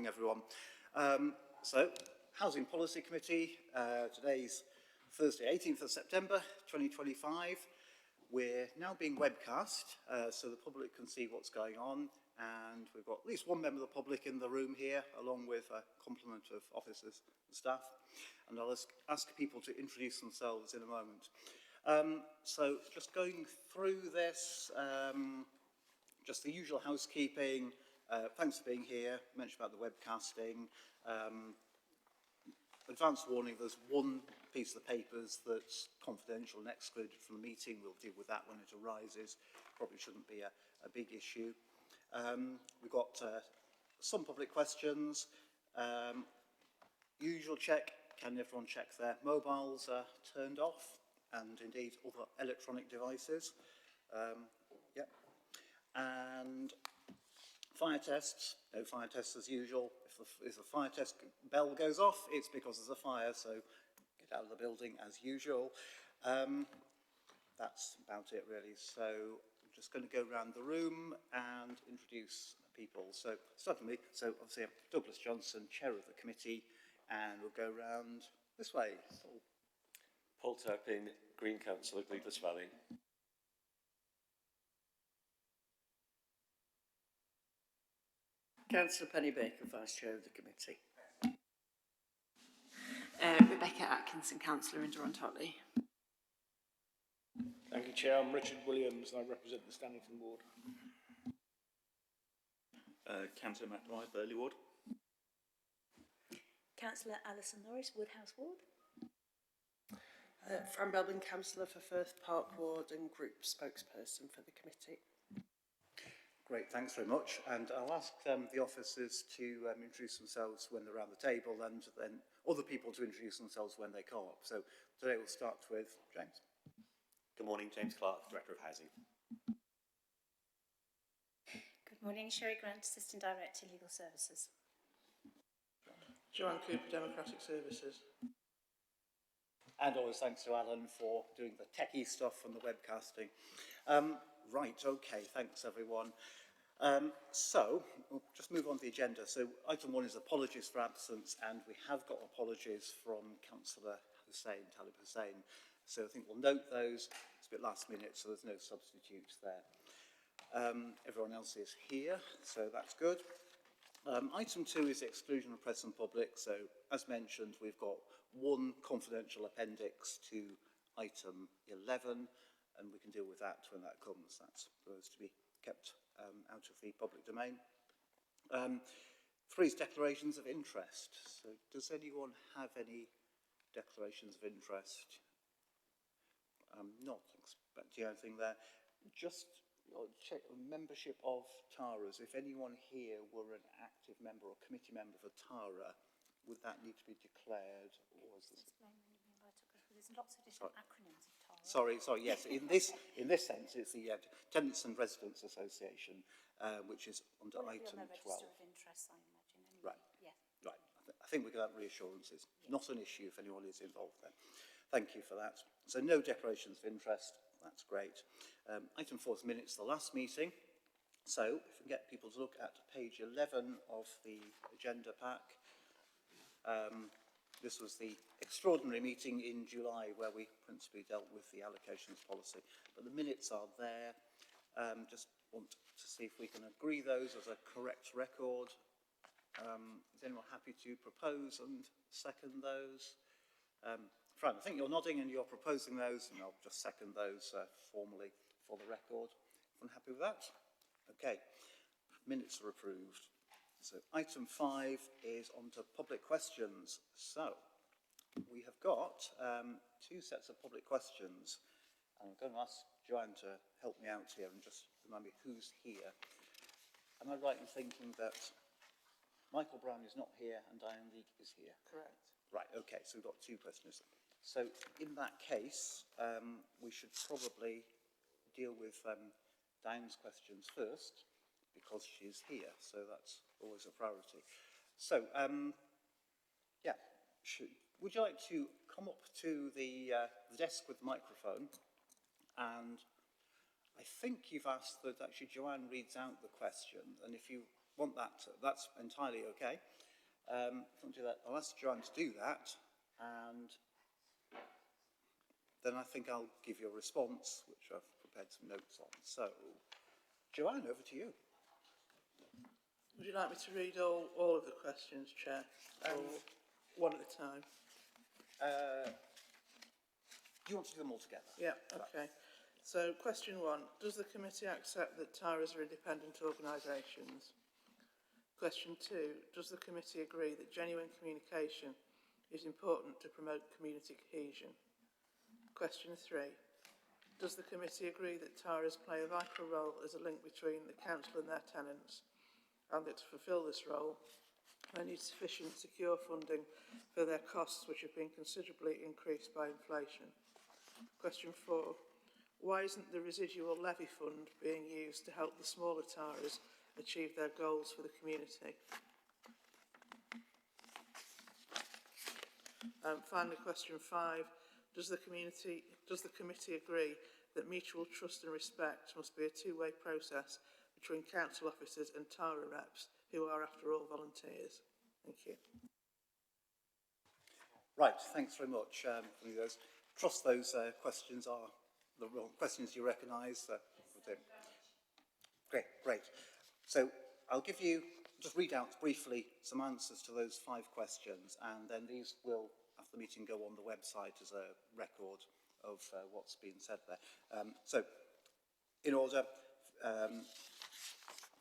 morning, everyone. Housing Policy Committee, today's Thursday, 18th of September, 2025. We're now being webcast, so the public can see what's going on, and we've got at least one member of the public in the room here, along with a complement of officers and staff, and I'll ask people to introduce themselves in a moment. So just going through this, just the usual housekeeping. Thanks for being here. I mentioned about the webcasting. Advance warning, there's one piece of the papers that's confidential and excluded from the meeting. We'll deal with that when it arises. Probably shouldn't be a big issue. We've got some public questions. Usual check, can everyone check their mobiles are turned off, and indeed other electronic devices. Yep. And fire tests, no fire tests as usual. If the fire test bell goes off, it's because there's a fire, so get out of the building as usual. That's about it really. So I'm just going to go around the room and introduce people. So starting with me, so obviously I'm Douglas Johnson, Chair of the committee, and we'll go round this way. Paul Turpin, Green Counsel of Leasehold Valley. Councillor Penny Baker, Vice Chair of the committee. Rebecca Atkinson, Councillor in Durham-Totley. Thank you, Chair. I'm Richard Williams and I represent the Stannington Ward. Councillor McBride, Burley Ward. Councillor Alison Norris, Woodhouse Ward. Fran Belbin, Councillor for Firth Park Ward and Group Spokesperson for the committee. Great, thanks very much. And I'll ask the officers to introduce themselves when they're around the table, and then other people to introduce themselves when they come up. So today we'll start with James. Good morning, James Clark, Director of Housing. Good morning, Sherry Grant, Assistant Director, Legal Services. Joanne Cooper, Democratic Services. And always thanks to Alan for doing the techie stuff and the webcasting. Right, okay, thanks everyone. So, we'll just move on to the agenda. So, item 1 is apologies for absence, and we have got apologies from Councillor Talib Hussain. So I think we'll note those. It's a bit last minute, so there's no substitutes there. Everyone else is here, so that's good. Item 2 is exclusion of press and public. So, as mentioned, we've got one confidential appendix to item 11, and we can deal with that when that comes. That's supposed to be kept out of the public domain. 3 is declarations of interest. So, does anyone have any declarations of interest? Not expecting anything there. Just check membership of TARAs. If anyone here were an active member or committee member for TARA, would that need to be declared? Or was this... There's lots of different acronyms of TARA. Sorry, yes. In this sense, it's the Tenants and Residents Association, which is under item 12. Register of interest, I imagine. Anyway. Right. Yeah. Right. I think we got that reassurances. Yeah. Not an issue if anyone is involved there. Thank you for that. So no declarations of interest. That's great. Item 4 is minutes of the last meeting. So if we can get people to look at page 11 of the agenda pack. This was the extraordinary meeting in July where we principally dealt with the allocations policy. But the minutes are there. Just want to see if we can agree those as a correct record. Is anyone happy to propose and second those? Fran, I think you're nodding and you're proposing those, and I'll just second those formally for the record. Everyone happy with that? Okay, minutes are approved. So item 5 is on to public questions. So we have got 2 sets of public questions. And I'm going to ask Joanne to help me out here and just remind me who's here. Am I right in thinking that Michael Brown is not here and Diane Leake is here? Correct. Right, okay, so we've got 2 questioners. So in that case, we should probably deal with Diane's questions first, because she's here, so that's always a priority. So, yeah, would you like to come up to the desk with the microphone? And I think you've asked that actually Joanne reads out the question, and if you want that, that's entirely okay. If you want to do that, I'll ask Joanne to do that, and then I think I'll give you a response, which I've prepared some notes on. So, Joanne, over to you. Would you like me to read all of the questions, Chair, or one at a time? Do you want to do them all together? Yeah, okay. So, question 1. Does the committee accept that TARAs are independent organisations? Question 2. Does the committee agree that genuine communication is important to promote community cohesion? Question 3. Does the committee agree that TARAs play a vital role as a link between the council and their tenants, and that to fulfil this role, they need sufficient secure funding for their costs, which have been considerably increased by inflation? Question 4. Why isn't the residual levy fund being used to help the smaller TARAs achieve their goals for the community? Finally, question 5. Does the committee agree that mutual trust and respect must be a two-way process between council officers and TARA reps, who are, after all, volunteers? Thank you. Right, thanks very much. Trust those questions are the questions you recognise. Great. So I'll give you, just read out briefly some answers to those 5 questions, and then these will, after the meeting, go on the website as a record of what's been said there. So, in order,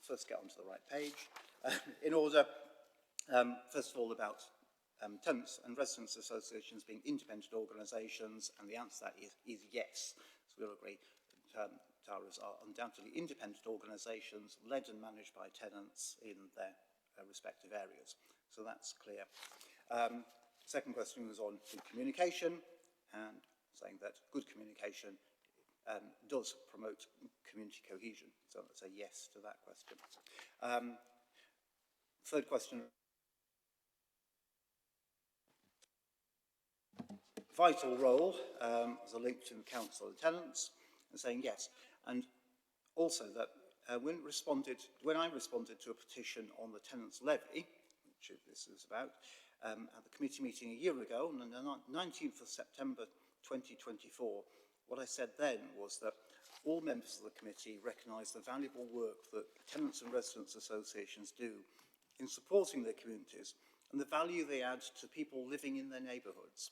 first get onto the right page. In order, first of all, about tenants and residents associations being independent organisations, and the answer to that is yes. So we'll agree that TARAs are undoubtedly independent organisations led and managed by tenants in their respective areas. So that's clear. Second question was on good communication, and saying that good communication does promote community cohesion. So that's a yes to that question. Third question. Vital role as a link to the council and tenants, and saying yes. And also that when I responded to a petition on the tenants' levy, which this is about, at the committee meeting a year ago, on the 19th of September 2024, what I said then was that all members of the committee recognise the valuable work that tenants and residents associations do in supporting their communities and the value they add to people living in their neighbourhoods.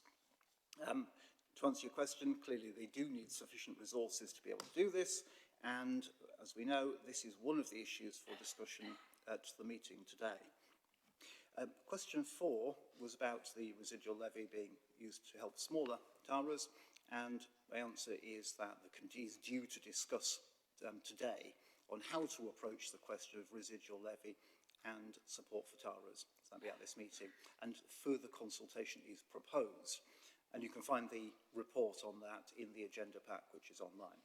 To answer your question, clearly they do need sufficient resources to be able to do this, and as we know, this is one of the issues for discussion at the meeting today. Question 4 was about the residual levy being used to help smaller TARAs, and my answer is that the committee is due to discuss today on how to approach the question of residual levy and support for TARAs. So that'll be at this meeting, and further consultation is proposed. And you can find the report on that in the agenda pack, which is online.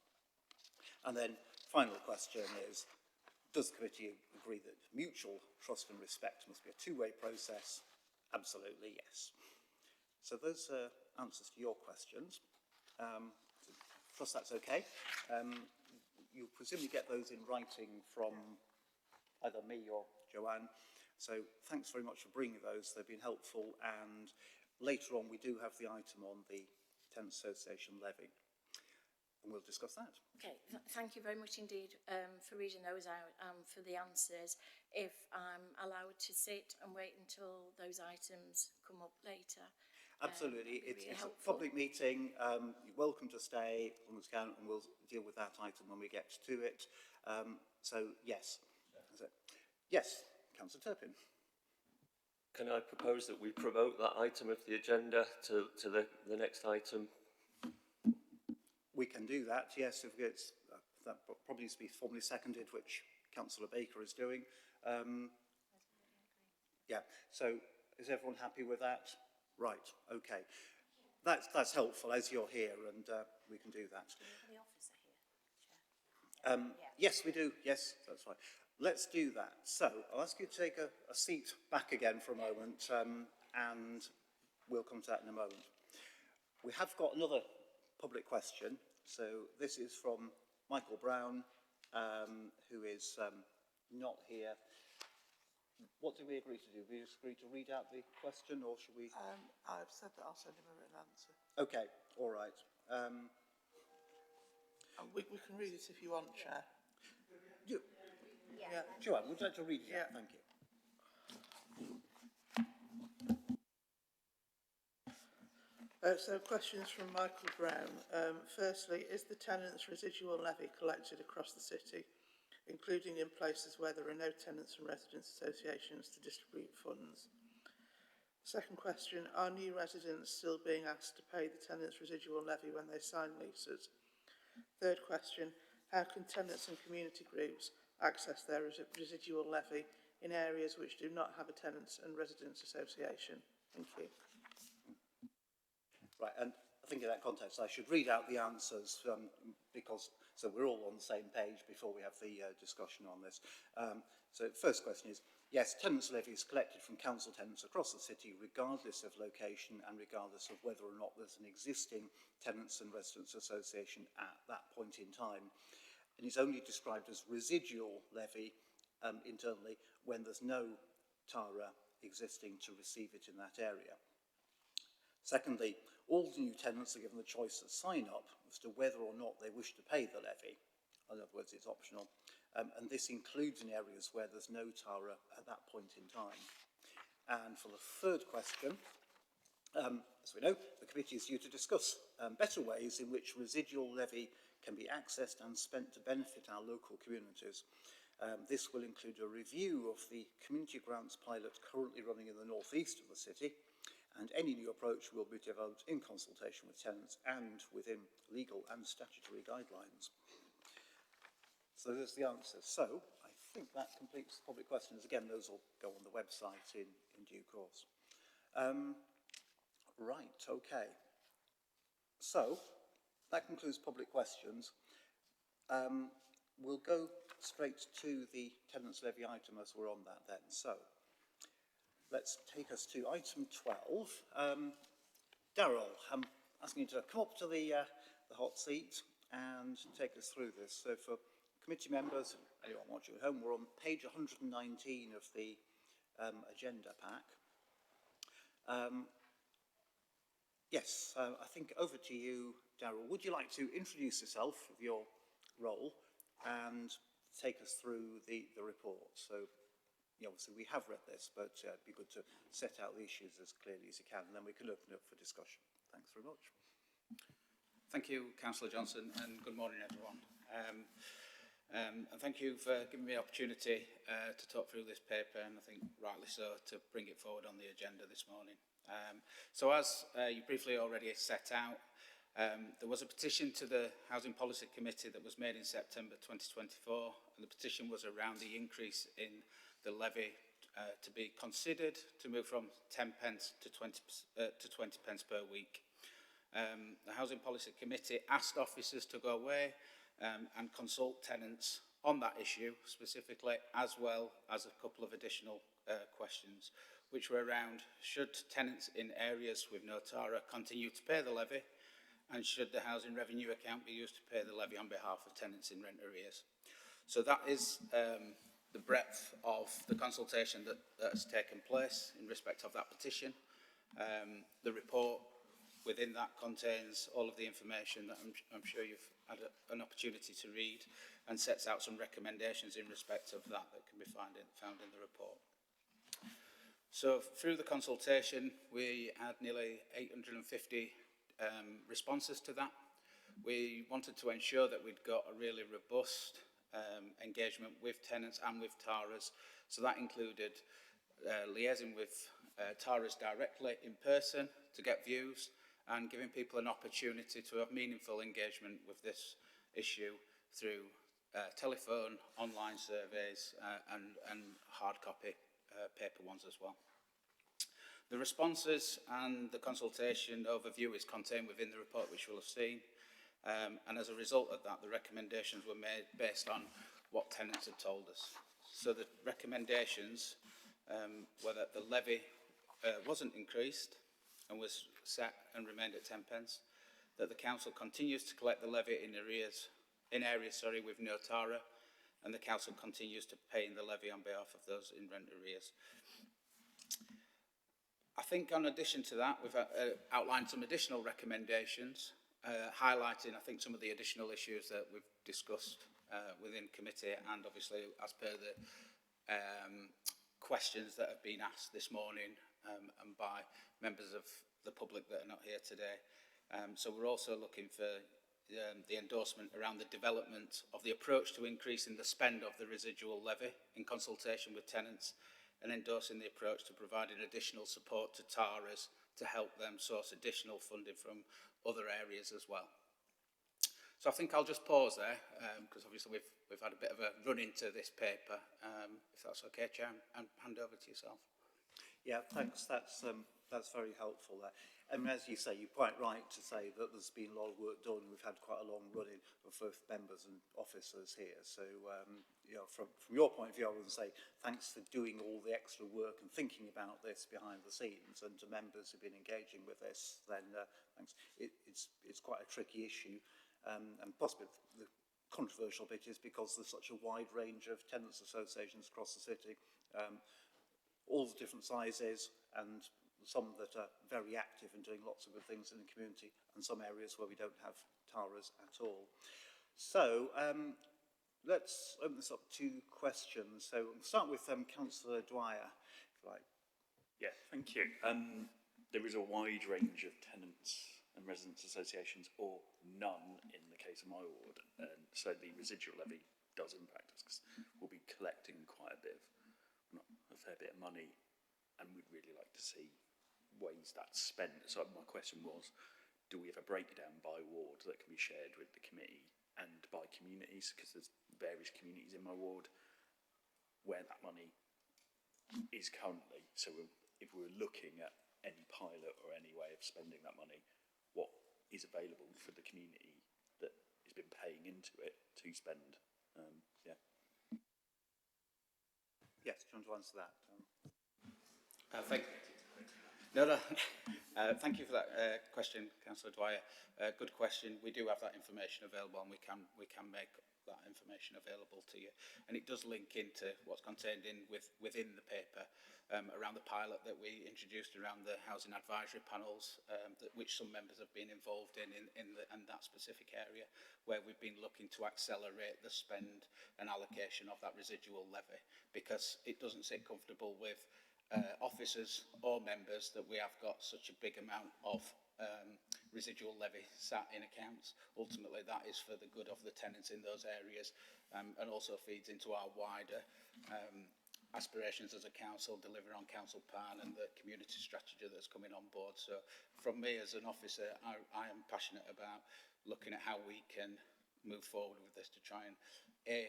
And then, final question is, does the committee agree that mutual trust and respect must be a two-way process? Absolutely, yes. So those are answers to your questions. Trust that's okay. You'll presumably get those in writing from either me or Joanne. So thanks very much for bringing those. They've been helpful, and later on, we do have the item on the Tenants Association levy, and we'll discuss that. Okay, thank you very much indeed for reading those out and for the answers. If I'm allowed to sit and wait until those items come up later. Absolutely, really it's a helpful. public meeting. You're welcome to stay as long as you can, and we'll deal with that item when we get to it. So, yes. Yes, Councillor Turpin. Can I propose that we promote that item of the agenda to the next item? We can do that, yes, if it's, that probably needs to be formally seconded, which Councillor Baker is doing. Yeah, so is everyone happy with that? Right, okay. That's helpful as you're here, and we can do that. The officer here, Chair. Yes, we do, yes, that's right. Let's do that. So, I'll ask you to take a seat back again for a moment, and we'll come to that in a moment. We have got another public question. So, this is from Michael Brown, who is not here. what did we agree to do? We just agreed to read out the question, or should we? I've said that I'll send him a written answer. Okay, all right. And we can read it if you want, Chair. Yeah. Joanne, would you like to read it out? Yeah. Thank you. So questions from Michael Brown. Firstly, is the tenants' residual levy collected across the city, including in places where there are no tenants and residents associations to distribute funds? Second question, are new residents still being asked to pay the tenants' residual levy when they sign leases? Third question, how can tenants and community groups access their residual levy in areas which do not have a tenants and residents association? Thank you. Right, and I think in that context I should read out the answers because so we're all on the same page before we have the discussion on this. So first question is, yes, tenants' levy is collected from council tenants across the city regardless of location and regardless of whether or not there's an existing tenants and residents association at that point in time. And it's only described as residual levy internally when there's no TARA existing to receive it in that area. Secondly, all the new tenants are given the choice to sign up as to whether or not they wish to pay the levy. In other words, it's optional. And this includes in areas where there's no TARA at that point in time. And for the third question, as we know, the committee is due to discuss better ways in which residual levy can be accessed and spent to benefit our local communities. This will include a review of the community grants pilot currently running in the northeast of the city, and any new approach will be developed in consultation with tenants and within legal and statutory guidelines. So there's the answer. So I think that completes the public questions. Again, those will go on the website in due course. Right, okay. So that concludes public questions. We'll go straight to the tenants levy item as we're on that then. So let's take us to item 12. Darryl, I'm asking you to come up to the hot seat and take us through this. So for committee members, anyone watching at home, we're on page 119 of the agenda pack. Yes, I think over to you, Darryl. Would you like to introduce yourself with your role and take us through the report? So, obviously we have read this, but it'd be good to set out the issues as clearly as you can, and then we can open it up for discussion. Thanks very much. Thank you, Councillor Johnson, and good morning, everyone. And thank you for giving me the opportunity to talk through this paper, and I think rightly so, to bring it forward on the agenda this morning. So as you briefly already set out, there was a petition to the Housing Policy Committee that was made in September 2024, and the petition was around the increase in the levy to be considered to move from 10 pence to 20 pence per week. The Housing Policy Committee asked officers to go away and consult tenants on that issue specifically, as well as a couple of additional questions, which were around, should tenants in areas with no TARA continue to pay the levy, and should the housing revenue account be used to pay the levy on behalf of tenants in rent arrears? So that is the breadth of the consultation that has taken place in respect of that petition. The report within that contains all of the information that I'm sure you've had an opportunity to read, and sets out some recommendations in respect of that can be found in the report. So through the consultation, we had nearly 850 responses to that. We wanted to ensure that we'd got a really robust engagement with tenants and with TARAs. So that included liaising with TARAs directly in person to get views, and giving people an opportunity to have meaningful engagement with this issue through telephone, online surveys, and hard copy paper ones as well. The responses and the consultation overview is contained within the report, which you'll have seen. And as a result of that, the recommendations were made based on what tenants had told us. So the recommendations were that the levy wasn't increased and was set and remained at 10 pence, that the council continues to collect the levy in areas with no TARA, and the council continues to pay the levy on behalf of those in rent arrears. I think in addition to that, we've outlined some additional recommendations, highlighting, I think, some of the additional issues that we've discussed within committee, and obviously as per the questions that have been asked this morning and by members of the public that are not here today. So we're also looking for the endorsement around the development of the approach to increasing the spend of the residual levy in consultation with tenants, and endorsing the approach to providing additional support to TARAs to help them source additional funding from other areas as well. So I think I'll just pause there, because obviously we've had a bit of a run into this paper. If that's okay, Chair, and hand over to yourself. Yeah, thanks. That's very helpful there. And as you say, you're quite right to say that there's been a lot of work done. We've had quite a long run-in of both members and officers here. So, you know, from your point of view, I would say thanks for doing all the extra work and thinking about this behind the scenes. And to members who've been engaging with this, then thanks. It's quite a tricky issue. And possibly the controversial bit is because there's such a wide range of tenants associations across the city, all the different sizes, and some that are very active and doing lots of good things in the community, and some areas where we don't have TARAs at all. So let's open this up to questions. So we'll start with Councillor Dwyer, if you like. Yeah, thank you. There is a wide range of tenants and residents associations, or none in the case of my ward, and so the residual levy does impact us, because we'll be collecting quite a fair bit of money, and we'd really like to see ways that's spent. So my question was, do we have a breakdown by ward that can be shared with the committee and by communities, because there's various communities in my ward where that money is currently. So if we're looking at any pilot or any way of spending that money, what is available for the community that has been paying into it to spend? Yeah. Yes, do you want to answer that? Thank you for that question, Councillor Dwyer. Good question. We do have that information available, and we can make that information available to you. And it does link into what's contained within the paper around the pilot that we introduced around the housing advisory panels, which some members have been involved in that specific area, where we've been looking to accelerate the spend and allocation of that residual levy, because it doesn't sit comfortable with officers or members that we have got such a big amount of residual levy sat in accounts. Ultimately, that is for the good of the tenants in those areas, and also feeds into our wider aspirations as a council, deliver on council plan and the community strategy that's coming on board. So from me as an officer, I am passionate about looking at how we can move forward with this to try and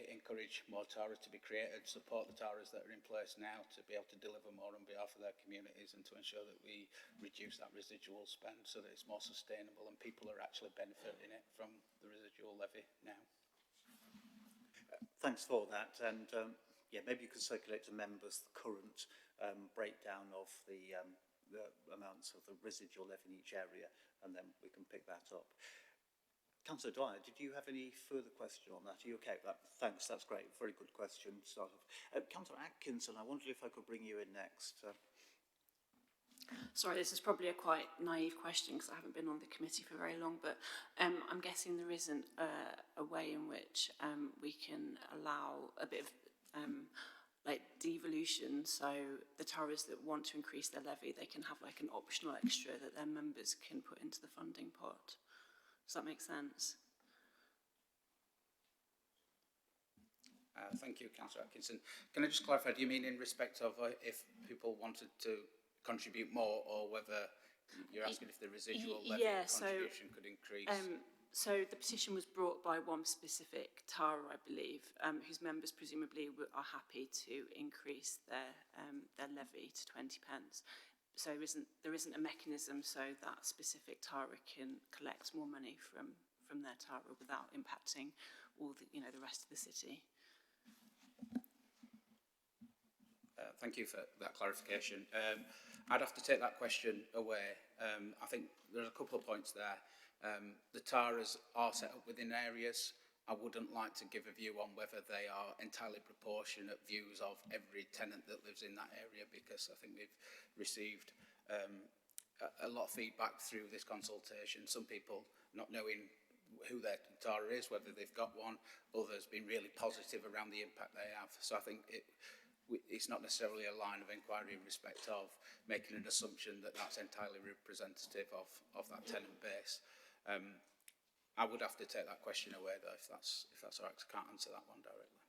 encourage more TARAs to be created, support the TARAs that are in place now to be able to deliver more on behalf of their communities, and to ensure that we reduce that residual spend so that it's more sustainable and people are actually benefiting it from the residual levy now. Thanks for that. And yeah, maybe you could circulate to members the current breakdown of the amounts of the residual levy in each area, and then we can pick that up. Councillor Dwyer, did you have any further question on that? Are you okay with that? Thanks, that's great. Very good question to start off. Councillor Atkinson, I wondered if I could bring you in next. Sorry, this is probably a quite naive question because I haven't been on the committee for very long, but I'm guessing there isn't a way in which we can allow a bit of like devolution, so the TARAs that want to increase their levy, they can have like an optional extra that their members can put into the funding pot. Does that make sense? Thank you, Councillor Atkinson. Can I just clarify, do you mean in respect of if people wanted to contribute more, or whether you're asking if the residual levy contribution could increase? So the petition was brought by one specific TARA, I believe, whose members presumably are happy to increase their levy to 20 pence. So there isn't a mechanism so that specific TARA can collect more money from their TARA without impacting all the rest of the city. Thank you for that clarification. I'd have to take that question away. I think there's a couple of points there. The TARAs are set up within areas, I wouldn't like to give a view on whether they are entirely proportionate views of every tenant that lives in that area, because I think we've received a lot of feedback through this consultation. Some people not knowing who their TARA is, whether they've got one, others being really positive around the impact they have. So I think it's not necessarily a line of inquiry in respect of making an assumption that that's entirely representative of that tenant base. I would have to take that question away though, if that's all right, 'cause I can't answer that one directly.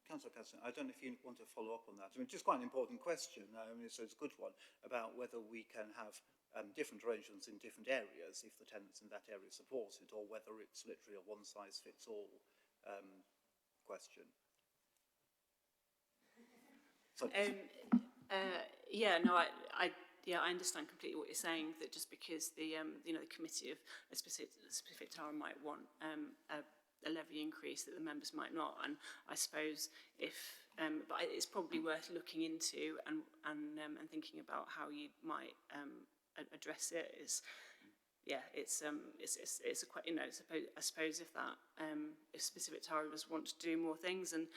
Councillor Casson, I don't know if you want to follow up on that. I mean, it's just quite an important question, so it's a good one, about whether we can have different arrangements in different areas if the tenants in that area support it, or whether it's literally a one-size-fits-all question. So, I understand completely what you're saying, that just because the the committee of a specific TARA might want a levy increase, that the members might not, and I suppose but it's probably worth looking into and thinking about how you might address it. It's a quite, I suppose if that if specific TARAs want to do more things, and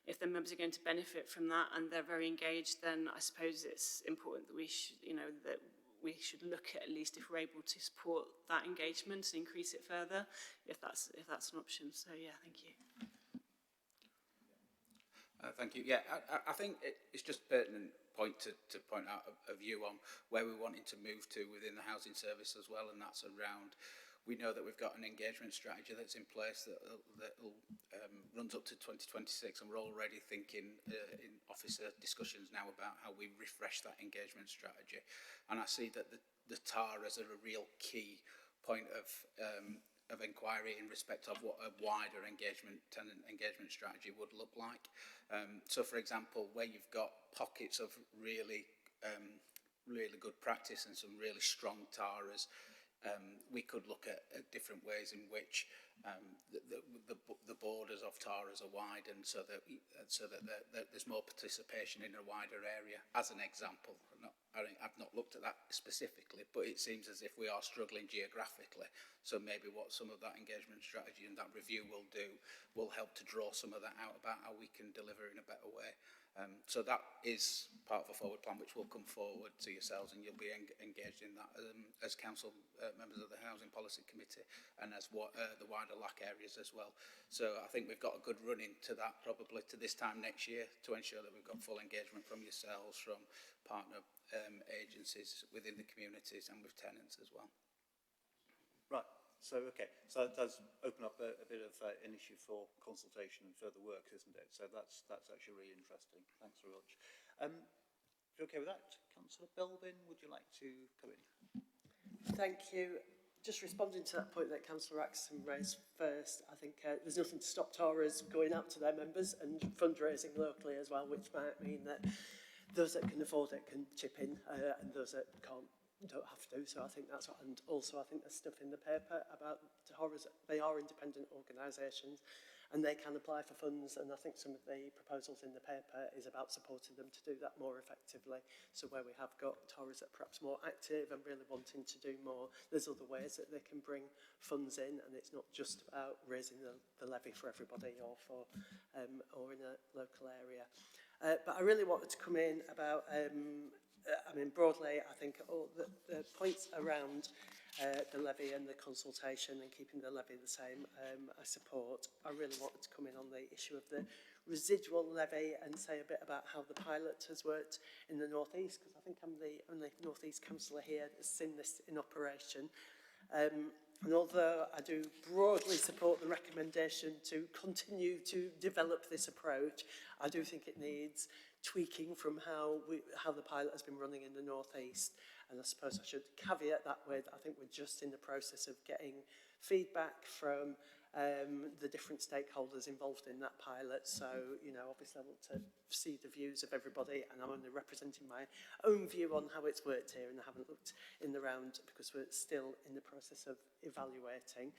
if the members are going to benefit from that and they're very engaged, then I suppose it's important that we should look at least if we're able to support that engagement and increase it further, if that's an option. So yeah, thank you. Thank you. Yeah, I think it's just pertinent point to point out a view on where we're wanting to move to within the housing service as well, and that's around. We know that we've got an engagement strategy that's in place that runs up to 2026, and we're already thinking in officer discussions now about how we refresh that engagement strategy. And I see that the TAR as a real key point of inquiry in respect of what a wider tenant engagement strategy would look like. So, for example, where you've got pockets of really good practice and some really strong TARAs, we could look at different ways in which the borders of TARAs are widened, so that there's more participation in a wider area. As an example, I've not looked at that specifically, but it seems as if we are struggling geographically. So maybe what some of that engagement strategy and that review will do will help to draw some of that out about how we can deliver in a better way. So that is part of a forward plan which will come forward to yourselves, and you'll be engaged in that as council members of the Housing Policy Committee, and as the wider LAC areas as well. So I think we've got a good run into that probably to this time next year to ensure that we've got full engagement from yourselves, from partner agencies within the communities, and with tenants as well. right. So, okay, so that does open up a bit of an issue for consultation and further work, isn't it? So that's actually really interesting. Thanks very much. If you're okay with that, Councillor Belvin, would you like to come in? Thank you. Just responding to that point that Councillor Axon raised first, I think there's nothing to stop TARAs going out to their members and fundraising locally as well, which might mean that those that can afford it can chip in, and those that can't don't have to. So I think that's what, and also I think there's stuff in the paper about TARAs. They are independent organisations and they can apply for funds, and I think some of the proposals in the paper is about supporting them to do that more effectively. So where we have got TARAs that are perhaps more active and really wanting to do more, there's other ways that they can bring funds in, and it's not just about raising the levy for everybody or in a local area. But I really wanted to come in about broadly, I think all the points around the levy and the consultation and keeping the levy the same, I support. I really wanted to come in on the issue of the residual levy and say a bit about how the pilot has worked in the North East, because I think I'm the only North East councillor here that's seen this in operation. And although I do broadly support the recommendation to continue to develop this approach, I do think it needs tweaking from how the pilot has been running in the North East. And I suppose I should caveat that with, I think we're just in the process of getting feedback from the different stakeholders involved in that pilot. So, obviously I want to see the views of everybody, and I'm only representing my own view on how it's worked here, and I haven't looked in the round because we're still in the process of evaluating.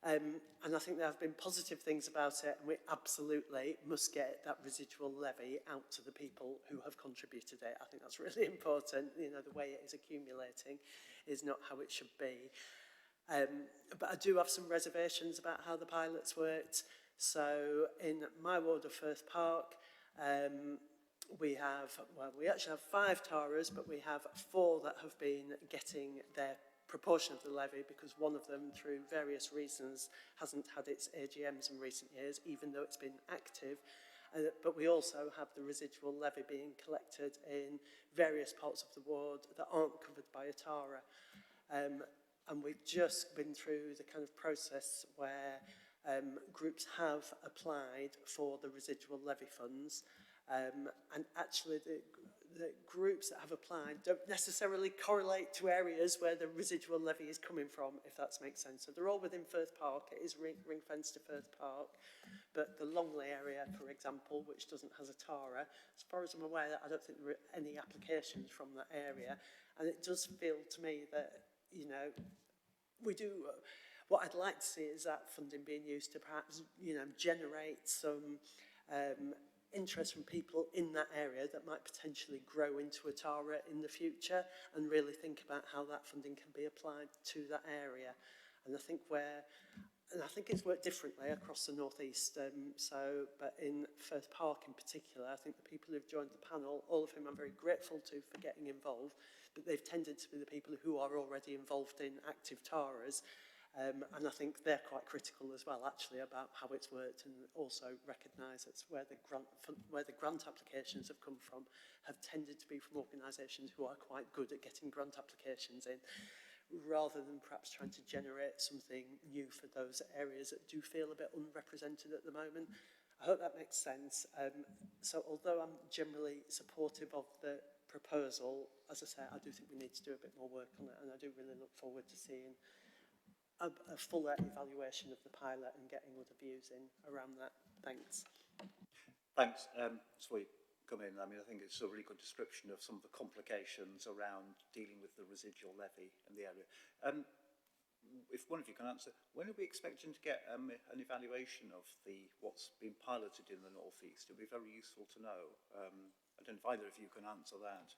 And I think there have been positive things about it, and we absolutely must get that residual levy out to the people who have contributed it. I think that's really important. The way it is accumulating is not how it should be. But I do have some reservations about how the pilots worked. So in my ward of Firth Park, we actually have 5 TARAs, but we have 4 that have been getting their proportion of the levy because one of them, through various reasons, hasn't had its AGMs in recent years, even though it's been active. But we also have the residual levy being collected in various parts of the ward that aren't covered by a TARA. And we've just been through the kind of process where groups have applied for the residual levy funds. And actually the groups that have applied don't necessarily correlate to areas where the residual levy is coming from, if that makes sense. So they're all within Firth Park. It is ring-fenced to Firth Park. But the Longley area, for example, which doesn't have a TARA, as far as I'm aware, I don't think there are any applications from that area. And it does feel to me that, you know, we do, what I'd like to see is that funding being used to perhaps, you know, generate some interest from people in that area that might potentially grow into a TARA in the future, and really think about how that funding can be applied to that area. And I think it's worked differently across the North East. But in Firth Park in particular, I think the people who've joined the panel, all of whom I'm very grateful to for getting involved, but they've tended to be the people who are already involved in active TARAs. And I think they're quite critical as well, actually, about how it's worked, and also recognise it's where the grant applications have come from have tended to be from organisations who are quite good at getting grant applications in, rather than perhaps trying to generate something new for those areas that do feel a bit unrepresented at the moment. I hope that makes sense. So although I'm generally supportive of the proposal, as I say, I do think we need to do a bit more work on it, and I do really look forward to seeing a fuller evaluation of the pilot and getting other views in around that. Thanks. Thanks. So we come in. I mean, I think it's a really good description of some of the complications around dealing with the residual levy in the area. If one of you can answer, when are we expecting to get an evaluation of what's been piloted in the North East? It would be very useful to know. I don't know if either of you can answer that.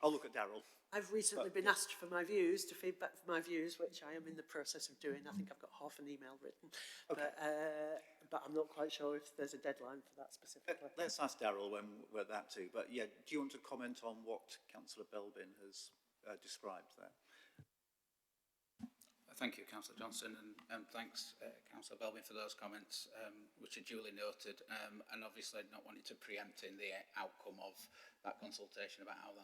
I'll look at Daryl. I've recently been asked for my views, to feedback for my views, which I am in the process of doing. I think I've got half an email written, okay. But I'm not quite sure if there's a deadline for that specifically. Let's ask Daryl when we're that too. But yeah, do you want to comment on what Councillor Belbin has described there? Thank you, Councillor Johnson, and thanks, Councillor Belbin, for those comments, which are duly noted, and obviously not wanting to preempt in the outcome of that consultation about how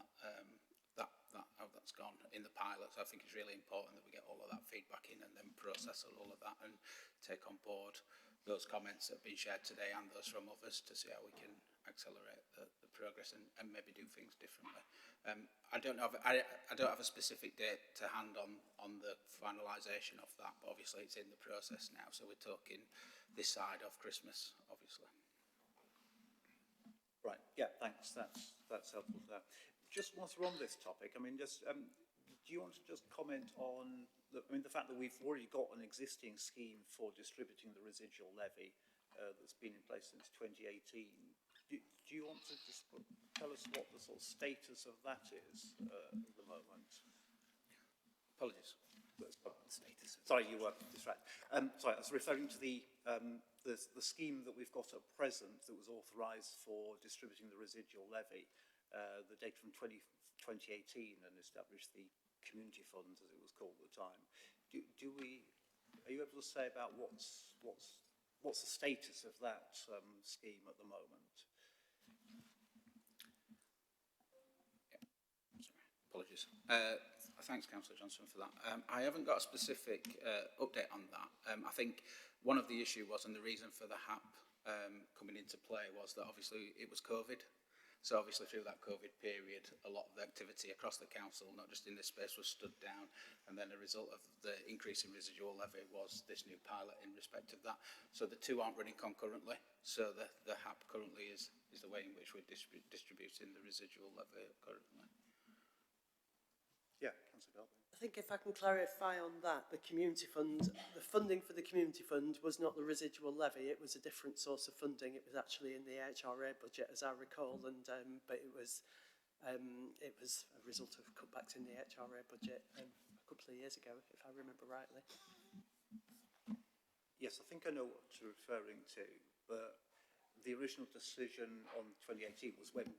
how that's gone in the pilot. So I think it's really important that we get all of that feedback in and then process all of that and take on board those comments that have been shared today and those from others to see how we can accelerate the progress and maybe do things differently. I don't have a specific date to hand on the finalisation of that, but obviously it's in the process now, so we're talking this side of Christmas, obviously. Right, yeah, thanks, that's helpful for that. Just whilst we're on this topic, I mean, do you want to just comment on the fact that we've already got an existing scheme for distributing the residual levy that's been in place since 2018. Do you want to just tell us what the sort of status of that is at the moment? Apologies. Status. Sorry, you were distracted. Sorry, I was referring to the scheme that we've got at present that was authorised for distributing the residual levy, the date from 2018, and established the community fund, as it was called at the time. Are you able to say about what's the status of that scheme at the moment? Apologies. Thanks, Councillor Johnson, for that. I haven't got a specific update on that. I think one of the issues was, and the reason for the HAP coming into play was that obviously it was COVID. So obviously through that COVID period, a lot of the activity across the council, not just in this space, was stood down. And then a result of the increase in residual levy was this new pilot in respect of that. So the two aren't running concurrently. So the HAP currently is the way in which we're distributing the residual levy currently. Yeah, Councillor Belbin. I think if I can clarify on that, the community fund, the funding for the community fund was not the residual levy, it was a different source of funding. It was actually in the HRA budget, as I recall, and but it was a result of cutbacks in the HRA budget a couple of years ago, if I remember rightly. Yes, I think I know what you're referring to, but the original decision on 2018 was when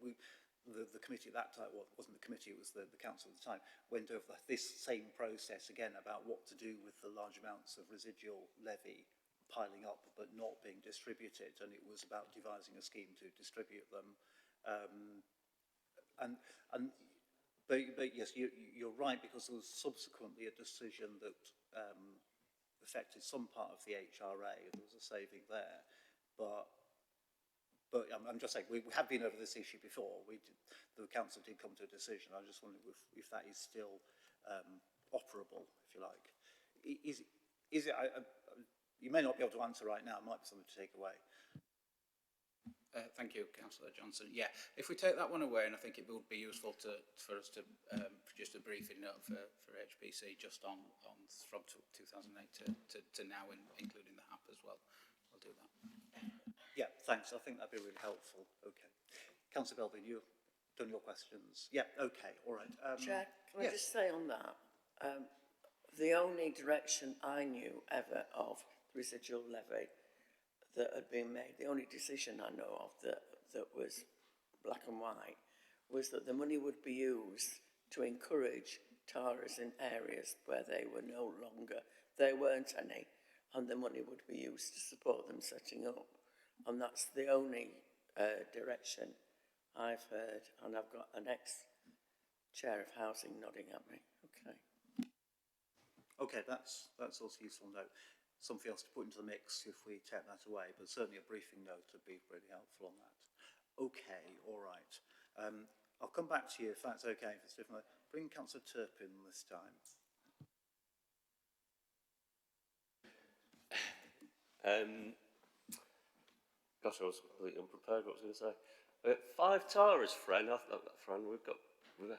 the committee at that time, well, it wasn't the committee, it was the council at the time, went over this same process again about what to do with the large amounts of residual levy piling up but not being distributed, and it was about devising a scheme to distribute them. But yes, you're right, because there was subsequently a decision that affected some part of the HRA. There was a saving there, but I'm just saying we have been over this issue before. The council did come to a decision. I just wondered if that is still operable, if you like. Is it? You may not be able to answer right now. It might be something to take away. Thank you, Councillor Johnson. Yeah, if we take that one away, and I think it would be useful for us to produce a briefing note for HPC just on from 2008 to now, including the HAP as well. I'll do that. Yeah, thanks. I think that'd be really helpful. Okay. Councillor Belvin, you've done your questions. Yeah, okay, all right. Chair, can yes. I just say on that, the only direction I knew ever of residual levy that had been made, the only decision I know of that was black and white, was that the money would be used to encourage TARAs in areas where there weren't any, and the money would be used to support them setting up. And that's the only direction I've heard, and I've got an ex-chair of housing nodding at me. Okay. Okay, that's also useful note. Something else to put into the mix if we take that away, but certainly a briefing note would be really helpful on that. Okay, all right. I'll come back to you if that's okay. If it's different, bring Councillor Turpin this time. Gosh, I was completely unprepared. What was I going to say? 5 TARAs, Fran.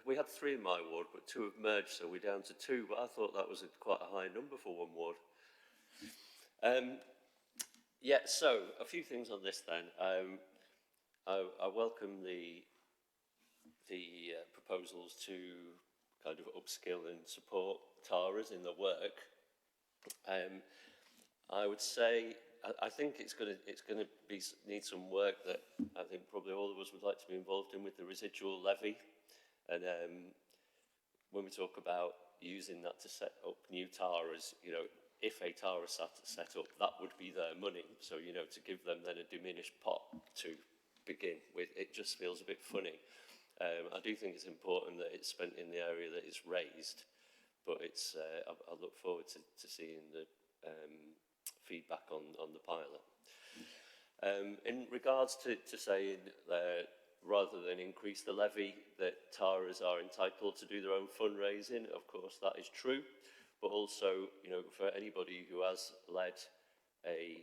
We had 3 in my ward, but 2 have merged, so we're down to 2. But I thought that was quite a high number for one ward. Yeah, so a few things on this then. I welcome the proposals to kind of upskill and support TARAs in their work. I would say I think it's going to need some work that I think probably all of us would like to be involved in with the residual levy, and when we talk about using that to set up new TARAs, you know, if a TARA set up, that would be their money. So, you know, to give them then a diminished pot to begin with, it just feels a bit funny. I do think it's important that it's spent in the area that it's raised, but it's I look forward to seeing the feedback on the pilot. In regards to saying rather than increase the levy, that TARAs are entitled to do their own fundraising, of course that is true, but also, you know, for anybody who has led a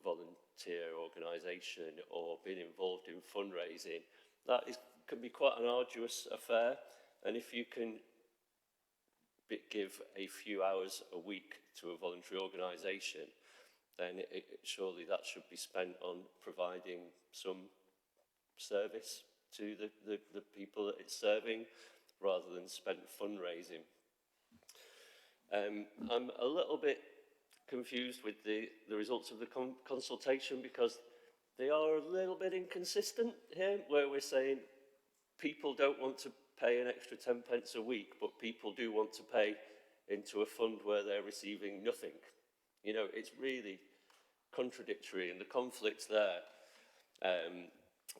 volunteer organisation or been involved in fundraising, that can be quite an arduous affair, and if you can give a few hours a week to a voluntary organisation, then surely that should be spent on providing some service to the people that it's serving, rather than spent fundraising. I'm a little bit confused with the results of the consultation, because they are a little bit inconsistent here, where we're saying people don't want to pay an extra 10 pence a week, but people do want to pay into a fund where they're receiving nothing. You know, it's really contradictory, and the conflict there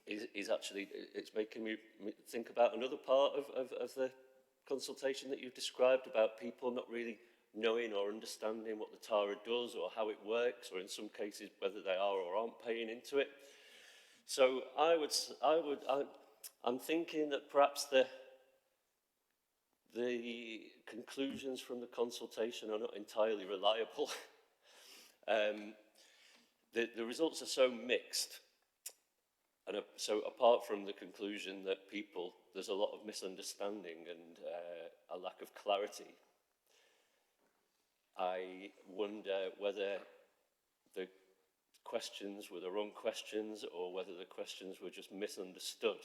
is actually, it's making me think about another part of the consultation that you've described, about people not really knowing or understanding what the TARA does or how it works, or in some cases whether they are or aren't paying into it. So I'm thinking that perhaps the conclusions from the consultation are not entirely reliable. The results are so mixed, and so apart from the conclusion that there's a lot of misunderstanding and a lack of clarity, I wonder whether the questions were the wrong questions, or whether the questions were just misunderstood.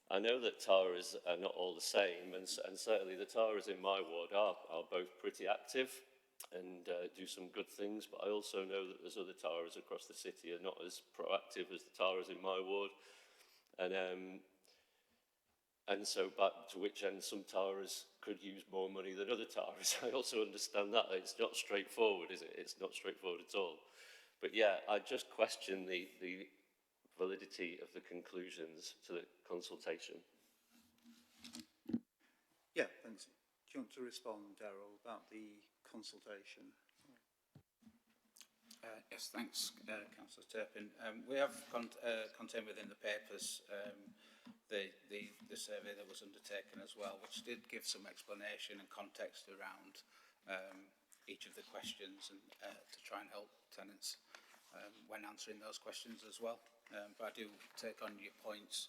I know that Taras are not all the same, and certainly the Taras in my ward are both pretty active and do some good things, but I also know that there's other Taras across the city are not as proactive as the Taras in my ward. And so back to which end some Taras could use more money than other Taras. I also understand that. It's not straightforward, is it? It's not straightforward at all. But yeah, I just question the validity of the conclusions to the consultation. Yeah, thanks. Do you want to respond, Daryl, about the consultation? Yes, thanks, Councillor Turpin. We have contained within the papers the survey that was undertaken as well, which did give some explanation and context around each of the questions and to try and help tenants when answering those questions as well. But I do take on your points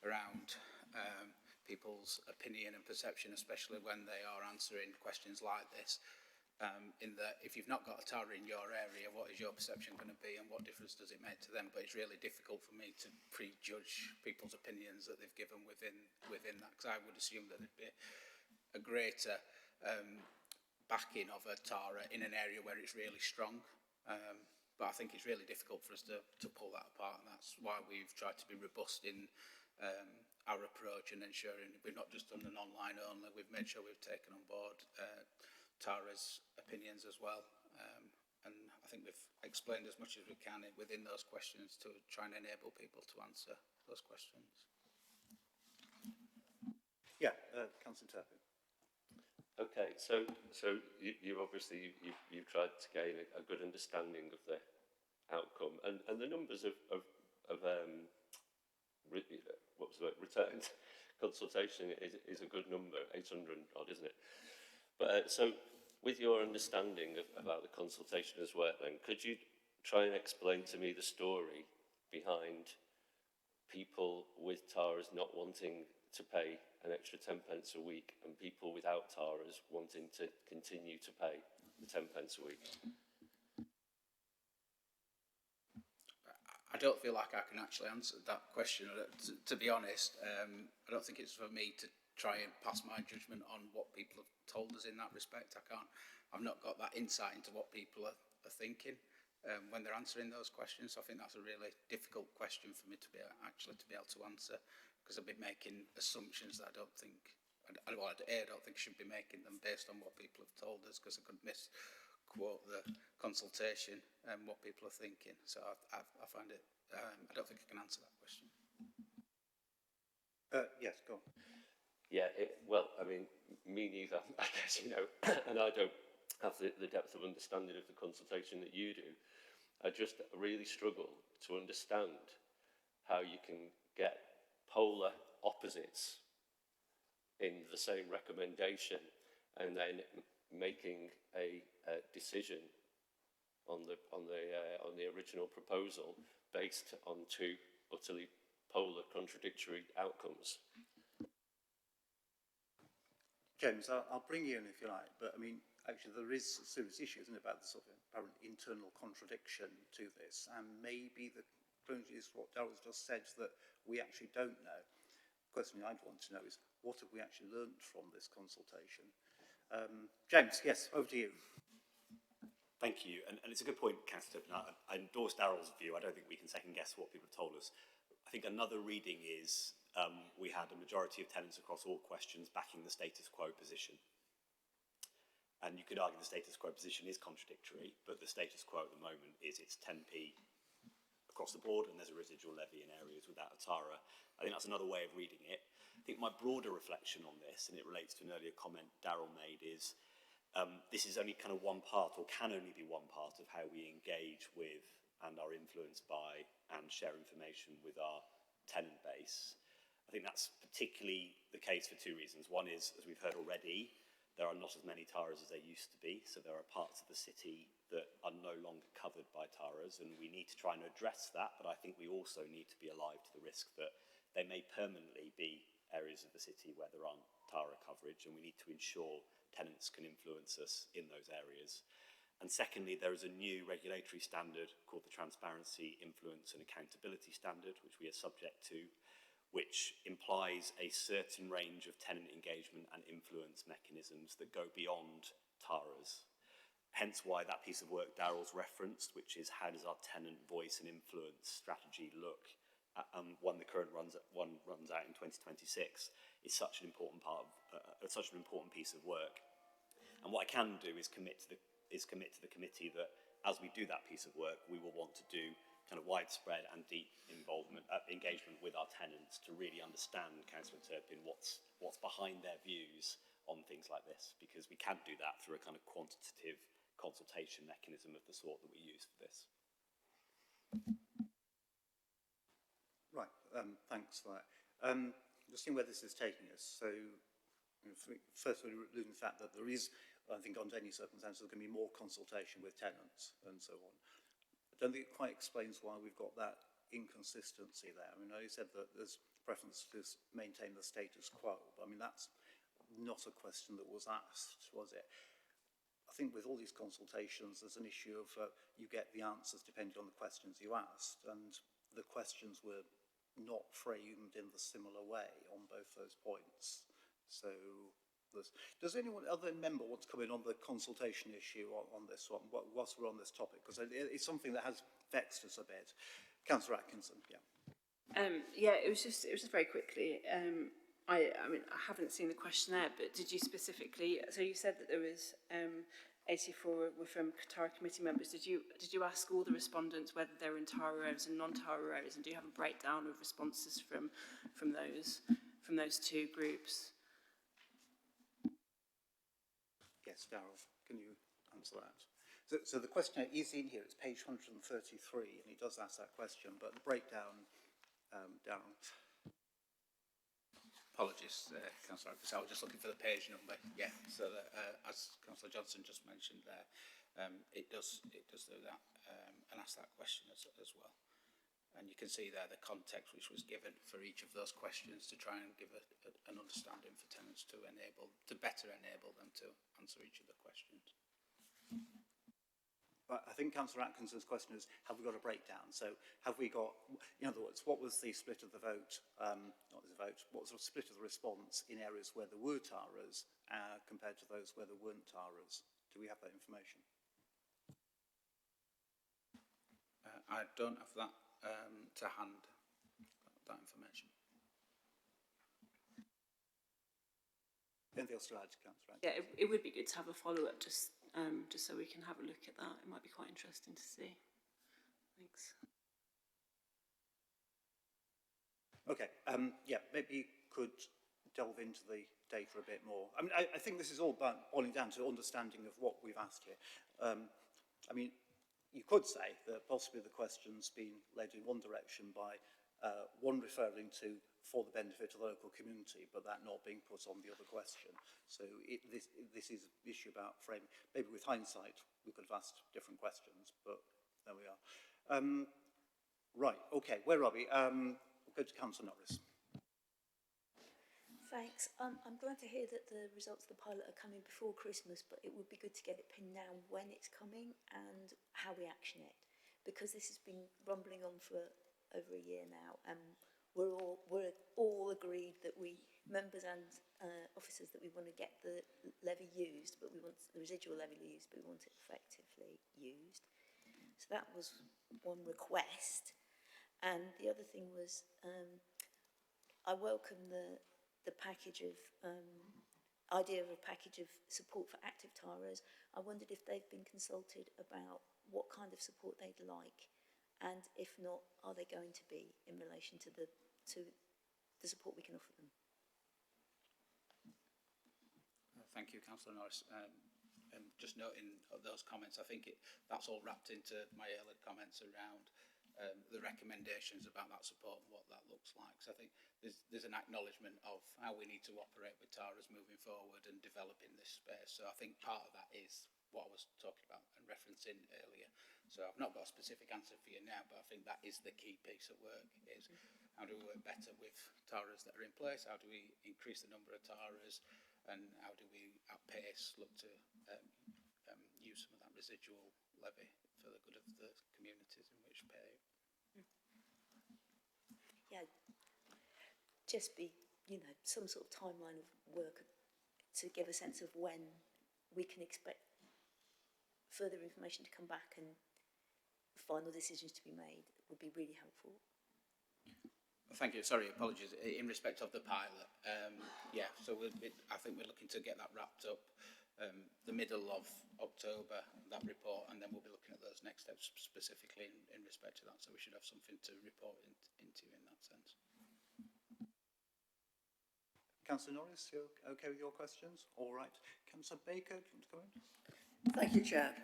around people's opinion and perception, especially when they are answering questions like this. In that if you've not got a Tara in your area, what is your perception going to be and what difference does it make to them? But it's really difficult for me to prejudge people's opinions that they've given within that, because I would assume that there'd be a greater backing of a Tara in an area where it's really strong. But I think it's really difficult for us to pull that apart, and that's why we've tried to be robust in our approach and ensuring we've not just done an online only, we've made sure we've taken on board Tara's opinions as well, and I think we've explained as much as we can within those questions to try and enable people to answer those questions. Yeah, Councillor Turpin. Okay, so you obviously you've tried to gain a good understanding of the outcome, and the numbers of what was the word, returned consultation is a good number, 800 odd, isn't it? But so with your understanding about the consultation as well, then could you try and explain to me the story behind people with Taras not wanting to pay an extra 10 pence a week and people without Taras wanting to continue to pay the 10 pence a week? I don't feel like I can actually answer that question. To be honest, I don't think it's for me to try and pass my judgment on what people have told us in that respect. I've not got that insight into what people are thinking when they're answering those questions. So I think that's a really difficult question for me to be able to answer, because I've been making assumptions that I don't think should be making them based on what people have told us, because I could misquote the consultation and what people are thinking. So I find it, I don't think I can answer that question. Yes, go on. Yeah, well, I mean, me neither, I guess, you know, and I don't have the depth of understanding of the consultation that you do. I just really struggle to understand how you can get polar opposites in the same recommendation and then making a decision on the original proposal based on two utterly polar contradictory outcomes. James, I'll bring you in if you like, but I mean, actually there is a serious issue, isn't it, about the sort of apparent internal contradiction to this, and maybe the conclusion is what Daryl's just said, that we actually don't know. The question I'd want to know is, what have we actually learned from this consultation? James, yes, over to you. Thank you, and it's a good point, Councillor Turpin. I endorse Daryl's view. I don't think we can second guess what people have told us. I think another reading is we had a majority of tenants across all questions backing the status quo position. And you could argue the status quo position is contradictory, but the status quo at the moment is it's 10p across the board and there's a residual levy in areas without a Tara. I think that's another way of reading it. I think my broader reflection on this, and it relates to an earlier comment Daryl made, is this is only kind of one part, or can only be one part, of how we engage with and are influenced by and share information with our tenant base. I think that's particularly the case for two reasons. One is, as we've heard already, there are not as many Taras as there used to be, so there are parts of the city that are no longer covered by Taras, and we need to try and address that, but I think we also need to be alive to the risk that there may permanently be areas of the city where there aren't Tara coverage, and we need to ensure tenants can influence us in those areas. And secondly, there is a new regulatory standard called the Transparency, Influence and Accountability Standard, which we are subject to, which implies a certain range of tenant engagement and influence mechanisms that go beyond TARAs. Hence why that piece of work Daryl's referenced, which is how does our tenant voice and influence strategy look, one the current runs out in 2026, is such an important part of, such an important piece of work. And what I can do is commit to the committee that as we do that piece of work, we will want to do kind of widespread and deep engagement with our tenants to really understand, Councillor Turpin, what's behind their views on things like this, because we can't do that through a kind of quantitative consultation mechanism of the sort that we use for this. Right, thanks for that. Just seeing where this is taking us. So, first we're alluding to the fact that there is, I think under any circumstances, there's going to be more consultation with tenants and so on. I don't think it quite explains why we've got that inconsistency there. I mean, you said that there's preference to maintain the status quo, but I mean, that's not a question that was asked, was it? I think with all these consultations, there's an issue of you get the answers depending on the questions you asked, and the questions were not framed in the similar way on both those points. So, does anyone, other member, want to come in on the consultation issue on this one, whilst we're on this topic? Because it's something that has vexed us a bit. Councillor Atkinson, yeah. Yeah, it was just very quickly. I mean, I haven't seen the questionnaire, but did you specifically? So you said that there was 84 were from TARA committee members. Did you ask all the respondents whether they're in TARA areas and non-TARA areas, and do you have a breakdown of responses from those two groups? Yes, Daryl, can you answer that? So the questionnaire is in here, it's page 133, and he does ask that question, but the breakdown, Daryl. Apologies, Councillor, because I was just looking for the page number. Yeah, so that, as Councillor Johnson just mentioned there, it does do that and ask that question as well. And you can see there the context which was given for each of those questions to try and give an understanding for tenants to better enable them to answer each of the questions. But I think Councillor Atkinson's question is, have we got a breakdown? So have we got, in other words, what was the split of the vote, not the vote, what was the split of the response in areas where there were TARAs compared to those where there weren't TARAs? Do we have that information? I don't have that to hand, that information. Anything else to add, Councillor? Yeah, it would be good to have a follow-up just so we can have a look at that. It might be quite interesting to see. Thanks. Okay, yeah, maybe you could delve into the data a bit more. I mean, I think this is all boiling down to understanding of what we've asked here. I mean, you could say that possibly the question's been led in one direction by one referring to for the benefit of the local community, but that not being put on the other question. So this is an issue about framing. Maybe with hindsight, we could have asked different questions, but there we are. Right, okay, where are we? We'll go to Councillor Norris. Thanks. I'm glad to hear that the results of the pilot are coming before Christmas, but it would be good to get it pinned down when it's coming and how we action it, because this has been rumbling on for over a year now, and we're all agreed that members and officers, that we want to get the levy used, but we want the residual levy used, but we want it effectively used. So that was one request, and the other thing was I welcome the package of idea of a package of support for active TARAs. I wondered if they've been consulted about what kind of support they'd like, and if not, are they going to be in relation to the support we can offer them? Thank you, Councillor Norris. Just noting those comments, I think that's all wrapped into my earlier comments around the recommendations about that support and what that looks like. So I think there's an acknowledgement of how we need to operate with TARAs moving forward and developing this space. So I think part of that is what I was talking about and referencing earlier. So I've not got a specific answer for you now, but I think that is the key piece of work, is how do we work better with TARAs that are in place? How do we increase the number of TARAs? And how do we, at pace, look to use some of that residual levy for the good of the communities in which pay? Yeah. just be, you know, some sort of timeline of work to give a sense of when we can expect further information to come back and final decisions to be made would be really helpful. Thank you. Sorry, apologies. In respect of the pilot, yeah, so I think we're looking to get that wrapped up the middle of October, that report, and then we'll be looking at those next steps specifically in respect to that. So we should have something to report into in that sense. Councillor Norris, you okay with your questions? All right. Councillor Baker, do you want to come in? Thank you, Chair.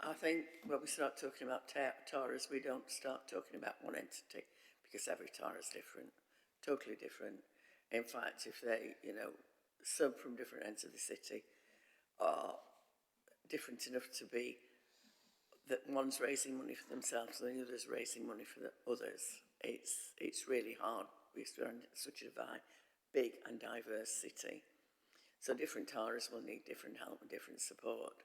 I think when we start talking about TARAs, we don't start talking about one entity, because every TARA is different, totally different. In fact, if they, you know, some from different ends of the city are different enough to be that one's raising money for themselves and the other's raising money for the others, it's really hard because we're in such a big and diverse city. So different TARAs will need different help and different support.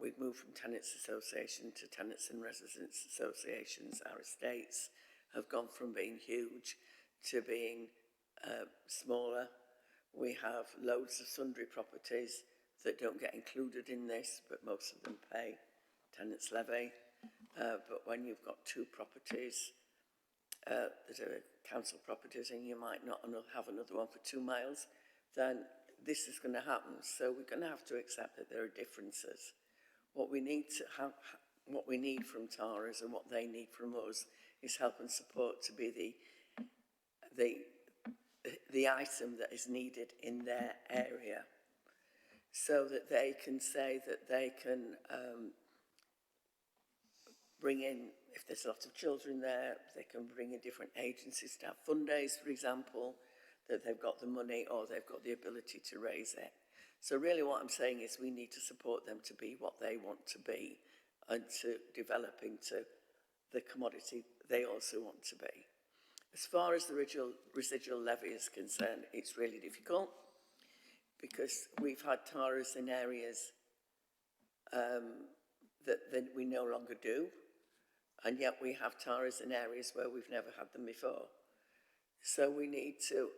We've moved from Tenants Association to Tenants and Residents Associations. Our estates have gone from being huge to being smaller. We have loads of sundry properties that don't get included in this, but most of them pay tenants levy. But when you've got two properties that are council properties and you might not have another one for 2 miles, then this is going to happen. So we're going to have to accept that there are differences. What we need to have, what we need from TARAs and what they need from us is help and support to be the item that is needed in their area, so that they can say that they can bring in, if there's a lot of children there, they can bring in different agencies to have fun days, for example, that they've got the money or they've got the ability to raise it. So really what I'm saying is we need to support them to be what they want to be and to develop into the commodity they also want to be. As far as the residual levy is concerned, it's really difficult because we've had TARAs in areas that we no longer do, and yet we have TARAs in areas where we've never had them before. So we need to,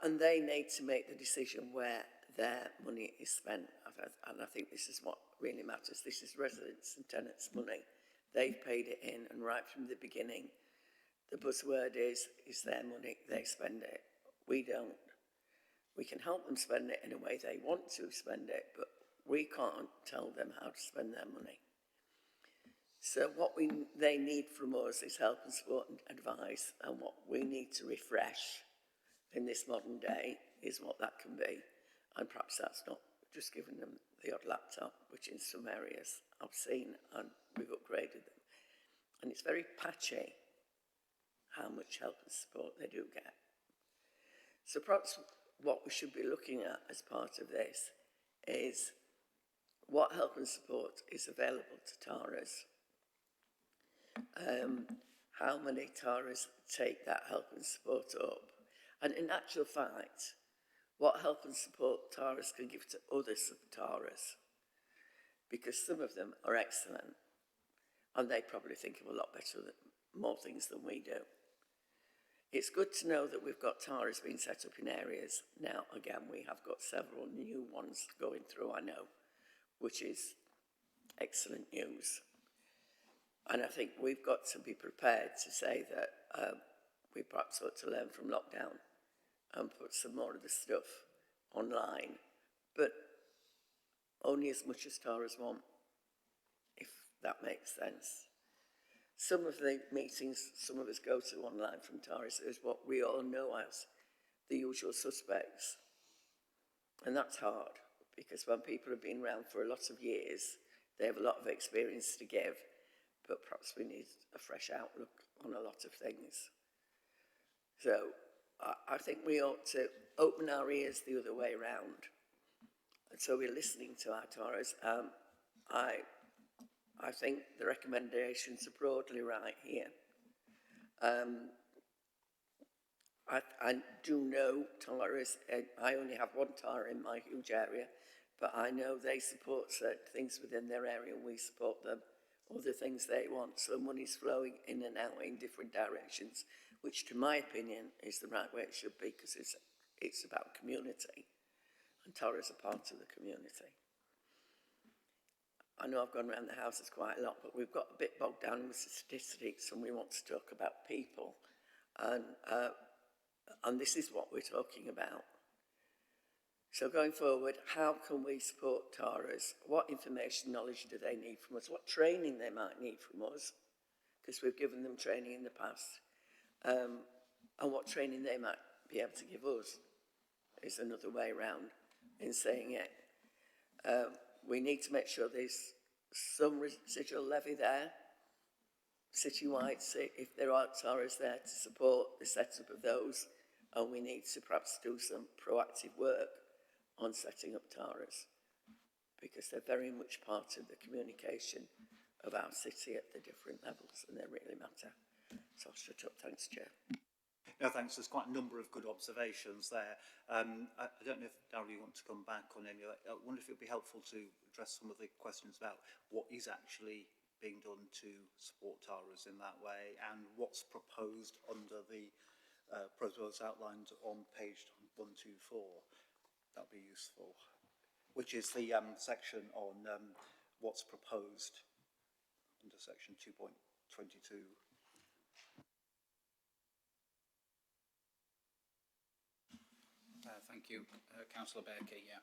and they need to make the decision where their money is spent. And I think this is what really matters. This is residents and tenants' money. They've paid it in, and right from the beginning, the buzzword is their money, they spend it. We don't. We can help them spend it in a way they want to spend it, but we can't tell them how to spend their money. So what they need from us is help and support and advice, and what we need to refresh in this modern day is what that can be. And perhaps that's not just giving them the odd laptop, which in some areas I've seen, and we've upgraded them. And it's very patchy how much help and support they do get. So perhaps what we should be looking at as part of this is what help and support is available to TARAs. How many TARAs take that help and support up? And in actual fact, what help and support TARAs can give to other sub-TARAs, because some of them are excellent and they probably think of a lot better, more things than we do. It's good to know that we've got TARAs being set up in areas. Now, again, we have got several new ones going through, I know, which is excellent news. And I think we've got to be prepared to say that we perhaps ought to learn from lockdown and put some more of the stuff online, but only as much as TARAs want, if that makes sense. Some of the meetings some of us go to online from TARAs is what we all know as the usual suspects. And that's hard, because when people have been around for a lot of years, they have a lot of experience to give, but perhaps we need a fresh outlook on a lot of things. So I think we ought to open our ears the other way around. And so we're listening to our TARAs. I think the recommendations are broadly right here. I do know TARAs, I only have one TARA in my huge area, but I know they support certain things within their area and we support them of the things they want. So money's flowing in and out in different directions, which to my opinion is the right way it should be, because it's about community, and Tara's a part of the community. I know I've gone around the houses quite a lot, but we've got a bit bogged down with statistics and we want to talk about people. And this is what we're talking about. So going forward, how can we support Taras? What information, knowledge do they need from us? What training they might need from us, because we've given them training in the past. And what training they might be able to give us is another way around in saying it. We need to make sure there's some residual levy there, citywide, if there are Taras there to support the setup of those, and we need to perhaps do some proactive work on setting up Taras, because they're very much part of the communication of our city at the different levels, and they really matter. So I'll shut up. Thanks, Chair. No, thanks. There's quite a number of good observations there. I don't know if, Darryl, you want to come back on any of that. I wonder if it would be helpful to address some of the questions about what is actually being done to support Taras in that way, and what's proposed under the protocols outlined on page 124. That would be useful, which is the section on what's proposed under section 2.22. Thank you, Councillor Baker. Yeah.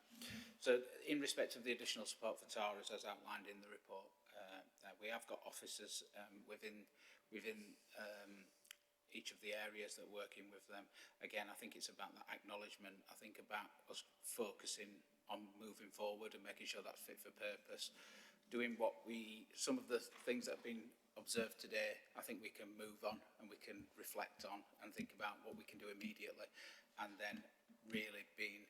So, in respect of the additional support for Taras, as outlined in the report, we have got officers within each of the areas that are working with them. Again, I think it's about that acknowledgement. I think about us focusing on moving forward and making sure that's fit for purpose. Doing some of the things that have been observed today, I think we can move on and we can reflect on and think about what we can do immediately, and then really being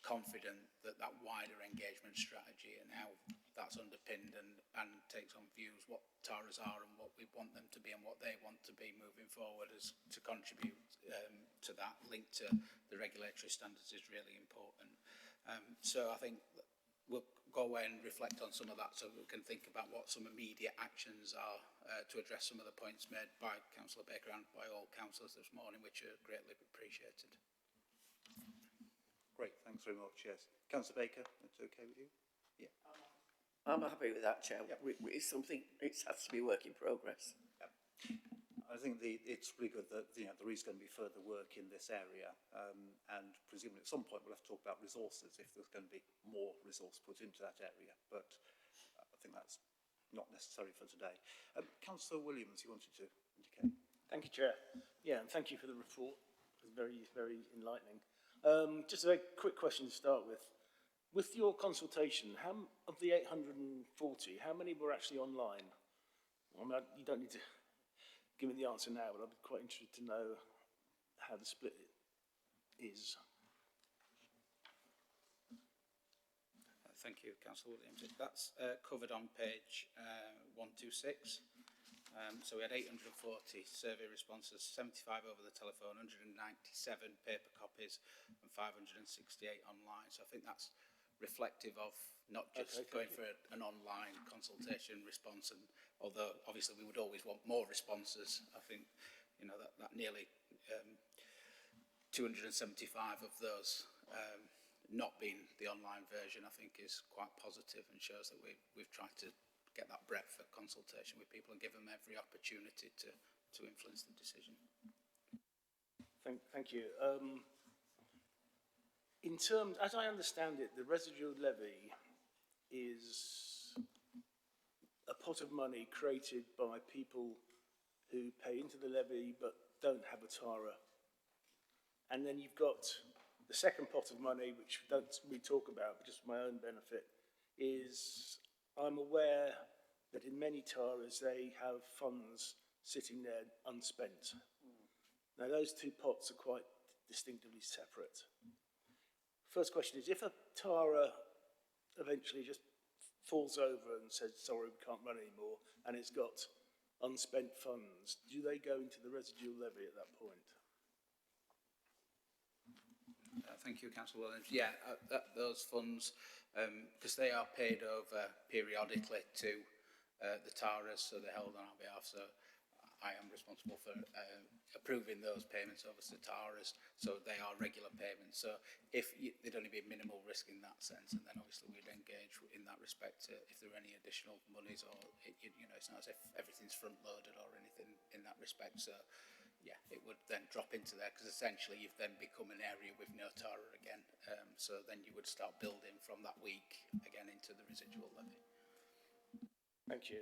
confident that that wider engagement strategy and how that's underpinned and takes on views what Taras are and what we want them to be and what they want to be moving forward as to contribute to that link to the regulatory standards is really important. So I think we'll go away and reflect on some of that so we can think about what some immediate actions are to address some of the points made by Councillor Baker and by all councillors this morning, which are greatly appreciated. Great, thanks very much, yes. Councillor Baker, that's okay with you? Yeah. I'm happy with that, Chair. Yep. It's something, it has to be work in progress. Yep. I think it's really good that there is going to be further work in this area, and presumably at some point we'll have to talk about resources if there's going to be more resource put into that area, but I think that's not necessary for today. Councillor Williams, you wanted to indicate? Thank you, Chair. Yeah, and thank you for the report. It's very, very enlightening. Just a very quick question to start with. With your consultation, how of the 840, how many were actually online? I mean, you don't need to give me the answer now, but I'd be quite interested to know how the split is. Thank you, Councillor Williams. That's covered on page 126. So we had 840 survey responses, 75 over the telephone, 197 paper copies and 568 online. So I think that's reflective of not just going for an online consultation response, and although obviously we would always want more responses, I think that nearly 275 of those not being the online version, I think is quite positive and shows that we've tried to get that breadth of consultation with people and give them every opportunity to influence the decision. Thank you. In terms, as I understand it, the residual levy is a pot of money created by people who pay into the levy but don't have a TARA. And then you've got the second pot of money, which we talk about, but just for my own benefit, is I'm aware that in many TARAs they have funds sitting there unspent. Now those two pots are quite distinctively separate. First question is, if a TARA eventually just falls over and says, sorry, we can't run anymore, and it's got unspent funds, do they go into the residual levy at that point? Thank you, Councillor Williams. Yeah, those funds, because they are paid over periodically to the TARAs, so they're held on our behalf. So I am responsible for approving those payments over to TARAs, so they are regular payments. So there'd only be minimal risk in that sense, and then obviously we'd engage in that respect if there are any additional monies, or you know, it's not as if everything's front loaded or anything in that respect. So yeah, it would then drop into there, because essentially you've then become an area with no TARA again. So then you would start building from that week again into the residual levy. Thank you.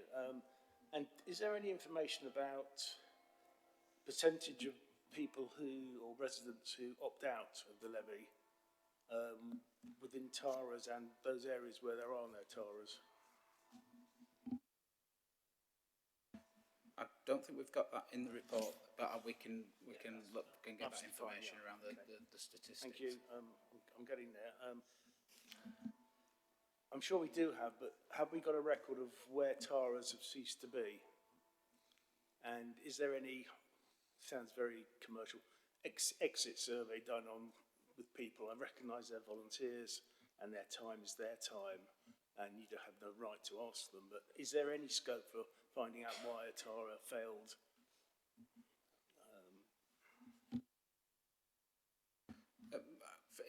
And is there any information about percentage of people or residents who opt out of the levy within TARAs and those areas where there are no TARAs? I don't think we've got that in the report, but we can look and get that information around the statistics. Thank you. I'm getting there. I'm sure we do have, but have we got a record of where TARAs have ceased to be? And is there any, sounds very commercial, exit survey done with people? I recognise they're volunteers and their time is their time, and you don't have no right to ask them, but is there any scope for finding out why a TARA failed?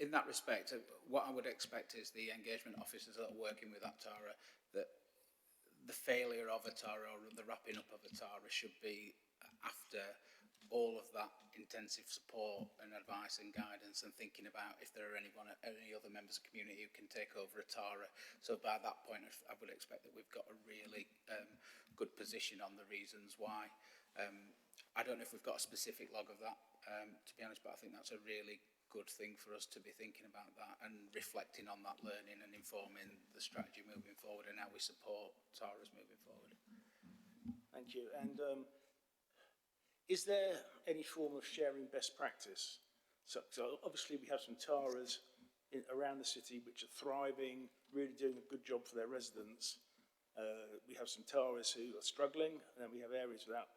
In that respect, what I would expect is the engagement officers that are working with that TARA, that the failure of a TARA or the wrapping up of a TARA should be after all of that intensive support and advice and guidance, and thinking about if there are any other members of the community who can take over a TARA. So by that point, I would expect that we've got a really good position on the reasons why. I don't know if we've got a specific log of that, to be honest, but I think that's a really good thing for us to be thinking about that and reflecting on that learning and informing the strategy moving forward and how we support TARAs moving forward. Thank you. And is there any form of sharing best practice? So obviously we have some TARAs around the city which are thriving, really doing a good job for their residents. We have some TARAs who are struggling, and then we have areas without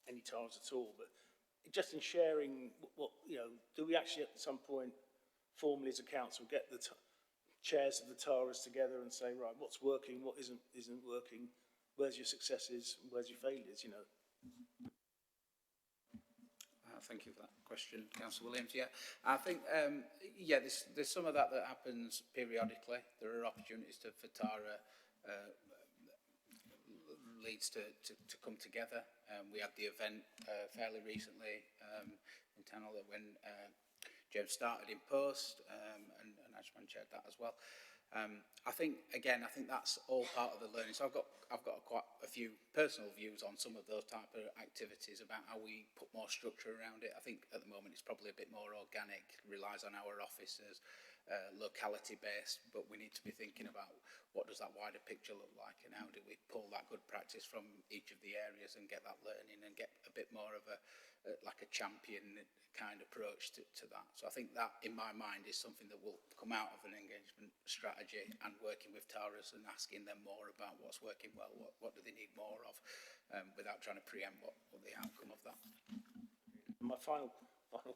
any TARAs at all. But just in sharing, do we actually at some point formally as a council get the chairs of the TARAs together and say, right, what's working, what isn't working, where's your successes, where's your failures, you know? Thank you for that question, Councillor Williams. Yeah, I think, there's some of that happens periodically. There are opportunities for TARA leads to come together. We had the event fairly recently in Tenant when James started in post, and Ashman chaired that as well. I think that's all part of the learning. So I've got quite a few personal views on some of those type of activities about how we put more structure around it. I think at the moment it's probably a bit more organic, relies on our officers, locality based, but we need to be thinking about what does that wider picture look like, and how do we pull that good practice from each of the areas and get that learning and get a bit more of a champion kind of approach to that. So I think that in my mind is something that will come out of an engagement strategy and working with TARAs and asking them more about what's working well, what do they need more of, without trying to preempt what the outcome of that. My final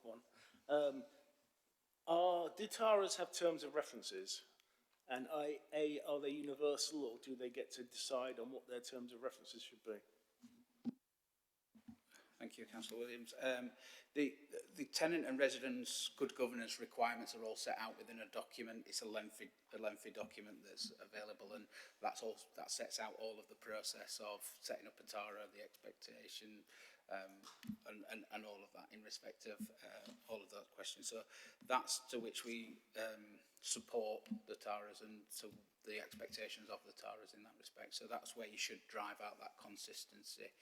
one. Do TARAs have terms of references? And are they universal, or do they get to decide on what their terms of references should be? Thank you, Councillor Williams. The tenant and residence good governance requirements are all set out within a document. It's a lengthy document that's available, and that sets out all of the process of setting up a TARA, the expectation, and all of that in respect of all of those questions. So that's to which we support the TARAs and to the expectations of the TARAs in that respect. So that's where you should drive out that consistency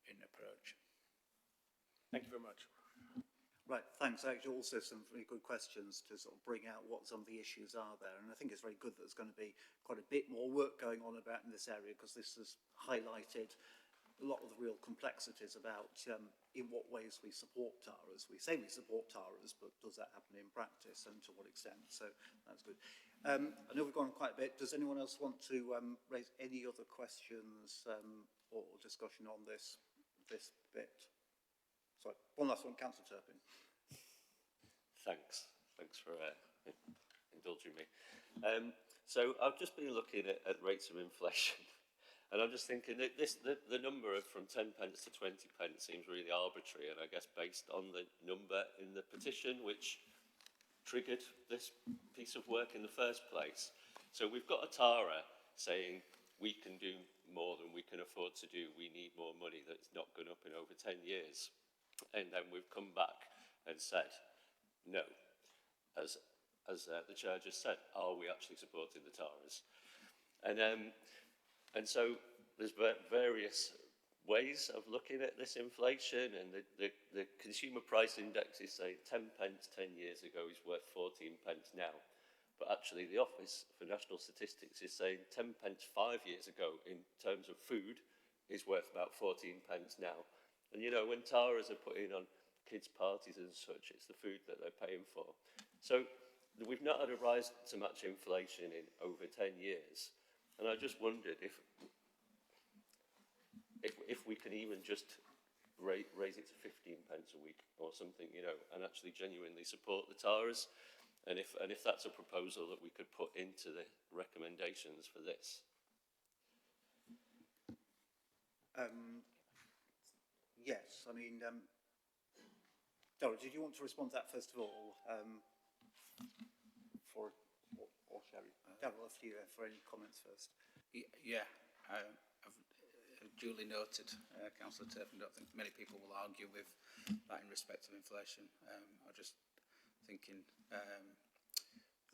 in approach. Thank you very much. Right, thanks. Actually, also some really good questions to sort of bring out what some of the issues are there. And I think it's very good that there's going to be quite a bit more work going on about in this area, because this has highlighted a lot of the real complexities about in what ways we support TARAs. We say we support TARAs, but does that happen in practice, and to what extent? So that's good. I know we've gone quite a bit. Does anyone else want to raise any other questions or discussion on this bit? Sorry, one last one, Councillor Turpin. Thanks for indulging me. So I've just been looking at rates of inflation, And I'm just thinking that the number of from 10 pence to 20 pence seems really arbitrary, and I guess based on the number in the petition which triggered this piece of work in the first place. So we've got a Tara saying we can do more than we can afford to do, we need more money, that's not gone up in over 10 years. And then we've come back and said, no, as the chair just said, are we actually supporting the Taras? And so there's various ways of looking at this inflation, and the consumer price index is saying 10 pence 10 years ago is worth 14 pence now. But actually the Office for National Statistics is saying 10 pence 5 years ago in terms of food is worth about 14 pence now. And you know, when Taras are putting on kids' parties and such, it's the food that they're paying for. So we've not had a rise to match inflation in over 10 years. And I just wondered if we can even just raise it to 15 pence a week or something, you know, and actually genuinely support the Taras, and if that's a proposal that we could put into the recommendations for this. Yes, I mean, Darryl, did you want to respond to that first of all? Or Sherry? Darryl, if you for any comments first. Yeah, I've duly noted, Councillor Turpin. I don't think many people will argue with that in respect of inflation. I'm just thinking,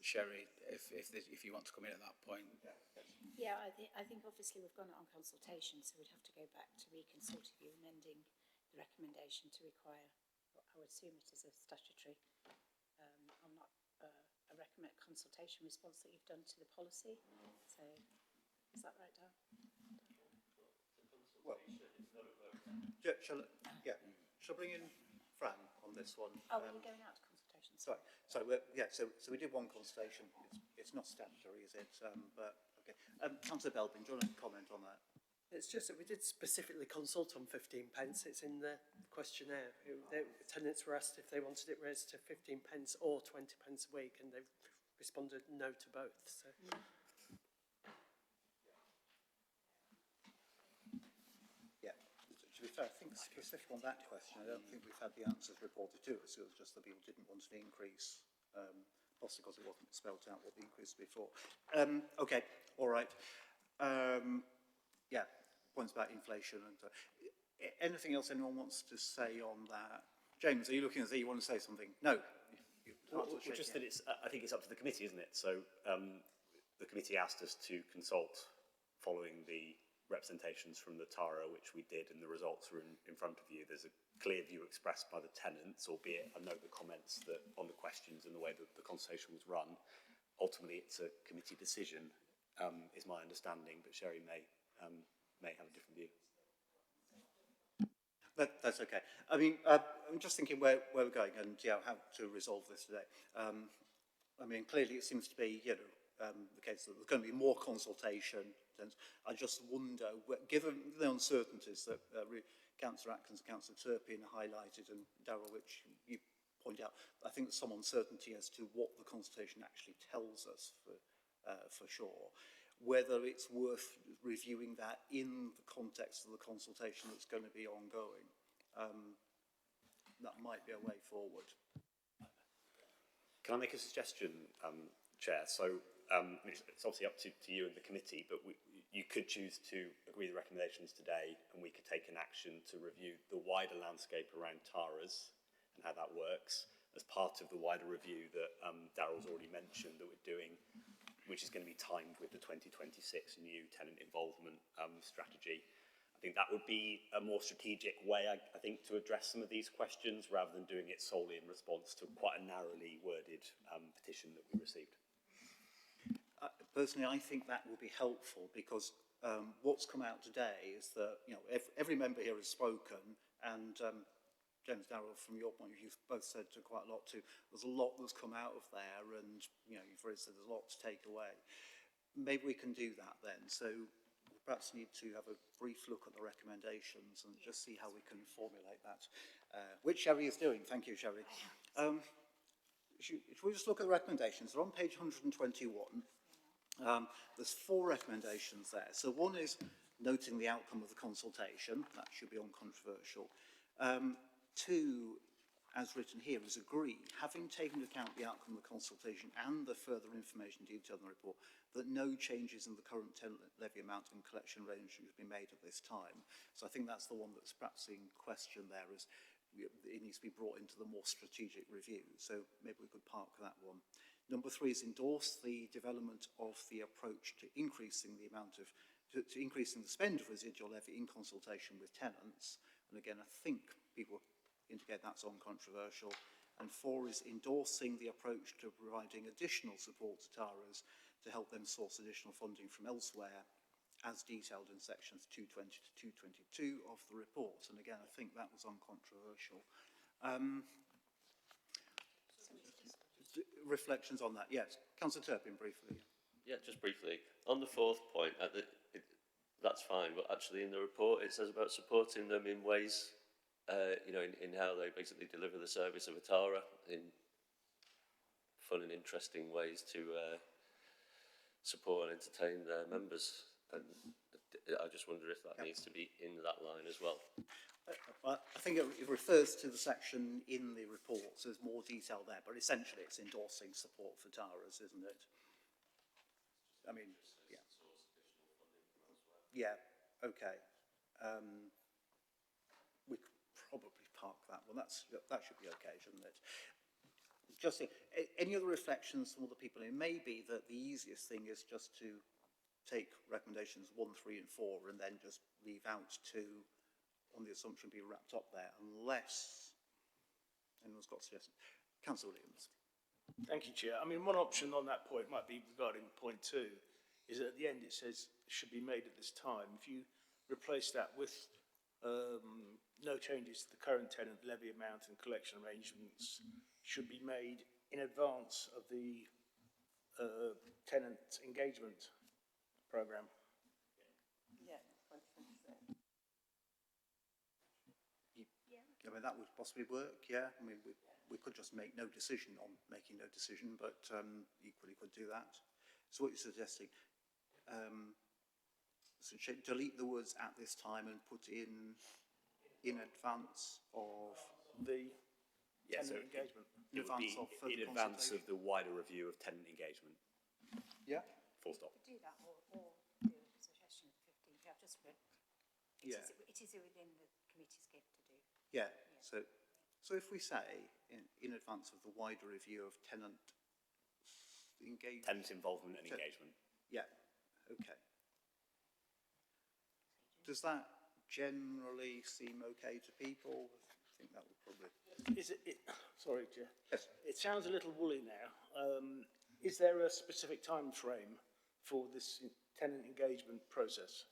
Sherry, if you want to come in at that point. Yeah, I think obviously we've gone on consultation, so we'd have to go back to reconsult if you're amending the recommendation to require, I would assume it is a statutory. I'm not a recommend consultation response that you've done to the policy. So is that right, Dan? Well, shall I bring in Fran on this one? Oh, we're going out to consultation. Sorry. So we did one consultation. It's not statutory, is it? But okay. Councillor Belbin, do you want to comment on that? It's just that we did specifically consult on 15 pence. It's in the questionnaire. Tenants were asked if they wanted it raised to 15 pence or 20 pence a week, and they've responded no to both. So. Yeah. To be fair, I think specific on that question, I don't think we've had the answers reported to us. It was just that people didn't want an increase, possibly because it wasn't spelled out what the increase was before. Okay, all right. Yeah, points about inflation. And anything else anyone wants to say on that? James, are you looking as though you want to say something? No. Well, just that I think it's up to the committee, isn't it? So the committee asked us to consult following the representations from the Tara, which we did, and the results are in front of you. There's a clear view expressed by the tenants, albeit I note the comments that on the questions and the way that the consultation was run. Ultimately, it's a committee decision, is my understanding, but Sherry may have a different view. That's okay. I mean, I'm just thinking where we're going and how to resolve this today. I mean, clearly it seems to be, the case that there's going to be more consultation. I just wonder, given the uncertainties that Councillor Atkins and Councillor Turpin highlighted, and Darryl, which you point out, I think there's some uncertainty as to what the consultation actually tells us for sure. Whether it's worth reviewing that in the context of the consultation that's going to be ongoing. That might be a way forward. Can I make a suggestion, Chair? So it's obviously up to you and the committee, but you could choose to agree the recommendations today, and we could take an action to review the wider landscape around Taras and how that works as part of the wider review that Darryl's already mentioned that we're doing, which is going to be timed with the 2026 new tenant involvement strategy. I think that would be a more strategic way, I think, to address some of these questions rather than doing it solely in response to quite a narrowly worded petition that we received. Personally, I think that will be helpful because what's come out today is that every member here has spoken, and James, Darryl, from your point of view, you've both said quite a lot too. There's a lot that's come out of there, and you've already said there's a lot to take away. Maybe we can do that then. So we perhaps need to have a brief look at the recommendations and just see how we can formulate that, which Sherry is doing. Thank you, Sherry. Should we just look at the recommendations? They're on page 121. There's 4 recommendations there. So one is noting the outcome of the consultation, that should be uncontroversial. 2, as written here, is agree, having taken into account the outcome of the consultation and the further information detailed in the report, that no changes in the current tenant levy amount and collection range should be made at this time. So I think that's the one that's perhaps in question there, is it needs to be brought into the more strategic review. So maybe we could park that one. Number 3 is endorse the development of the approach to increasing the amount of, to increasing the spend of residual levy in consultation with tenants. And again, I think people indicate that's uncontroversial. And 4 is endorsing the approach to providing additional support to TARAs to help them source additional funding from elsewhere, as detailed in sections 220 to 222 of the report. And again, I think that was uncontroversial. Reflections on that? Yes. Councillor Turpin, briefly. Yeah, just briefly. On the 4th point, that's fine, but actually in the report it says about supporting them in ways, you know, in how they basically deliver the service of a TARA in fun and interesting ways to support and entertain their members. And I just wonder if that needs to be in that line as well. I think it refers to the section in the report, so there's more detail there, but essentially it's endorsing support for TARAs, isn't it? I mean, yeah. Yeah, okay. We could probably park that one. That should be okay, shouldn't it? Just any other reflections from other people? It may be that the easiest thing is just to take recommendations 1, 3 and 4 and then just leave out 2 on the assumption be wrapped up there, unless anyone's got suggestions. Councillor Williams. Thank you, Chair. I mean, one option on that point might be regarding point 2, is that at the end it says should be made at this time. If you replace that with no changes to the current tenant levy amount and collection arrangements should be made in advance of the tenant engagement programme. Yeah, 2026. I mean, that would possibly work, yeah. I mean, we could just make no decision on making no decision, but equally could do that. So what you're suggesting, so delete the words at this time and put in advance of the yeah, tenant so engagement. It would be in advance of the wider review of tenant engagement. Yeah. Full stop. Do that or do a suggestion of 15th. I've just read. It is within the committee's gift to do. Yeah. So if we say in advance of the wider review of tenant engagement. Tenant involvement and engagement. Yeah. Okay. Does that generally seem okay to people? I think that would probably. Sorry, Chair. Yes. It sounds a little woolly now. Is there a specific time frame for this tenant engagement process?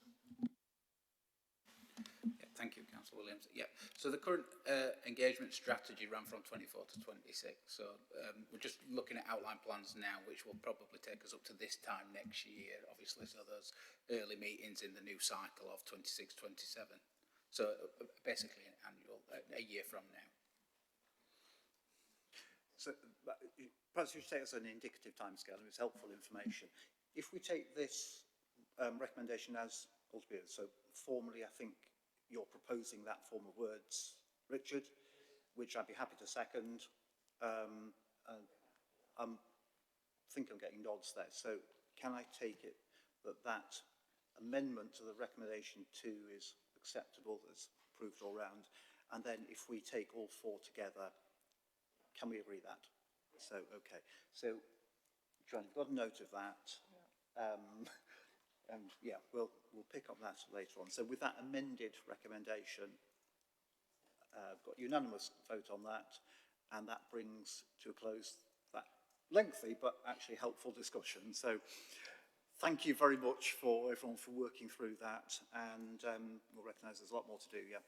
Yeah, thank you, Councillor Williams. Yeah, so the current engagement strategy ran from 24 to 26. So we're just looking at outline plans now, which will probably take us up to this time next year, obviously. So those early meetings in the new cycle of 26, 27. So basically an annual, a year from now. So perhaps you should take us an indicative timescale, and it's helpful information. If we take this recommendation as altogether, so formally, I think you're proposing that form of words, Richard, which I'd be happy to second. I think I'm getting nods there. So can I take it that that amendment to the recommendation 2 is acceptable, that's approved all round? And then if we take all 4 together, can we agree that? So, okay. So, John, you've got a note of that. Yeah. And yeah, we'll pick up that later on. So with that amended recommendation, I've got unanimous vote on that, and that brings to a close that lengthy but actually helpful discussion. So thank you very much for everyone for working through that, and we'll recognise there's a lot more to do, yeah.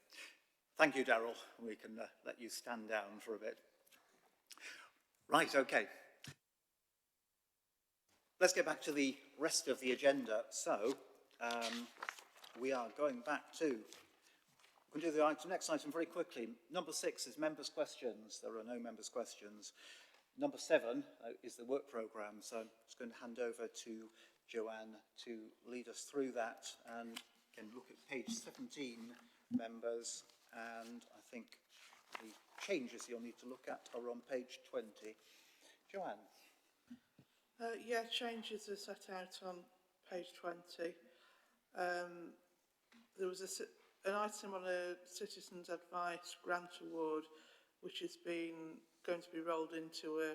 Thank you, Daryl. We can let you stand down for a bit. Right, okay. Let's get back to the rest of the agenda. So, we are going back to, we can do the next item very quickly. Number 6 is members' questions. There are no members' questions. Number 7 is the work programme. So I'm just going to hand over to Joanne to lead us through that. And Again, look at page 17, members, and I think the changes you'll need to look at are on page 20. Joanne? Yeah, changes are set out on page 20. There was an item on a Citizens Advice Grant Award which has been going to be rolled into a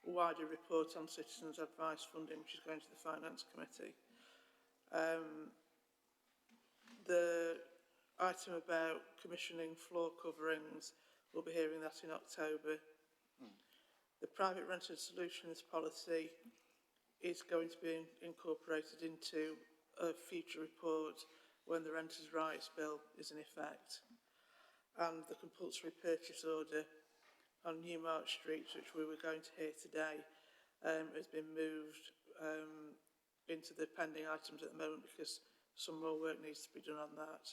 wider report on Citizens Advice funding, which is going to the Finance Committee. The item about commissioning floor coverings, we'll be hearing that in October. The private rented solutions policy is going to be incorporated into a future report when the Renters' Rights Bill is in effect. And the compulsory purchase order on Newmark Street, which we were going to hear today, has been moved into the pending items at the moment because some more work needs to be done on that.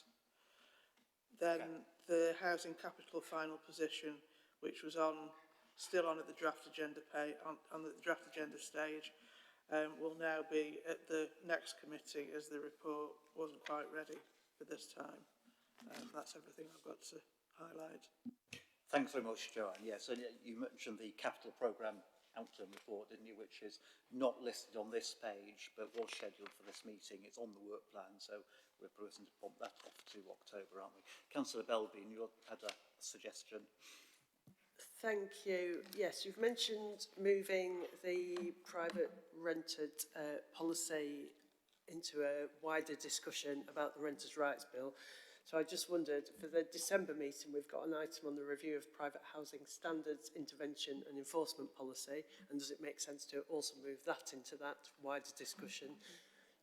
Then the housing capital final position, which was still on at the draft agenda on the draft agenda stage, will now be at the next committee as the report wasn't quite ready for this time. That's everything I've got to highlight. Thanks very much, Joanne. Yes, and you mentioned the capital programme outcome report, didn't you, which is not listed on this page, but was scheduled for this meeting. It's on the work plan, so we're proposing to bump that off to October, aren't we? Councillor Belbin, you had a suggestion. Thank you. Yes, you've mentioned moving the private rented policy into a wider discussion about the Renters' Rights Bill. So I just wondered, for the December meeting, we've got an item on the review of private housing standards, intervention and enforcement policy, and does it make sense to also move that into that wider discussion?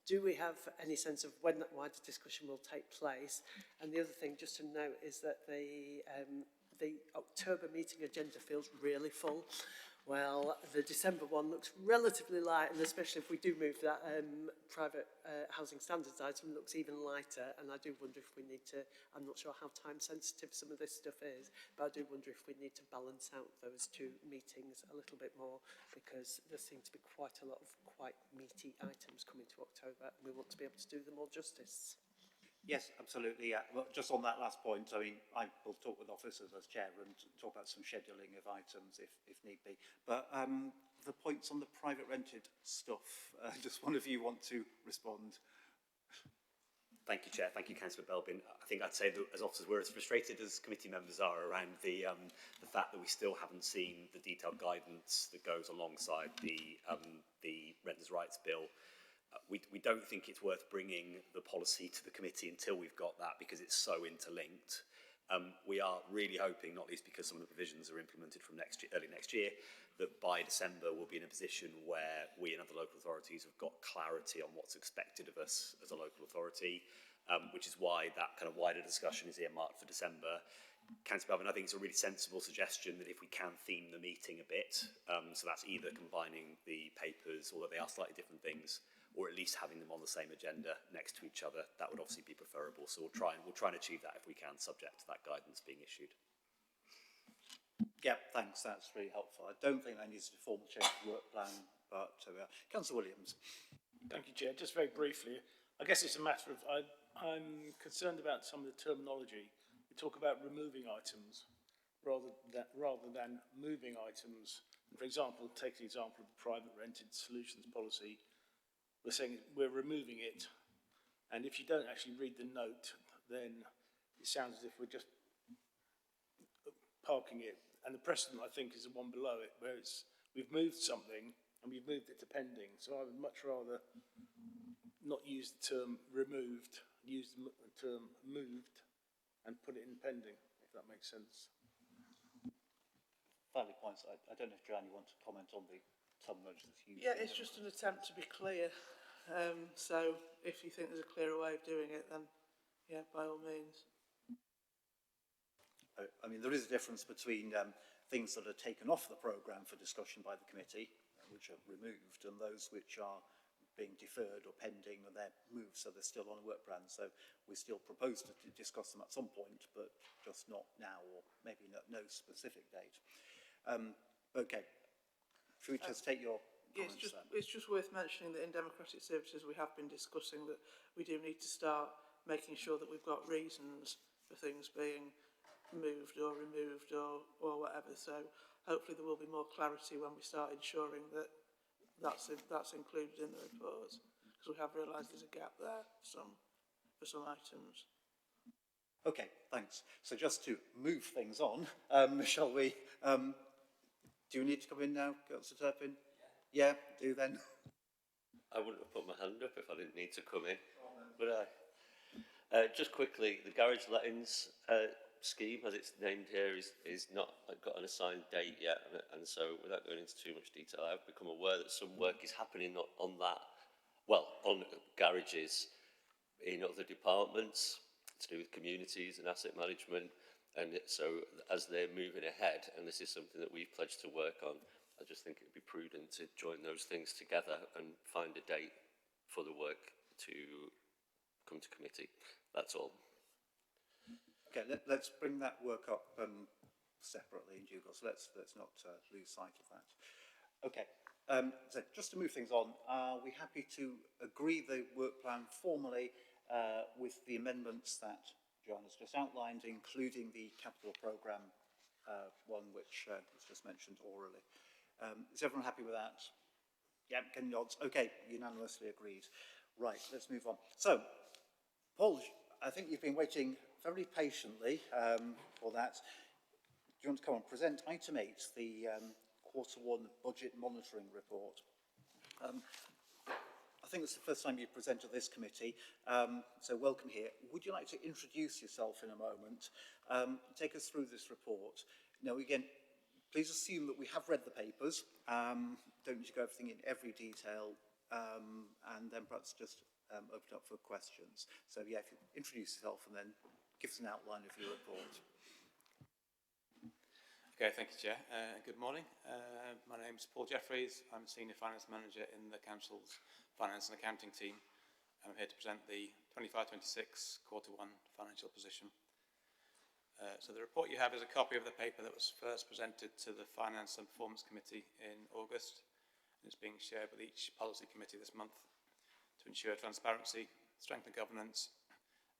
Do we have any sense of when that wider discussion will take place? And the other thing just to note is that the October meeting agenda feels really full. Well, the December one looks relatively light, and especially if we do move that private housing standards item, looks even lighter. And I do wonder if we need to, I'm not sure how time sensitive some of this stuff is, but I do wonder if we need to balance out those two meetings a little bit more, because there seem to be quite a lot of quite meaty items coming to October, and we want to be able to do them all justice. Yes, absolutely. Yeah. Well, just on that last point, I mean, I will talk with officers as chair and talk about some scheduling of items if need be. But the points on the private rented stuff, does one of you want to respond? Thank you, Chair. Thank you, Councillor Belbin. I think I'd say that as officers, we're as frustrated as committee members are around the fact that we still haven't seen the detailed guidance that goes alongside the Renters' Rights Bill. We don't think it's worth bringing the policy to the committee until we've got that, because it's so interlinked. We are really hoping, not least because some of the provisions are implemented from early next year, that by December we'll be in a position where we and other local authorities have got clarity on what's expected of us as a local authority, which is why that kind of wider discussion is earmarked for December. Councillor Belbin, I think it's a really sensible suggestion that if we can theme the meeting a bit, so that's either combining the papers, although they are slightly different things, or at least having them on the same agenda next to each other, that would obviously be preferable. So we'll try and achieve that if we can, subject to that guidance being issued. Yeah, thanks. That's really helpful. I don't think that needs to be formal change to work plan, but Councillor Williams. Thank you, Chair. Just very briefly, I guess it's a matter of, I'm concerned about some of the terminology. We talk about removing items rather than moving items. And for example, take the example of the private rented solutions policy. We're saying we're removing it, and if you don't actually read the note, then it sounds as if we're just parking it. And the precedent, I think, is the one below it, where we've moved something and we've moved it to pending. So I would much rather not use the term removed, use the term moved and put it in pending, if that makes sense. Valid points. I don't know if Joanne, you want to comment on the terminology that's used. Yeah, it's just an attempt to be clear. So if you think there's a clearer way of doing it, then yeah, by all means. I mean, there is a difference between things that are taken off the programme for discussion by the committee, which are removed, and those which are being deferred or pending, and they're moved, so they're still on a work plan. So we still propose to discuss them at some point, but just not now, or maybe no specific date. Okay. Should we just take your comments then? It's just worth mentioning that in democratic services we have been discussing that we do need to start making sure that we've got reasons for things being moved or removed or whatever. So hopefully there will be more clarity when we start ensuring that that's included in the reports, because we have realised there's a gap there for some items. Okay, thanks. So just to move things on, shall we, do you need to come in now, Councillor Turpin? Yeah, do then. I wouldn't have put my hand up if I didn't need to come in. But just quickly, the garage lettings scheme, as it's named here, is not got an assigned date yet. And so, without going into too much detail, I've become aware that some work is happening on that, well, on garages in other departments to do with communities and asset management. And so, as they're moving ahead, and this is something that we've pledged to work on, I just think it would be prudent to join those things together and find a date for the work to come to committee. That's all. Okay, let's bring that work up separately in due course. Let's not lose sight of that. Okay, so just to move things on, are we happy to agree the work plan formally with the amendments that John has just outlined, including the capital programme one which was just mentioned orally? Is everyone happy with that? Yeah, can nods. Okay, unanimously agreed. Right, let's move on. So, Paul, I think you've been waiting very patiently for that. Do you want to come and present item 8, the Q1 budget monitoring report? I think it's the first time you've presented this committee, so welcome here. Would you like to introduce yourself in a moment? Take us through this report. Now, again, please assume that we have read the papers. Don't need to go everything in every detail, and then perhaps just open up for questions. So, yeah, if you introduce yourself and then give us an outline of your report. Okay, thank you, Chair. Good morning. My name is Paul Jeffries. I'm Senior Finance Manager in the Council's Finance and Accounting team. I'm here to present the 25-26 Q1 financial position. So the report you have is a copy of the paper that was first presented to the Finance and Performance Committee in August. And it's being shared with each policy committee this month to ensure transparency, strengthen governance,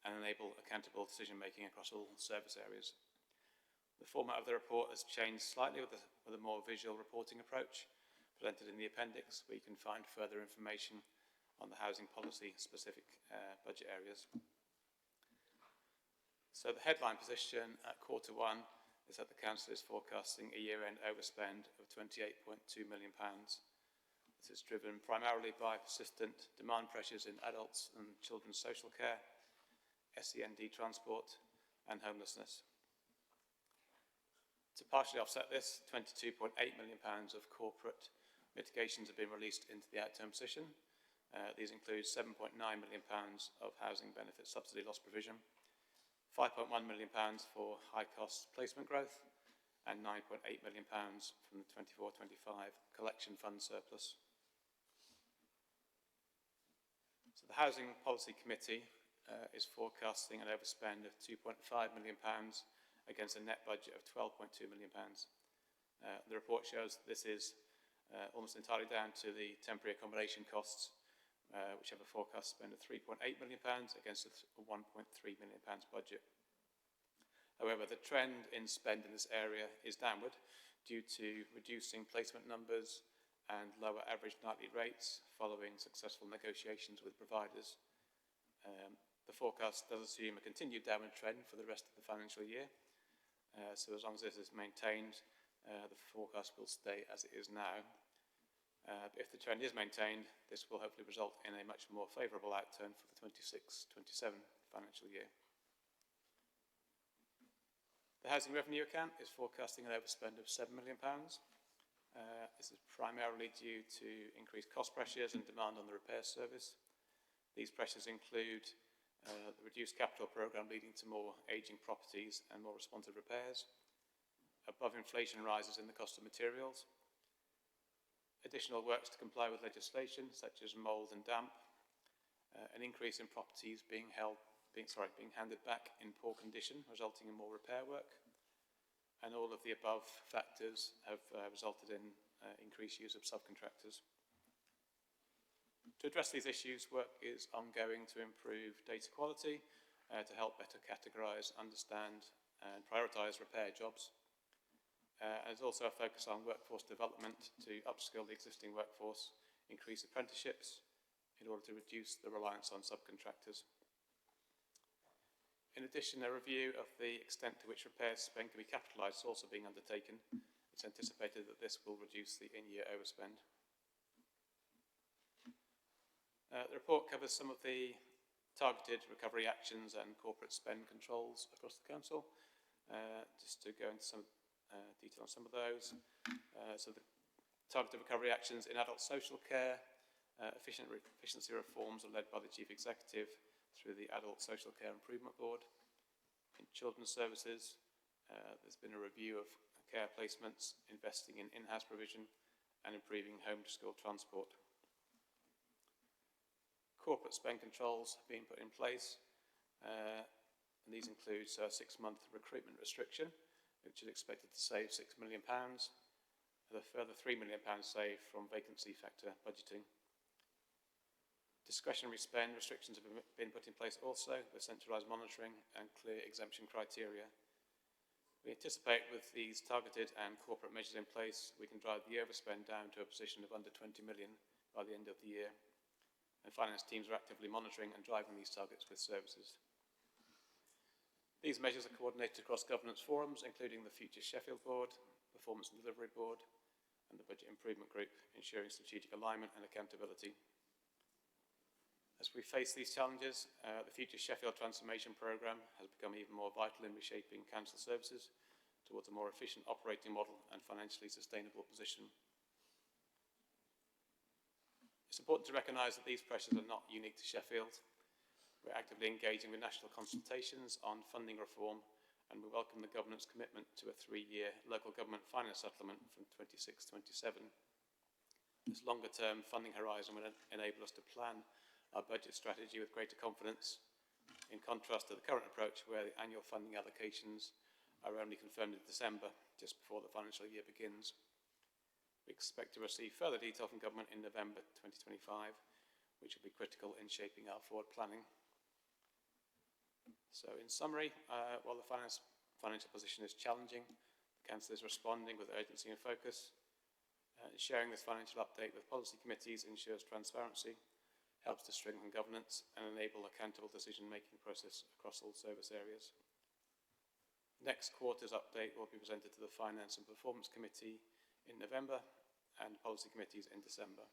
and enable accountable decision-making across all service areas. The format of the report has changed slightly with a more visual reporting approach presented in the appendix, where you can find further information on the housing policy specific budget areas. So the headline position at Q1 is that the Council is forecasting a year-end overspend of £28.2 million. This is driven primarily by persistent demand pressures in adults and children's social care, SEND transport and homelessness. To partially offset this, £22.8 million of corporate mitigations have been released into the outturn position. These include £7.9 million of housing benefit subsidy loss provision, £5.1 million for high-cost placement growth, and £9.8 million from the 24-25 collection fund surplus. So the Housing Policy Committee is forecasting an overspend of £2.5 million against a net budget of £12.2 million. The report shows this is almost entirely down to the temporary accommodation costs, which have a forecast spend of £3.8 million against a £1.3 million budget. However, the trend in spend in this area is downward due to reducing placement numbers and lower average nightly rates following successful negotiations with providers. The forecast does assume a continued downward trend for the rest of the financial year. So as long as this is maintained, the forecast will stay as it is now. If the trend is maintained, this will hopefully result in a much more favourable outturn for the 26-27 financial year. The housing revenue account is forecasting an overspend of £7 million. This is primarily due to increased cost pressures and demand on the repair service. These pressures include the reduced capital programme leading to more ageing properties and more responsive repairs, above inflation rises in the cost of materials, additional works to comply with legislation such as mould and damp, an increase in properties being handed back in poor condition, resulting in more repair work, and all of the above factors have resulted in increased use of subcontractors. To address these issues, work is ongoing to improve data quality, to help better categorise, understand and prioritise repair jobs. There's also a focus on workforce development to upskill the existing workforce, increase apprenticeships in order to reduce the reliance on subcontractors. In addition, a review of the extent to which repairs spend can be capitalised is also being undertaken. It's anticipated that this will reduce the in-year overspend. The report covers some of the targeted recovery actions and corporate spend controls across the Council. Just to go into some detail on some of those. So the targeted recovery actions in adult social care, efficiency reforms are led by the Chief Executive through the Adult Social Care Improvement Board. In children's services, there's been a review of care placements, investing in in-house provision and improving home-to-school transport. Corporate spend controls have been put in place, and these include a 6-month recruitment restriction, which is expected to save £6 million, and a further £3 million saved from vacancy factor budgeting. Discretionary spend restrictions have been put in place also, with centralised monitoring and clear exemption criteria. We anticipate with these targeted and corporate measures in place, we can drive the overspend down to a position of under 20 million by the end of the year. And finance teams are actively monitoring and driving these targets with services. These measures are coordinated across governance forums, including the Future Sheffield Board, Performance and Delivery Board, and the Budget Improvement Group, ensuring strategic alignment and accountability. As we face these challenges, the Future Sheffield Transformation Programme has become even more vital in reshaping council services towards a more efficient operating model and financially sustainable position. It's important to recognise that these pressures are not unique to Sheffield. We're actively engaging with national consultations on funding reform, and we welcome the Government's commitment to a 3-year local government finance settlement from 26-27. This longer-term funding horizon will enable us to plan our budget strategy with greater confidence, in contrast to the current approach where the annual funding allocations are only confirmed in December, just before the financial year begins. We expect to receive further detail from Government in November 2025, which will be critical in shaping our forward planning. So in summary, while the financial position is challenging, the Council is responding with urgency and focus. Sharing this financial update with policy committees ensures transparency, helps to strengthen governance and enable accountable decision-making process across all service areas. Next quarter's update will be presented to the Finance and Performance Committee in November and policy committees in December.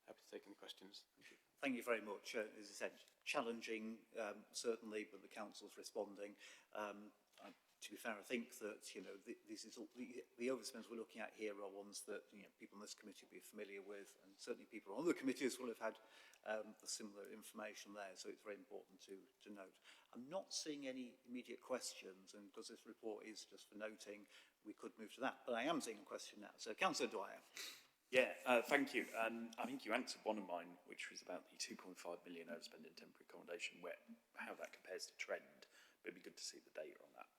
Happy to take any questions. Thank you. Thank you very much. As I said, challenging, certainly, but the Council's responding. To be fair, I think that, this is all, the overspends we're looking at here are ones that, people in this committee will be familiar with, and certainly people on other committees will have had the similar information there, so it's very important to note. I'm not seeing any immediate questions, and because this report is just for noting, we could move to that, but I am seeing a question now. So, Councillor Dwyer. Yeah, thank you. I think you answered one of mine, which was about the 2.5 million overspend in temporary accommodation, how that compares to trend. But it'd be good to see the data on that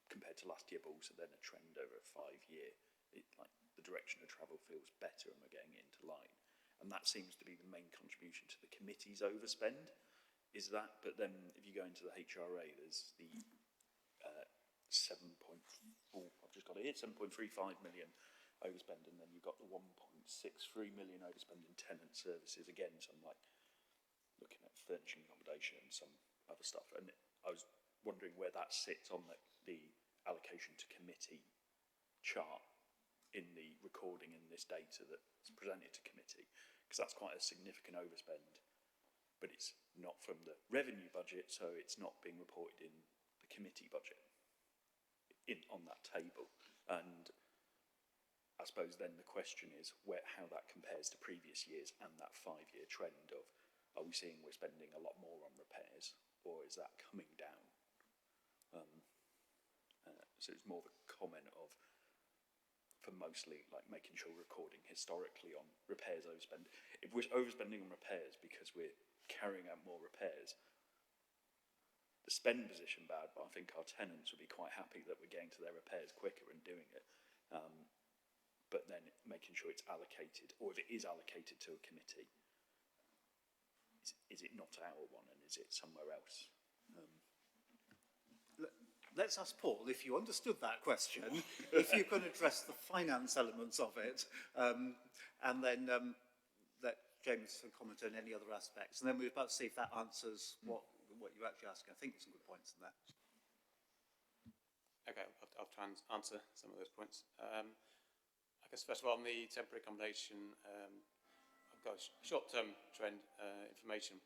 compared to last year, but also then a trend over a 5-year. Like the direction of travel feels better and we're getting it into line. And that seems to be the main contribution to the committee's overspend, is that. But then if you go into the HRA, there's the 7.35 million overspend, and then you've got the 1.63 million overspend in tenant services. Again, some like looking at furnishing accommodation and some other stuff. And I was wondering where that sits on the allocation to committee chart in the recording in this data that's presented to committee, because that's quite a significant overspend, but it's not from the revenue budget, so it's not being reported in the committee budget on that table. And I suppose then the question is how that compares to previous years and that 5-year trend of, are we seeing we're spending a lot more on repairs, or is that coming down? So it's more of a comment of, for mostly like making sure we're recording historically on repairs overspend. If we're overspending on repairs because we're carrying out more repairs, the spend position bad, but I think our tenants would be quite happy that we're getting to their repairs quicker and doing it. But then making sure it's allocated, or if it is allocated to a committee, is it not our one and is it somewhere else? Let's ask Paul, if you understood that question, if you can address the finance elements of it, and then let James comment on any other aspects. And then we're about to see if that answers what you're actually asking. I think there's some good points in there. Okay, I'll try and answer some of those points. I guess first of all, on the temporary accommodation, I've got a short-term trend information.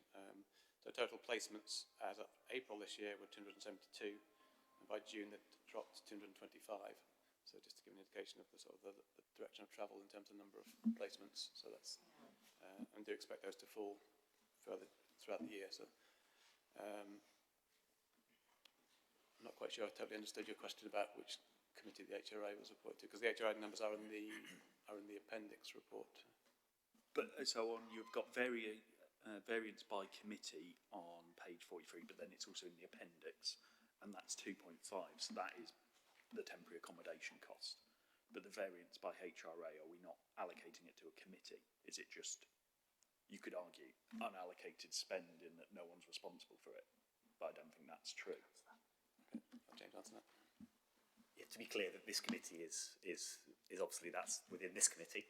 So total placements as of April this year were 272. By June, it dropped to 225. So just to give an indication of the sort of the direction of travel in terms of number of placements. So that's, and do expect those to fall further throughout the year. So I'm not quite sure I totally understood your question about which committee the HRA was reported to, because the HRA numbers are in the appendix report. But so on, you've got variance by committee on page 43, but then it's also in the appendix. And that's 2.5, so that is the temporary accommodation cost. But the variance by HRA, are we not allocating it to a committee? Is it just, you could argue, unallocated spend in that no one's responsible for it? But I don't think that's true. Okay, I'll change answer that. Yeah, to be clear, that this committee is obviously that's within this committee.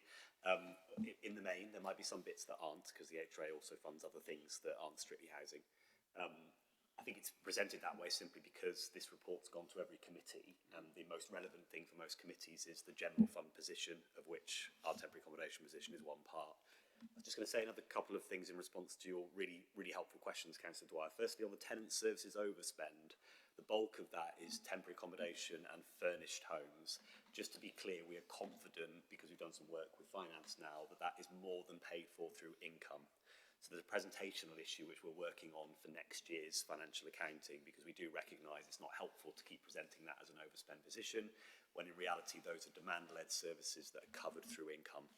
In the main, there might be some bits that aren't, because the HRA also funds other things that aren't strictly housing. I think it's presented that way simply because this report's gone to every committee, and the most relevant thing for most committees is the general fund position, of which our temporary accommodation position is one part. I was just going to say another couple of things in response to your really, really helpful questions, Councillor Dwyer. Firstly, on the tenant services overspend, the bulk of that is temporary accommodation and furnished homes. Just to be clear, we are confident, because we've done some work with finance now, that that is more than paid for through income. So there's a presentational issue which we're working on for next year's financial accounting, because we do recognise it's not helpful to keep presenting that as an overspend position, when in reality those are demand-led services that are covered through income.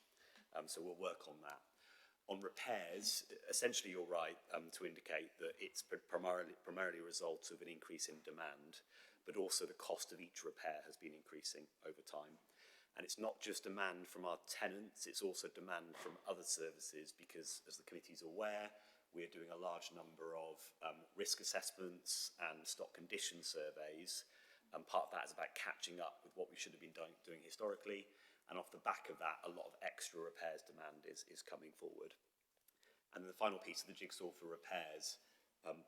So we'll work on that. On repairs, essentially you're right to indicate that it's primarily a result of an increase in demand, but also the cost of each repair has been increasing over time. And it's not just demand from our tenants, it's also demand from other services, because as the committee's aware, we're doing a large number of risk assessments and stock condition surveys, and part of that is about catching up with what we should have been doing historically, and off the back of that, a lot of extra repairs demand is coming forward. And then the final piece of the jigsaw for repairs,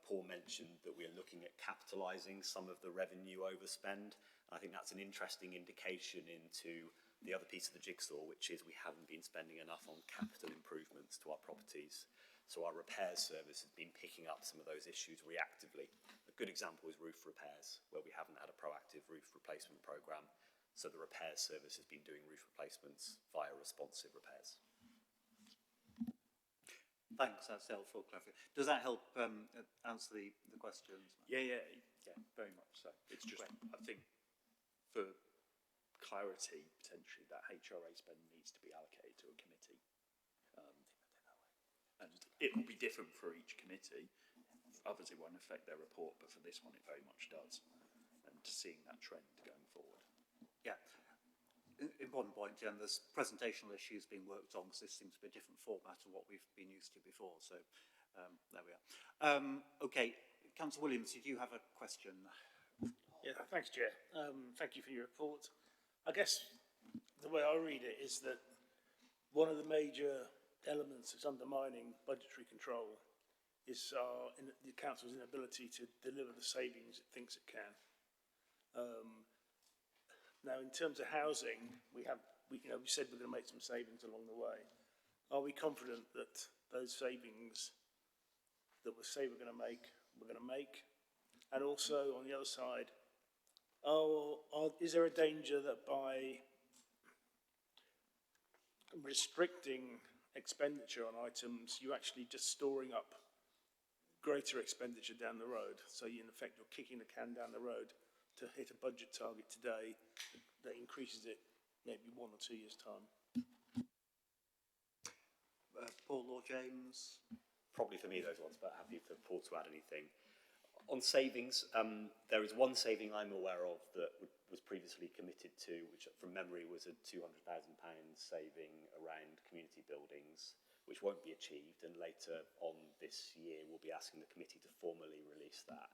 Paul mentioned that we are looking at capitalising some of the revenue overspend. I think that's an interesting indication into the other piece of the jigsaw, which is we haven't been spending enough on capital improvements to our properties. So our repairs service has been picking up some of those issues reactively. A good example is roof repairs, where we haven't had a proactive roof replacement programme. So the repairs service has been doing roof replacements via responsive repairs. Thanks, that's helpful, Clifford. Does that help answer the questions? Yeah, very much so. It's just, I think, for clarity, potentially, that HRA spend needs to be allocated to a committee. And it will be different for each committee. Others, it won't affect their report, but for this one, it very much does. And seeing that trend going forward. Yeah. Important point, Jen. There's presentational issues being worked on, because this seems to be a different format to what we've been used to before. So there we are. Okay, Councillor Williams, did you have a question? Yeah, thanks, Chair. Thank you for your report. I guess the way I read it is that one of the major elements that's undermining budgetary control is the council's inability to deliver the savings it thinks it can. Now, in terms of housing, we said we're going to make some savings along the way. Are we confident that those savings that we say we're going to make, And also, on the other side, is there a danger that by restricting expenditure on items, you're actually just storing up greater expenditure down the road? So in effect, you're kicking the can down the road to hit a budget target today that increases it maybe 1 or 2 years' time. Paul or James? Probably for me those ones, but happy for Paul to add anything. On savings, there is one saving I'm aware of that was previously committed to, which from from memory was a £200,000 saving around community buildings, which won't be achieved, and later on this year we'll be asking the committee to formally release that.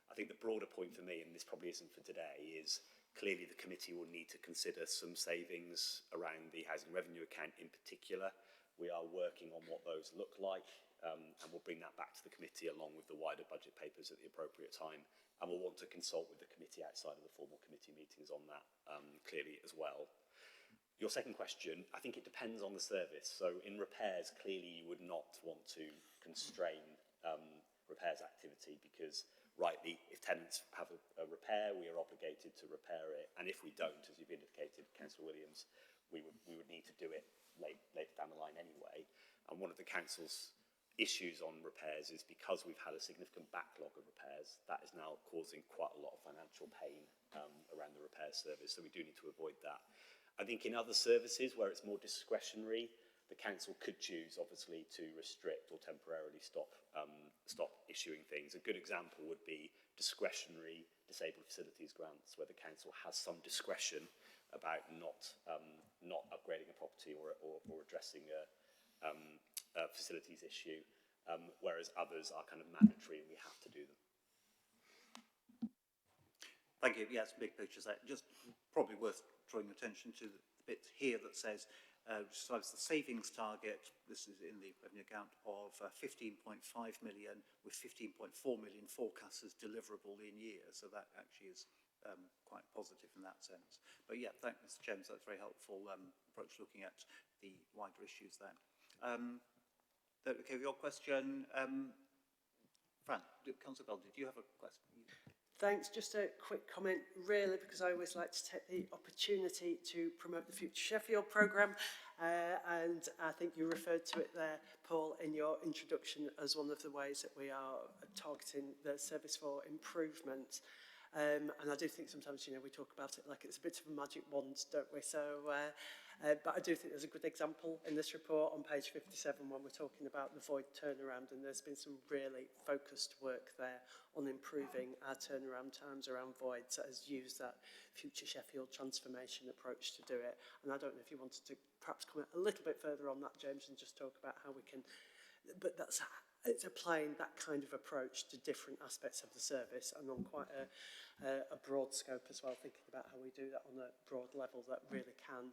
I think the broader point for me, and this probably isn't for today, is clearly the committee will need to consider some savings around the housing revenue account in particular. We are working on what those look like, and we'll bring that back to the committee along with the wider budget papers at the appropriate time, and we'll want to consult with the committee outside of the formal committee meetings on that clearly as well. Your second question, I think it depends on the service. So in repairs, clearly you would not want to constrain repairs activity, because rightly, if tenants have a repair, we are obligated to repair it. And if we don't, as you've indicated, Councillor Williams, we would need to do it later down the line anyway. And one of the council's issues on repairs is because we've had a significant backlog of repairs, that is now causing quite a lot of financial pain around the repair service. So we do need to avoid that. I think in other services where it's more discretionary, the council could choose, obviously, to restrict or temporarily stop issuing things. A good example would be discretionary disabled facilities grants, where the council has some discretion about not upgrading a property or addressing a facilities issue, whereas others are kind of mandatory and we have to do them. Thank you. Yes, big pictures there. Just probably worth drawing attention to the bit here that says describes the savings target. This is in the revenue account of 15.5 million, with 15.4 million forecast as deliverable in year. So that actually is quite positive in that sense. But yeah, thank you, Mr. Chairman. So that's a very helpful approach looking at the wider issues there. Okay, your question, Fran, Councillor Bell, did you have a question? Thanks. Just a quick comment, really, because I always like to take the opportunity to promote the Future Sheffield programme, and I think you referred to it there, Paul, in your introduction as one of the ways that we are targeting the service for improvement. And I do think sometimes, we talk about it like it's a bit of a magic wand, don't we? So, but I do think there's a good example in this report on page 57 when we're talking about the void turnaround, and there's been some really focused work there on improving our turnaround times around voids that has used that Future Sheffield transformation approach to do it. And I don't know if you wanted to perhaps comment a little bit further on that, James, and just talk about how we can, but it's applying that kind of approach to different aspects of the service and on quite a broad scope as well, thinking about how we do that on a broad level that really can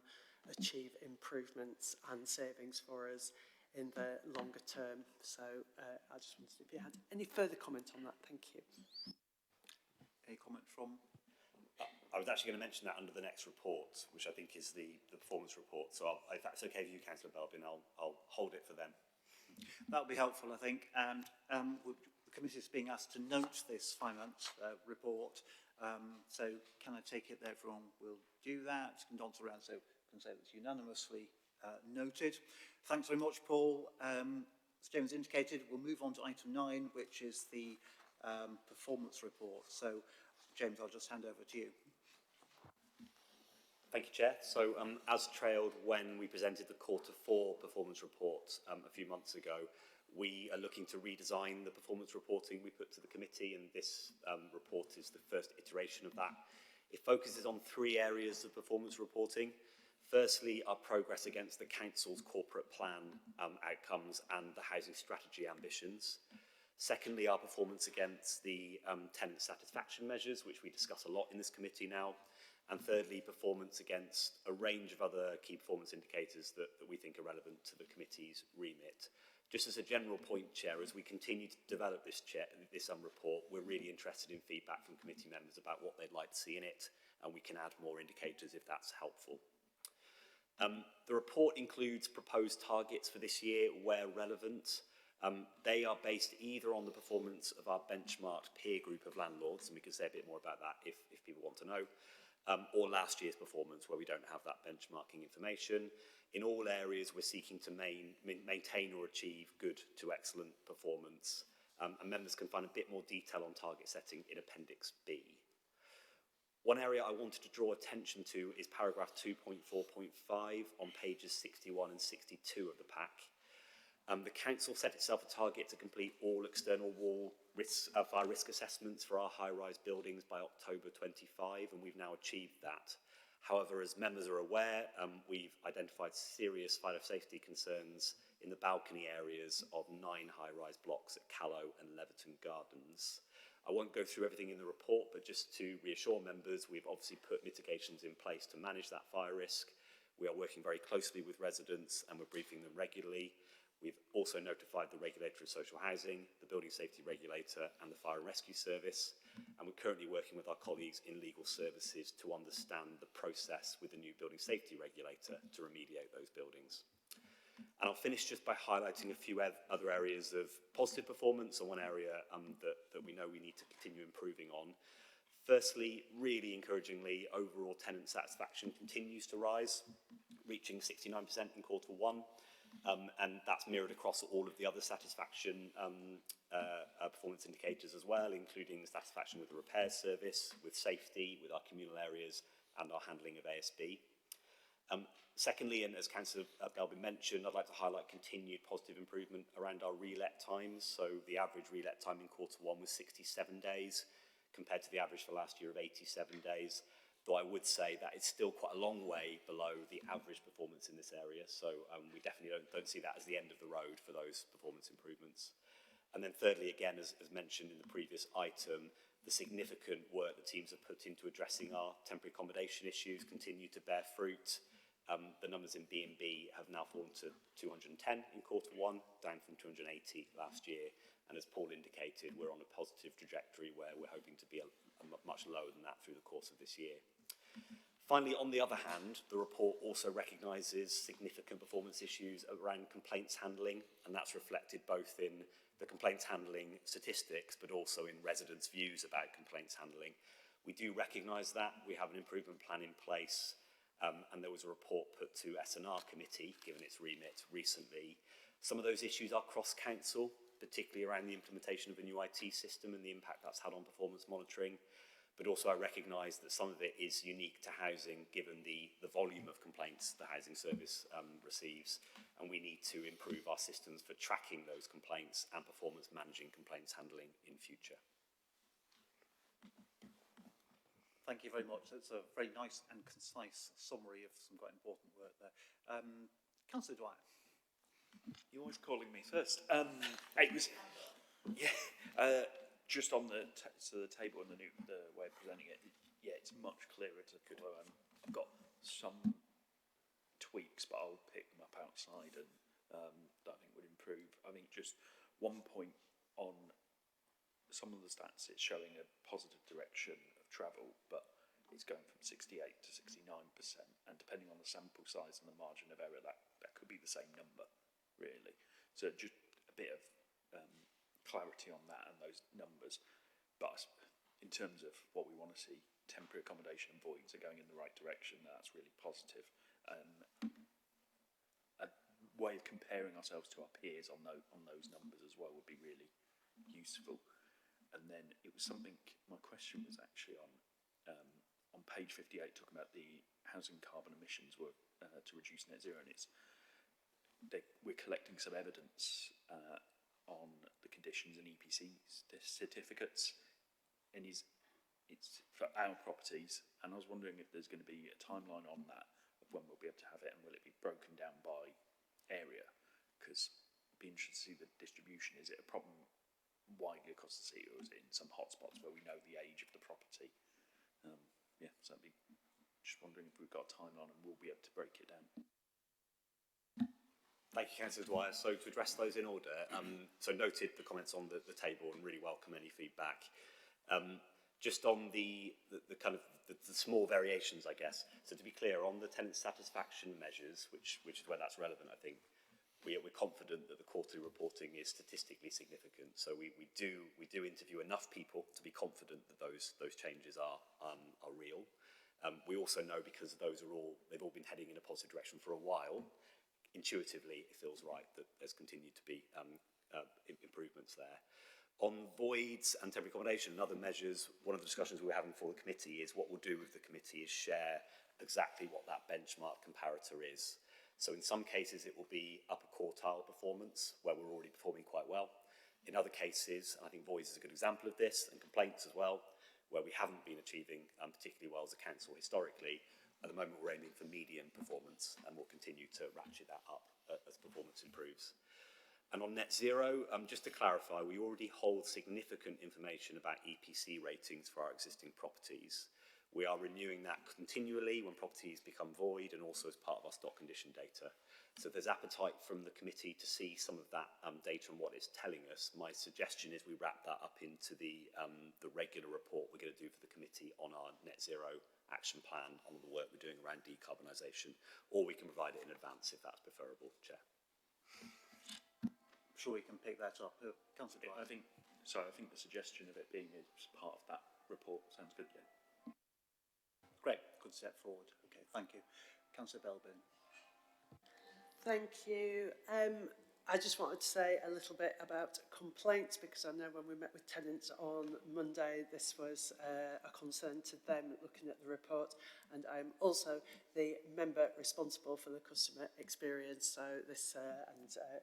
achieve improvements and savings for us in the longer term. So I just wondered if you had any further comment on that. Thank you. Any comment from? I was actually going to mention that under the next report, which I think is the performance report. So if that's okay with you, Councillor Belbin, I'll hold it for them. That would be helpful, I think. And the committee is being asked to note this finance report. So can I take it that everyone will do that? Can dance around so can say that's unanimously noted. Thanks very much, Paul. As James indicated, we'll move on to item 9, which is the performance report. So, James, I'll just hand over to you. Thank you, Chair. So, as trailed when we presented the Q4 performance report a few months ago, we are looking to redesign the performance reporting we put to the committee, and this report is the first iteration of that. It focuses on 3 areas of performance reporting. Firstly, our progress against the Council's corporate plan outcomes and the housing strategy ambitions. Secondly, our performance against the tenant satisfaction measures, which we discuss a lot in this committee now. And thirdly, performance against a range of other key performance indicators that we think are relevant to the committee's remit. Just as a general point, Chair, as we continue to develop this report, we're really interested in feedback from committee members about what they'd like to see in it, and we can add more indicators if that's helpful. The report includes proposed targets for this year where relevant. They are based either on the performance of our benchmarked peer group of landlords, and we can say a bit more about that if people want to know, or last year's performance where we don't have that benchmarking information. In all areas, we're seeking to maintain or achieve good to excellent performance, and members can find a bit more detail on target setting in Appendix B. One area I wanted to draw attention to is paragraph 2.4.5 on pages 61 and 62 of the pack. The Council set itself a target to complete all external wall fire risk assessments for our high-rise buildings by October 25, and we've now achieved that. However, as members are aware, we've identified serious fire safety concerns in the balcony areas of 9 high-rise blocks at Callow and Leverton Gardens. I won't go through everything in the report, but just to reassure members, we've obviously put mitigations in place to manage that fire risk. We are working very closely with residents and we're briefing them regularly. We've also notified the Regulator of Social Housing, the Building Safety Regulator and the Fire and Rescue Service, and we're currently working with our colleagues in legal services to understand the process with the new Building Safety Regulator to remediate those buildings. And I'll finish just by highlighting a few other areas of positive performance and one area that we know we need to continue improving on. Firstly, really encouragingly, overall tenant satisfaction continues to rise, reaching 69% in Q1. And that's mirrored across all of the other satisfaction performance indicators as well, including satisfaction with the repair service, with safety, with our communal areas, and our handling of ASB. Secondly, and as Councillor Belby mentioned, I'd like to highlight continued positive improvement around our relet times. So the average relet time in Q1 was 67 days, compared to the average for last year of 87 days. Though I would say that it's still quite a long way below the average performance in this area. So we definitely don't see that as the end of the road for those performance improvements. And then thirdly, again, as mentioned in the previous item, the significant work the teams have put into addressing our temporary accommodation issues continue to bear fruit. The numbers in B&B have now fallen to 210 in Q1, down from 280 last year. And as Paul indicated, we're on a positive trajectory where we're hoping to be much lower than that through the course of this year. Finally, on the other hand, the report also recognises significant performance issues around complaints handling, and that's reflected both in the complaints handling statistics, but also in residents' views about complaints handling. We do recognise that. We have an improvement plan in place, and there was a report put to S&R committee, given its remit recently. Some of those issues are cross-council, particularly around the implementation of a new IT system and the impact that's had on performance monitoring. But also I recognise that some of it is unique to housing, given the volume of complaints the housing service receives, and we need to improve our systems for tracking those complaints and performance managing complaints handling in future. Thank you very much. It's a very nice and concise summary of some quite important work there. Councillor Dwyer. You're always calling me first. It was, yeah, just on the table and the way of presenting it, yeah, it's much clearer to follow. I've got some tweaks, but I'll pick them up outside and that I think would improve. I think just one point on some of the stats, it's showing a positive direction of travel, but it's going from 68 to 69%, and depending on the sample size and the margin of error, that could be the same number, really. So just a bit of clarity on that and those numbers. But in terms of what we want to see, temporary accommodation and voids are going in the right direction. That's really positive. A way of comparing ourselves to our peers on those numbers as well would be really useful. And then it was something, my question was actually on page 58, talking about the housing carbon emissions were to reduce net zero, and we're collecting some evidence on the conditions and EPC certificates, and it's for our properties, and I was wondering if there's going to be a timeline on that, of when we'll be able to have it, and will it be broken down by area? Because it'd be interesting to see the distribution. Is it a problem widely across the city, or is it in some hotspots where we know the age of the property? Yeah, so I'd be just wondering if we've got a timeline and we'll be able to break it down. Thank you, Councillor Dwyer. So to address those in order, so noted the comments on the table and really welcome any feedback. Just on the kind of the small variations, I guess. So to be clear, on the tenant satisfaction measures, which is where that's relevant, I think, we're confident that the quarterly reporting is statistically significant. So we do interview enough people to be confident that those changes are real. We also know, because they've all been heading in a positive direction for a while, intuitively it feels right that there's continued to be improvements there. On voids and temporary accommodation and other measures, one of the discussions we're having for the committee is what we'll do with the committee is share exactly what that benchmark comparator is. So in some cases it will be upper quartile performance, where we're already performing quite well. In other cases, and I think voids is a good example of this, and complaints as well, where we haven't been achieving particularly well as a council historically, At the moment, we're aiming for median performance, and we'll continue to ratchet that up as performance improves. And on net zero, just to clarify, we already hold significant information about EPC ratings for our existing properties. We are renewing that continually when properties become void and also as part of our stock condition data. So if there's appetite from the committee to see some of that data and what it's telling us, my suggestion is we wrap that up into the regular report we're going to do for the committee on our net zero action plan, on the work we're doing around decarbonisation, or we can provide it in advance if that's preferable, Chair. I'm sure we can pick that up. Councillor Dwyer. I think the suggestion of it being as part of that report sounds good, yeah. Great, good step forward. Okay, thank you. Councillor Belbin. Thank you. I just wanted to say a little bit about complaints, because I know when we met with tenants on Monday, this was a concern to them looking at the report, and I'm also the member responsible for the customer experience. So this,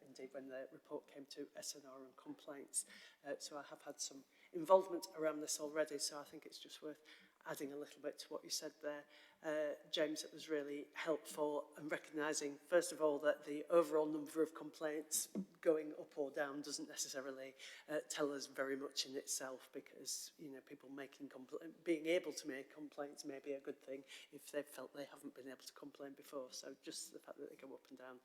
indeed when the report came to SNR and complaints, so I have had some involvement around this already, so I think it's just worth adding a little bit to what you said there. James, it was really helpful, and recognising, first of all, that the overall number of complaints going up or down doesn't necessarily tell us very much in itself, because, you know, people being able to make complaints may be a good thing if they've felt they haven't been able to complain before. So just the fact that they go up and down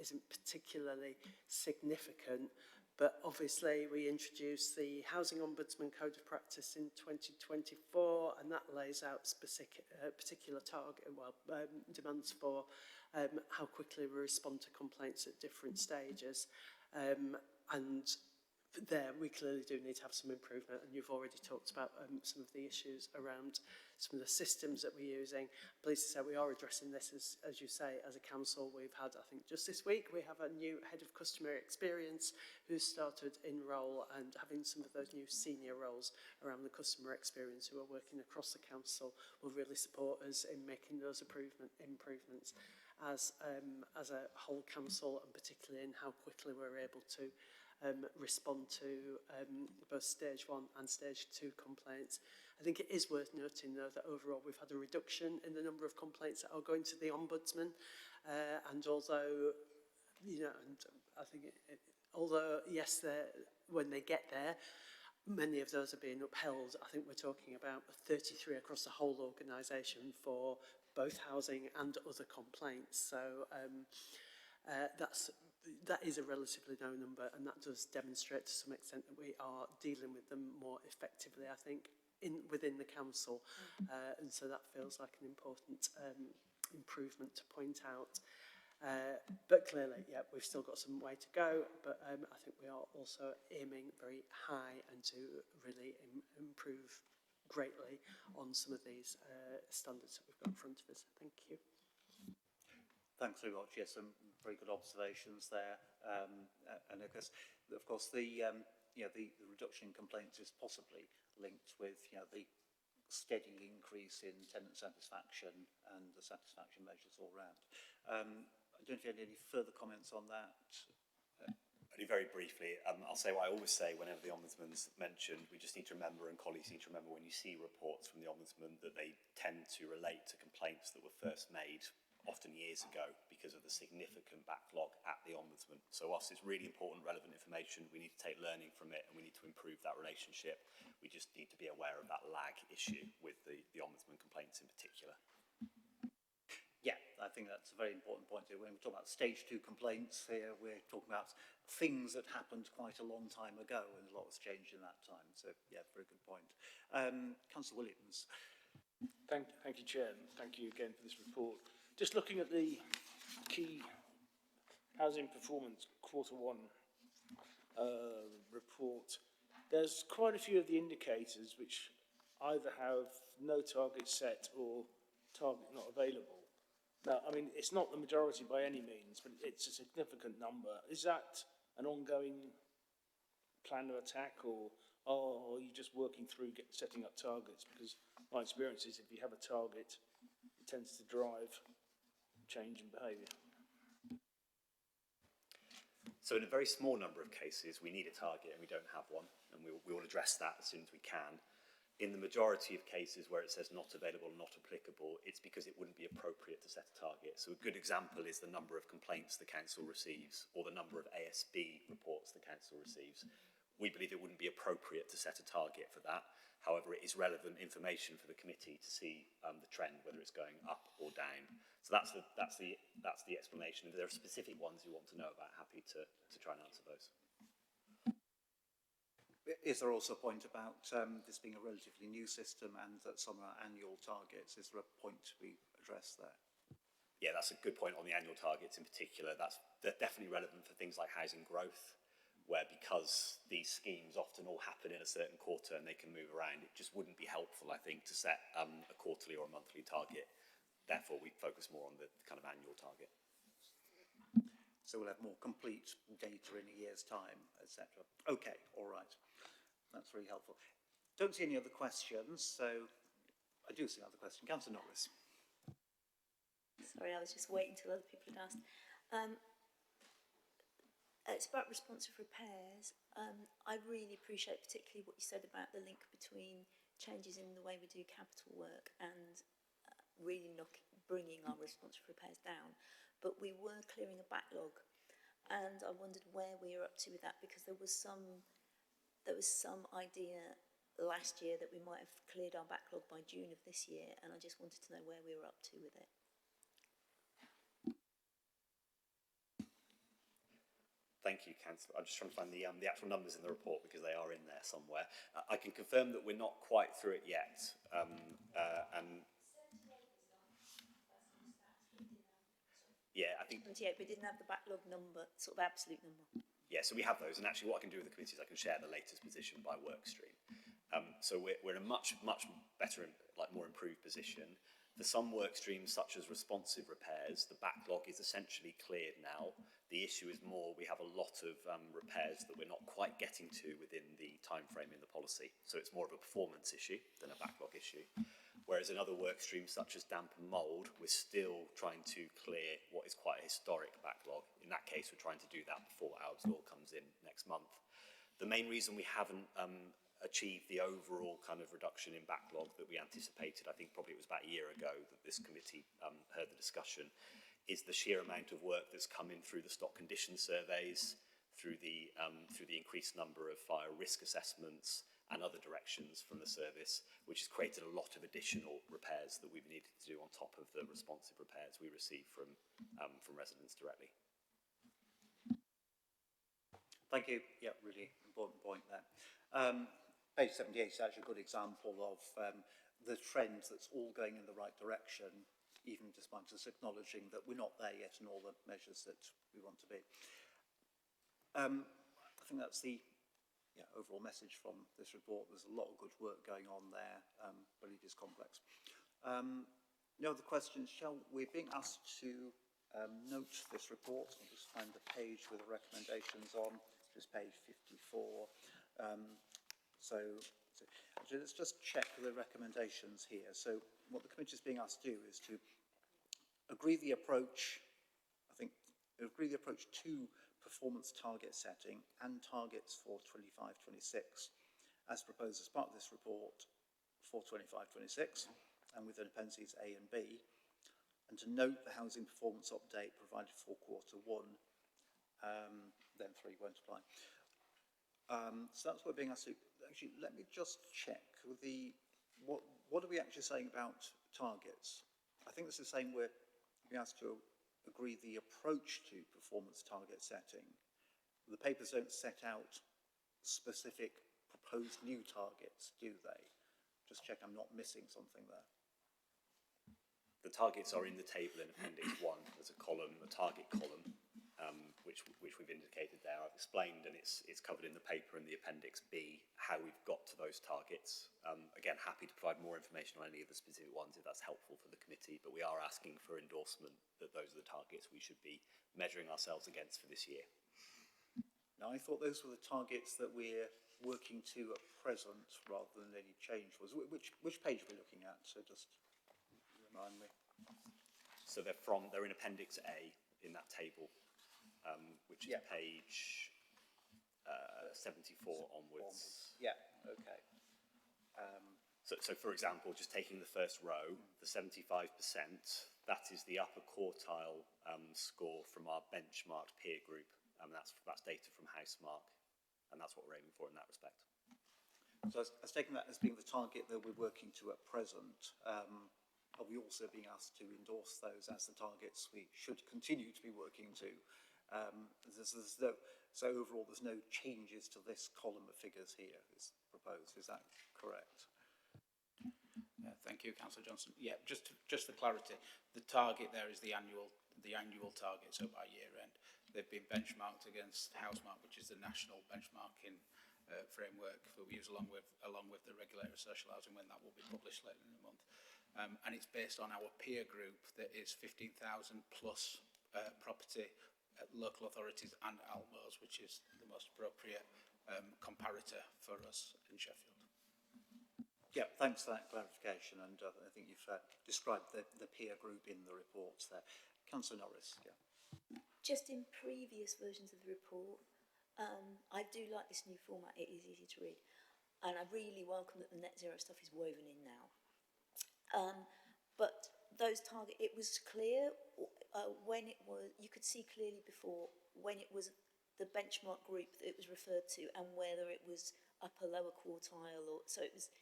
isn't particularly significant. But obviously we introduced the Housing Ombudsman Code of Practice in 2024, and that lays out particular demands for how quickly we respond to complaints at different stages. And there we clearly do need to have some improvement, and you've already talked about some of the issues around some of the systems that we're using. I'm pleased to say we are addressing this, as you say, as a council. We've had, I think just this week, we have a new head of customer experience who started in role, and having some of those new senior roles around the customer experience who are working across the council will really support us in making those improvements as a whole council, and particularly in how quickly we're able to respond to both stage 1 and stage 2 complaints. I think it is worth noting, though, that overall we've had a reduction in the number of complaints that are going to the Ombudsman, and although, you know, and I think although yes, when they get there, many of those are being upheld. I think we're talking about 33 across the whole organisation for both housing and other complaints. So that is a relatively low number, and that does demonstrate to some extent that we are dealing with them more effectively, I think, within the council. And so that feels like an important improvement to point out. But clearly, yeah, we've still got some way to go, but I think we are also aiming very high and to really improve greatly on some of these standards that we've got in front of us. Thank you. Thanks very much. Yes, some very good observations there. And of course, the reduction in complaints is possibly linked with, you know, the steady increase in tenant satisfaction and the satisfaction measures all round. I don't know if you had any further comments on that. Only very briefly, I'll say what I always say whenever the Ombudsman's mentioned. We just need to remember, and colleagues need to remember, when you see reports from the Ombudsman, that they tend to relate to complaints that were first made often years ago because of the significant backlog at the Ombudsman. So whilst it's really important, relevant information, we need to take learning from it, and we need to improve that relationship. We just need to be aware of that lag issue with the Ombudsman complaints in particular. Yeah, I think that's a very important point here. When we talk about stage 2 complaints here, we're talking about things that happened quite a long time ago, and a lot has changed in that time. So, yeah, very good point. Councillor Williams. Thank you, Chair, and thank you again for this report. Just looking at the key housing performance Q1 report, there's quite a few of the indicators which either have no target set or target not available. Now, I mean, it's not the majority by any means, but it's a significant number. Is that an ongoing plan of attack, or are you just working through setting up targets? Because my experience is if you have a target, it tends to drive change in behaviour. So in a very small number of cases, we need a target and we don't have one, and we will address that as soon as we can. In the majority of cases where it says not available, not applicable, it's because it wouldn't be appropriate to set a target. So a good example is the number of complaints the council receives or the number of ASB reports the council receives. We believe it wouldn't be appropriate to set a target for that. However, it is relevant information for the committee to see the trend, whether it's going up or down. So that's the explanation. If there are specific ones you want to know about, happy to try and answer those. Is there also a point about this being a relatively new system and that some are annual targets? Is there a point to be addressed there? Yeah, that's a good point on the annual targets in particular. They're definitely relevant for things like housing growth, where because these schemes often all happen in a certain quarter and they can move around, it just wouldn't be helpful, I think, to set a quarterly or a monthly target. Therefore, we focus more on the kind of annual target. So we'll have more complete data in a year's time, etc. Okay, all right. That's really helpful. Don't see any other questions, so I do see another question. Councillor Norris. Sorry, I was just waiting till other people had asked. It's about responsive repairs. I really appreciate particularly what you said about the link between changes in the way we do capital work and really bringing our responsive repairs down. But we were clearing a backlog, and I wondered where we were up to with that, because there was some idea last year that we might have cleared our backlog by June of this year, and I just wanted to know where we were up to with it. Thank you, Councillor. I'm just trying to find the actual numbers in the report because they are in there somewhere. I can confirm that we're not quite through it yet. Yeah, I think... 78, we didn't have the backlog number, sort of absolute number. Yeah, so we have those, and actually what I can do with the committee is I can share the latest position by work stream. So we're in a much better, more improved position. For some work streams, such as responsive repairs, the backlog is essentially cleared now. The issue is more, we have a lot of repairs that we're not quite getting to within the time frame in the policy. So it's more of a performance issue than a backlog issue. Whereas in other work streams, such as damp and mould, we're still trying to clear what is quite a historic backlog. In that case, we're trying to do that before Arab's Law comes in next month. The main reason we haven't achieve the overall kind of reduction in backlog that we anticipated, I think probably it was about a year ago that this committee heard the discussion, is the sheer amount of work that's come in through the stock condition surveys, through the increased number of fire risk assessments and other directions from the service, which has created a lot of additional repairs that we've needed to do on top of the responsive repairs we receive from residents directly. Thank you. Yeah, really important point there. Page 78 is actually a good example of the trend that's all going in the right direction, even despite us acknowledging that we're not there yet in all the measures that we want to be. I think that's the overall message from this report. There's a lot of good work going on there, but it is complex. No other questions? We're being asked to note this report. I'll just find the page with the recommendations on, which is page 54. So let's just check the recommendations here. So what the committee is being asked to do is to agree the approach, agree the approach to performance target setting and targets for 25-26 as proposed as part of this report for 25-26 and within appendices A and B, and to note the housing performance update provided for Q1, then 3 won't apply. So that's what we're being asked to. Actually, let me just check what are we actually saying about targets? I think this is saying we're being asked to agree the approach to performance target setting. The papers don't set out specific proposed new targets, do they? Just check I'm not missing something there. The targets are in the table in Appendix 1. There's a column, a target column, which we've indicated there. I've explained, and it's covered in the paper in the Appendix B, how we've got to those targets. Again, happy to provide more information on any of the specific ones if that's helpful for the committee, but we are asking for endorsement that those are the targets we should be measuring ourselves against for this year. Now, I thought those were the targets that we're working to at present rather than any change. Which page are we looking at? So just remind me. So they're in Appendix A in that table, which is page 74 onwards. Yeah, okay. So for example, just taking the first row, the 75%, that is the upper quartile score from our benchmarked peer group. That's data from Housemark, and that's what we're aiming for in that respect. So I was taking that as being the target that we're working to at present. Are we also being asked to endorse those as the targets we should continue to be working to? So overall, there's no changes to this column of figures here is proposed. Is that correct? Thank you, Councillor Johnson. Yeah, just for clarity, the target there is the annual target, so by year end. They've been benchmarked against Housemark, which is the national benchmarking framework that we use along with the regulator of social housing when that will be published later in the month. And it's based on our peer group that is 15,000 plus property local authorities and Almos, which is the most appropriate comparator for us in Sheffield. Yeah, thanks for that clarification, and I think you've described the peer group in the reports there. Councillor Norris, yeah. Just in previous versions of the report, I do like this new format. It is easy to read, and I really welcome that the net zero stuff is woven in now. But those targets, it was clear when it was, you could see clearly before when it was the benchmark group that it was referred to and whether it was upper, lower quartile, or so it was.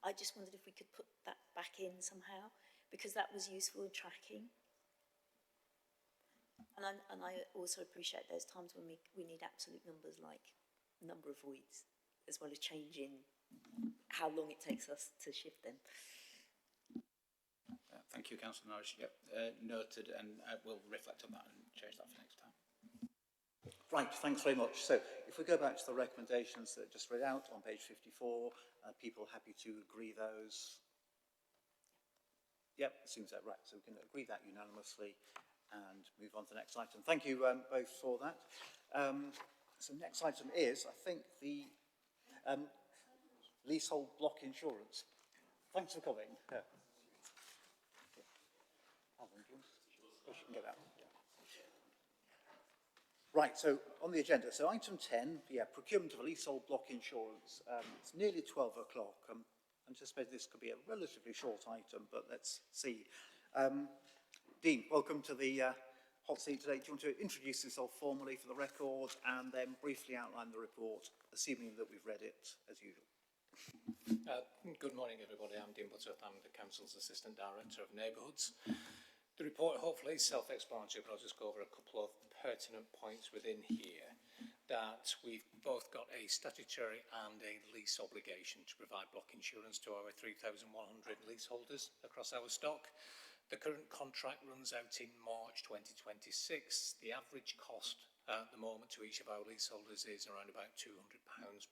I just wondered if we could put that back in somehow, because that was useful in tracking. And I also appreciate there's times when we need absolute numbers like number of voids, as well as changing how long it takes us to shift them. Thank you, Councillor Norris. Yep, noted, and we'll reflect on that and change that for next time. Right, thanks very much. So if we go back to the recommendations that I just read out on page 54, people happy to agree those? Yep, it seems that right. So we can agree that unanimously and move on to the next item. Thank you both for that. So next item is, I think, the leasehold block insurance. Thanks for coming. Yeah. You can get out. Right, so on the agenda, so item 10, yeah, procurement of a leasehold block insurance. It's nearly 12 o'clock. I anticipate this could be a relatively short item, but let's see. Dean, welcome to the hot seat today. Do you want to introduce yourself formally for the record and then briefly outline the report, assuming that we've read it as usual? Good morning, everybody. I'm Dean Butterworth. I'm the Council's Assistant Director of Neighbourhoods. The report hopefully is self-explanatory, but I'll just go over a couple of pertinent points within here. That we've both got a statutory and a lease obligation to provide block insurance to our 3,100 leaseholders across our stock. The current contract runs out in March 2026. The average cost at the moment to each of our leaseholders is around about £200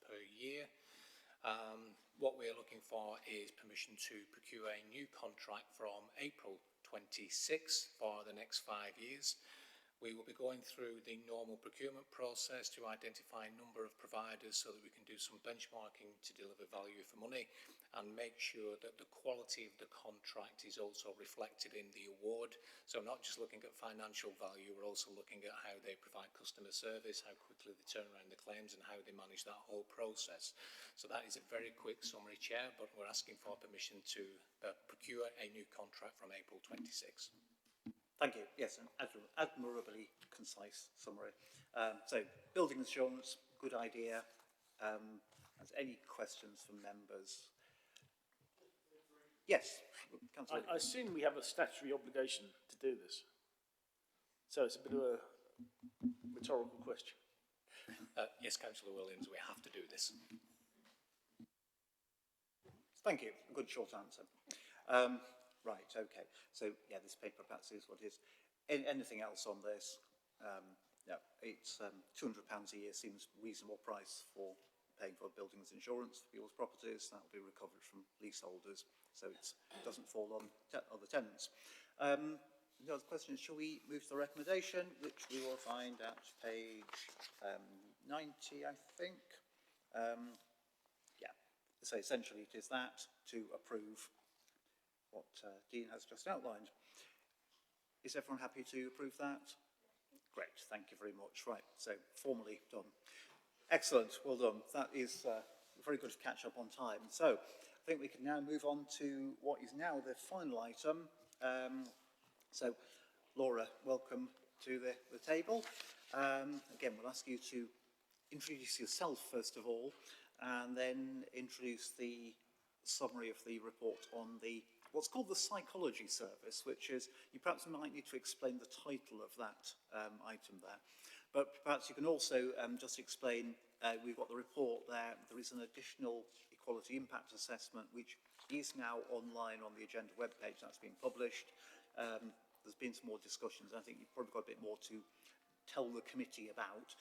per year. What we're looking for is permission to procure a new contract from April 26 for the next 5 years. We will be going through the normal procurement process to identify a number of providers so that we can do some benchmarking to deliver value for money and make sure that the quality of the contract is also reflected in the award. So not just looking at financial value, we're also looking at how they provide customer service, how quickly they turn around the claims and how they manage that whole process. So that is a very quick summary, Chair, but we're asking for permission to procure a new contract from April 26. Thank you. Yes, an admirably concise summary. So, building insurance, good idea. Has any questions from members? Yes, Councillor. I assume we have a statutory obligation to do this. So it's a bit of a rhetorical question. Yes, Councillor Williams, we have to do this. Thank you. A good short answer. Right, okay. So, yeah, this paper perhaps is what it is. Anything else on this? No, it's £200 a year seems reasonable price for paying for buildings insurance for people's properties. That will be recovered from leaseholders, so it doesn't fall on other tenants. The other question is, shall we move to the recommendation, which we will find at page 90, I think. Yeah, so essentially it is that to approve what Dean has just outlined. Is everyone happy to approve that? Great, thank you very much. Right, so formally done. Excellent, well done. That is very good to catch up on time. So I think we can now move on to what is now the final item. So, Laura, welcome to the table. Again, we'll ask you to introduce yourself first of all, and then introduce the summary of the report on the what's called the psychology service, which is, you perhaps might need to explain the title of that item there. But perhaps you can also just explain, we've got the report there, there is an additional equality impact assessment which is now online on the agenda webpage, that's been published. There's been some more discussions, I think you've probably got a bit more to tell the committee about.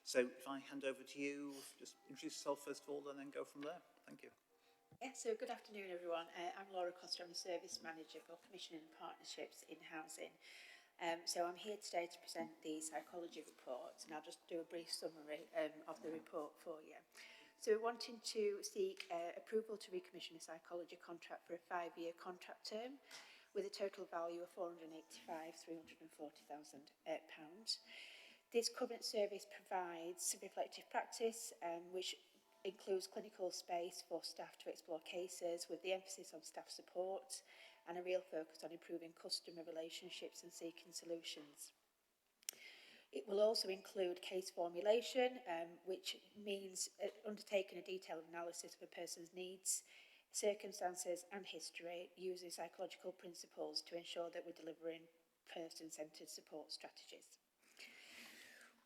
So if I hand over to you, just introduce yourself first of all and then go from there. Thank you. Yeah, so good afternoon everyone. I'm Laura Costa, I'm the Service Manager for Commissioning and Partnerships in Housing. So I'm here today to present the psychology report, and I'll just do a brief summary of the report for you. So we're wanting to seek approval to recommission a psychology contract for a 5-year contract term with a total value of £485,340,000. This current service provides reflective practice, which includes clinical space for staff to explore cases with the emphasis on staff support and a real focus on improving customer relationships and seeking solutions. It will also include case formulation, which means undertaking a detailed analysis of a person's needs, circumstances and history using psychological principles to ensure that we're delivering person-centred support strategies.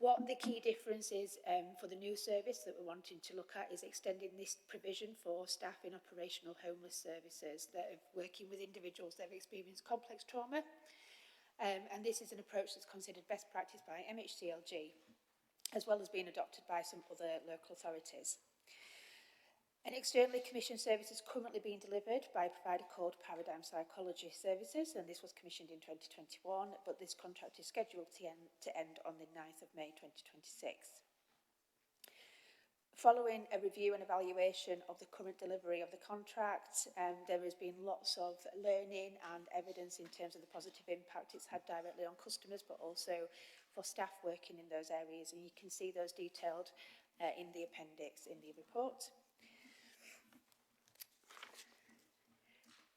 What the key difference is for the new service that we're wanting to look at is extending this provision for staff in operational homeless services that are working with individuals that have experienced complex trauma. And this is an approach that's considered best practice by MHCLG, as well as being adopted by some other local authorities. An externally commissioned service is currently being delivered by a provider called Paradigm Psychology Services, and this was commissioned in 2021, but this contract is scheduled to end on the 9th of May 2026. Following a review and evaluation of the current delivery of the contract, there has been lots of learning and evidence in terms of the positive impact it's had directly on customers, but also for staff working in those areas, and you can see those detailed in the appendix in the report.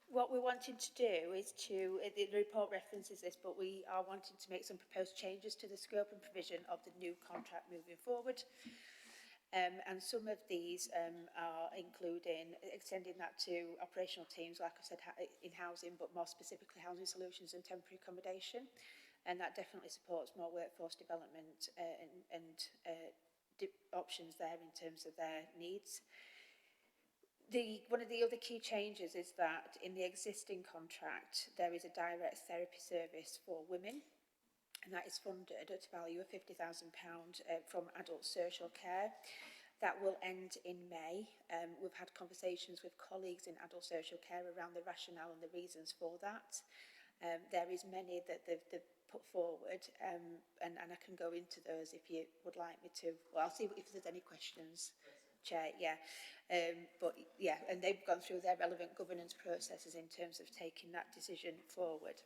What we're wanting to do is the report references this, but we are wanting to make some proposed changes to the scope and provision of the new contract moving forward. And some of these are including extending that to operational teams, like I said, in housing, but more specifically housing solutions and temporary accommodation. And that definitely supports more workforce development and options there in terms of their needs. One of the other key changes is that in the existing contract, there is a direct therapy service for women, and that is funded at a value of £50,000 from adult social care. That will end in May. We've had conversations with colleagues in adult social care around the rationale and the reasons for that. There is many that they've put forward, and I can go into those if you would like me to. Well, I'll see if there's any questions. Chair, yeah. But yeah, and they've gone through their relevant governance processes in terms of taking that decision forward.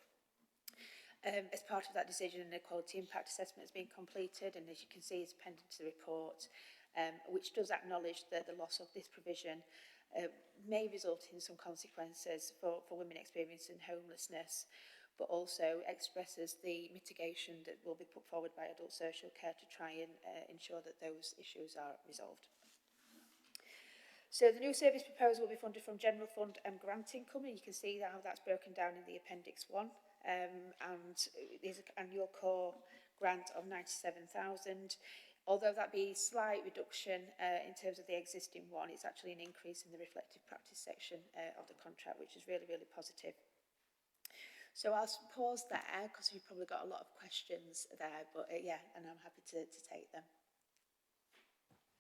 As part of that decision, an equality impact assessment has been completed, and as you can see, it's appended to the report, which does acknowledge that the loss of this provision may result in some consequences for women experiencing homelessness, but also expresses the mitigation that will be put forward by adult social care to try and ensure that those issues are resolved. So the new service proposal will be funded from general fund and grant income, and you can see how that's broken down in the Appendix 1. And there's an annual core grant of 97,000. Although that be a slight reduction in terms of the existing one, it's actually an increase in the reflective practice section of the contract, which is really, really positive. So I'll pause there because you've probably got a lot of questions there, but yeah, and I'm happy to take them.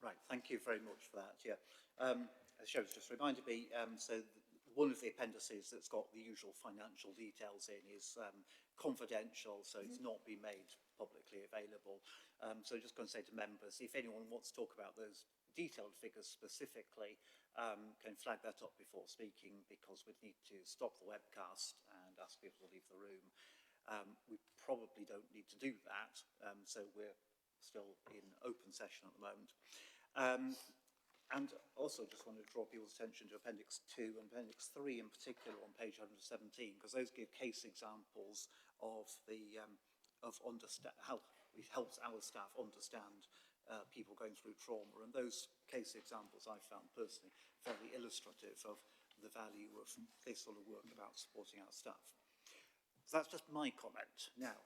Right, thank you very much for that. Yeah, as Show's just reminded me, so one of the appendices that's got the usual financial details in is confidential, so it's not been made publicly available. So just going to say to members, if anyone wants to talk about those detailed figures specifically, can flag that up before speaking, because we'd need to stop the webcast and ask people to leave the room. We probably don't need to do that, so we're still in open session at the moment. And also just want to draw people's attention to Appendix 2 and Appendix 3 in particular on page 117, because those give case examples of the how it helps our staff understand people going through trauma. And those case examples I found personally very illustrative of the value of this sort of work about supporting our staff. So that's just my comment. Now,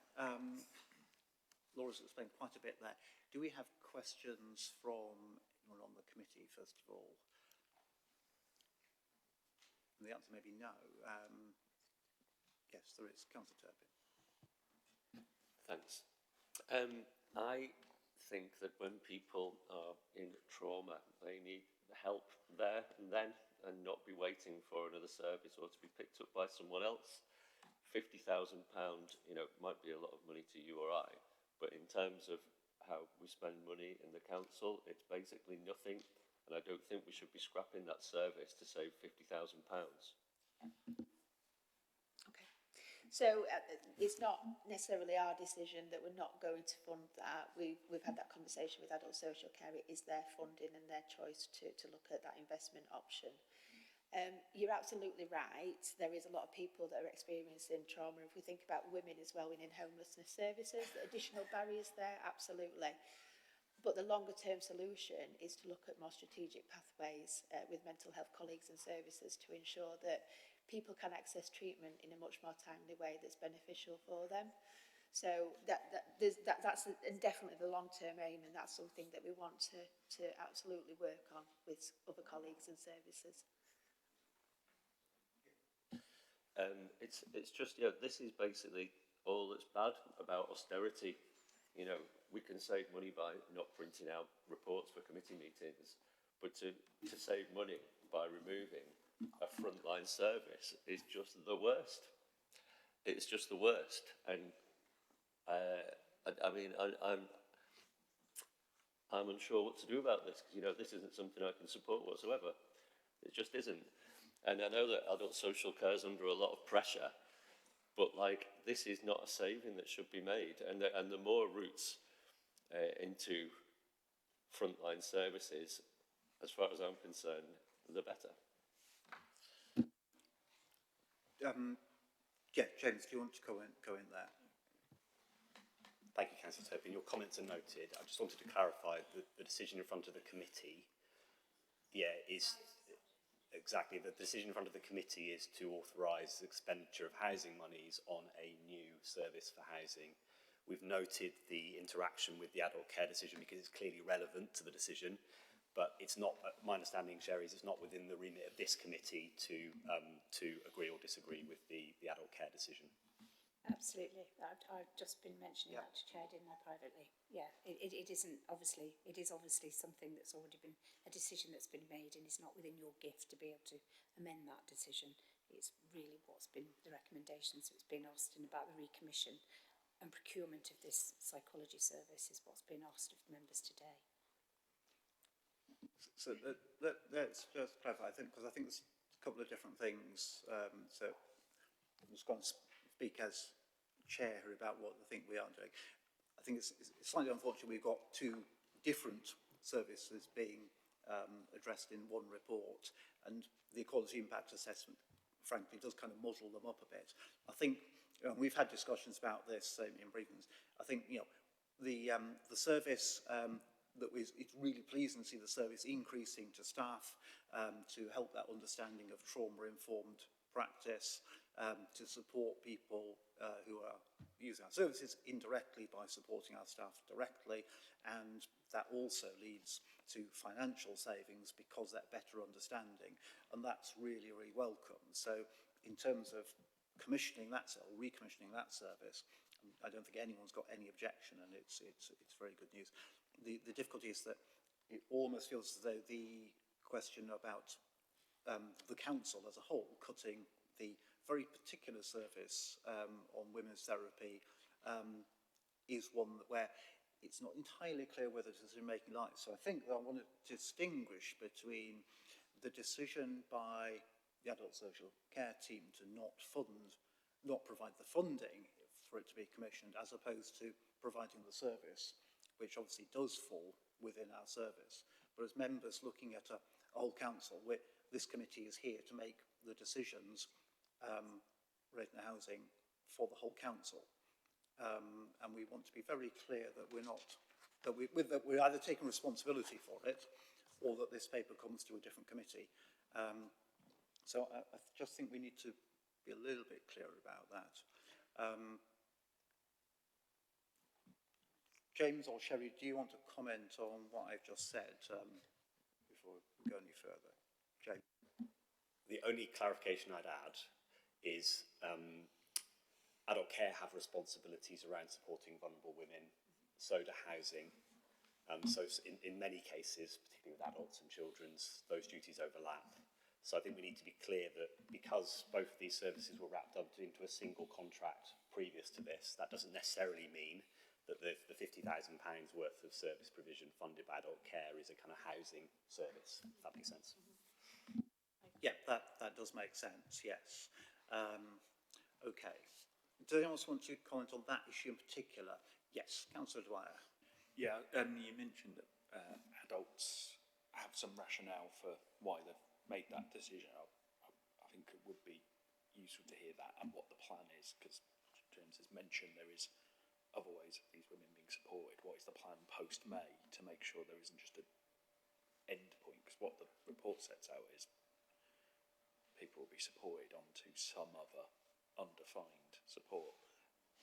Laura's explained quite a bit there. Do we have questions from anyone on the committee, first of all? And the answer may be no. Yes, there is. Councillor Turpin. Thanks. I think that when people are in trauma, they need help there and then, and not be waiting for another service or to be picked up by someone else. £50,000, might be a lot of money to you or I, but in terms of how we spend money in the council, it's basically nothing, and I don't think we should be scrapping that service to save £50,000. Okay. So it's not necessarily our decision that we're not going to fund that. We've had that conversation with adult social care. It is their funding and their choice to look at that investment option. You're absolutely right. There is a lot of people that are experiencing trauma. If we think about women as well in homelessness services, the additional barriers there, absolutely. But the longer term solution is to look at more strategic pathways with mental health colleagues and services to ensure that people can access treatment in a much more timely way that's beneficial for them. So that's definitely the long term aim, and that's something that we want to absolutely work on with other colleagues and services. It's just, this is basically all that's bad about austerity. We can save money by not printing out reports for committee meetings, but to save money by removing a frontline service is just the worst. It's just the worst. And I'm unsure what to do about this, because, this isn't something I can support whatsoever. It just isn't. And I know that adult social care is under a lot of pressure, but this is not a saving that should be made. And the more routes into frontline services, as far as I'm concerned, the better. James, do you want to go in there? Thank you, Councillor Turpin. Your comments are noted. I just wanted to clarify that the decision in front of the committee, is exactly the decision in front of the committee is to authorise expenditure of housing monies on a new service for housing. We've noted the interaction with the adult care decision because it's clearly relevant to the decision, but it's not, my understanding, Sherry, is it's not within the remit of this committee to agree or disagree with the adult care decision. Absolutely. I've just been mentioning that to Chair, didn't I, privately? Yeah, it isn't obviously, it is obviously something that's already been, a decision that's been made, and it's not within your gift to be able to amend that decision. It's really what's been the recommendations that's been asked, and about the recommission and procurement of this psychology service is what's been asked of members today. So let's just clarify, because I think there's a couple of different things. So I'm just going to speak as chair about what I think we are doing. I think it's slightly unfortunate we've got two different services being addressed in one report, and the equality impact assessment, frankly, does kind of muddle them up a bit. I think we've had discussions about this in briefings. I think the service it's really pleasing to see the service increasing to staff to help that understanding of trauma-informed practice, to support people who are using our services indirectly by supporting our staff directly, and that also leads to financial savings because that better understanding, and that's really, really welcome. So in terms of commissioning that or recommissioning that service, I don't think anyone's got any objection, and it's very good news. The difficulty is that it almost feels as though the question about the council as a whole cutting the very particular service on women's therapy is one where it's not entirely clear whether decision-making lies. So I think that I want to distinguish between the decision by the adult social care team to not provide the funding for it to be commissioned, as opposed to providing the service, which obviously does fall within our service. but as members looking at a whole council, this committee is here to make the decisions relating to housing for the whole council. And we want to be very clear that we're either taking responsibility for it or that this paper comes to a different committee. So I just think we need to be a little bit clear about that. James or Sherry, do you want to comment on what I've just said before we go any further? James? The only clarification I'd add is adult care have responsibilities around supporting vulnerable women, so do housing. So in many cases, particularly with adults and children's, those duties overlap. So I think we need to be clear that because both of these services were wrapped up into a single contract previous to this, that doesn't necessarily mean that the £50,000 worth of service provision funded by adult care is a kind of housing service, if that makes sense. Yeah, that does make sense, yes. Okay. Does anyone else want to comment on that issue in particular? Yes, Councillor Dwyer. Yeah, you mentioned that adults have some rationale for why they've made that decision. I think it would be useful to hear that and what the plan is, because James has mentioned there is other ways of these women being supported. What is the plan post-May to make sure there isn't just an end point? Because what the report sets out is people will be supported onto some other undefined support.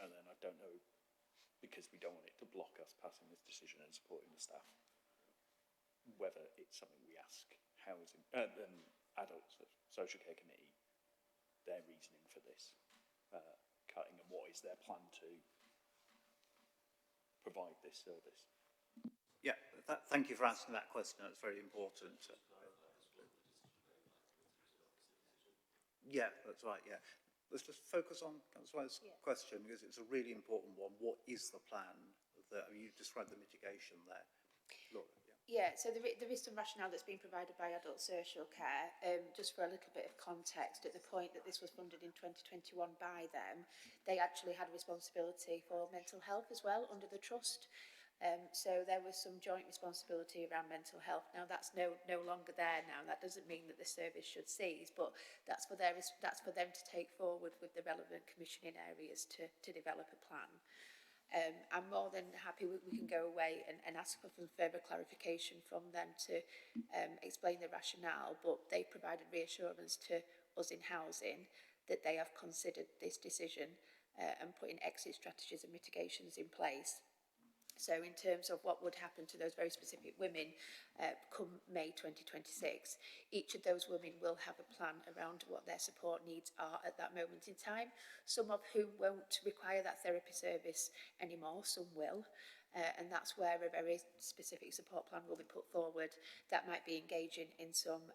And then I don't know, because we don't want it to block us passing this decision and supporting the staff, whether it's something we ask housing, adults, social care committee, their reasoning for this cutting, and what is their plan to provide this service. Yeah, thank you for asking that question. That's very important. Yeah, that's right, yeah. Let's just focus on Councillor's question, because it's a really important one. What is the plan? You described the mitigation there. Laura, yeah, so there is some rationale that's been provided by adult social care. Just for a little bit of context, at the point that this was funded in 2021 by them, they actually had responsibility for mental health as well under the trust. So there was some joint responsibility around mental health. Now that's no longer there now. That doesn't mean that the service should cease, but that's for them to take forward with the relevant commissioning areas to develop a plan. I'm more than happy we can go away and ask for some further clarification from them to explain the rationale, but they provided reassurance to us in housing that they have considered this decision and putting exit strategies and mitigations in place. So in terms of what would happen to those very specific women come May 2026, each of those women will have a plan around what their support needs are at that moment in time. Some of whom won't require that therapy service anymore, some will. And that's where a very specific support plan will be put forward. That might be engaging in some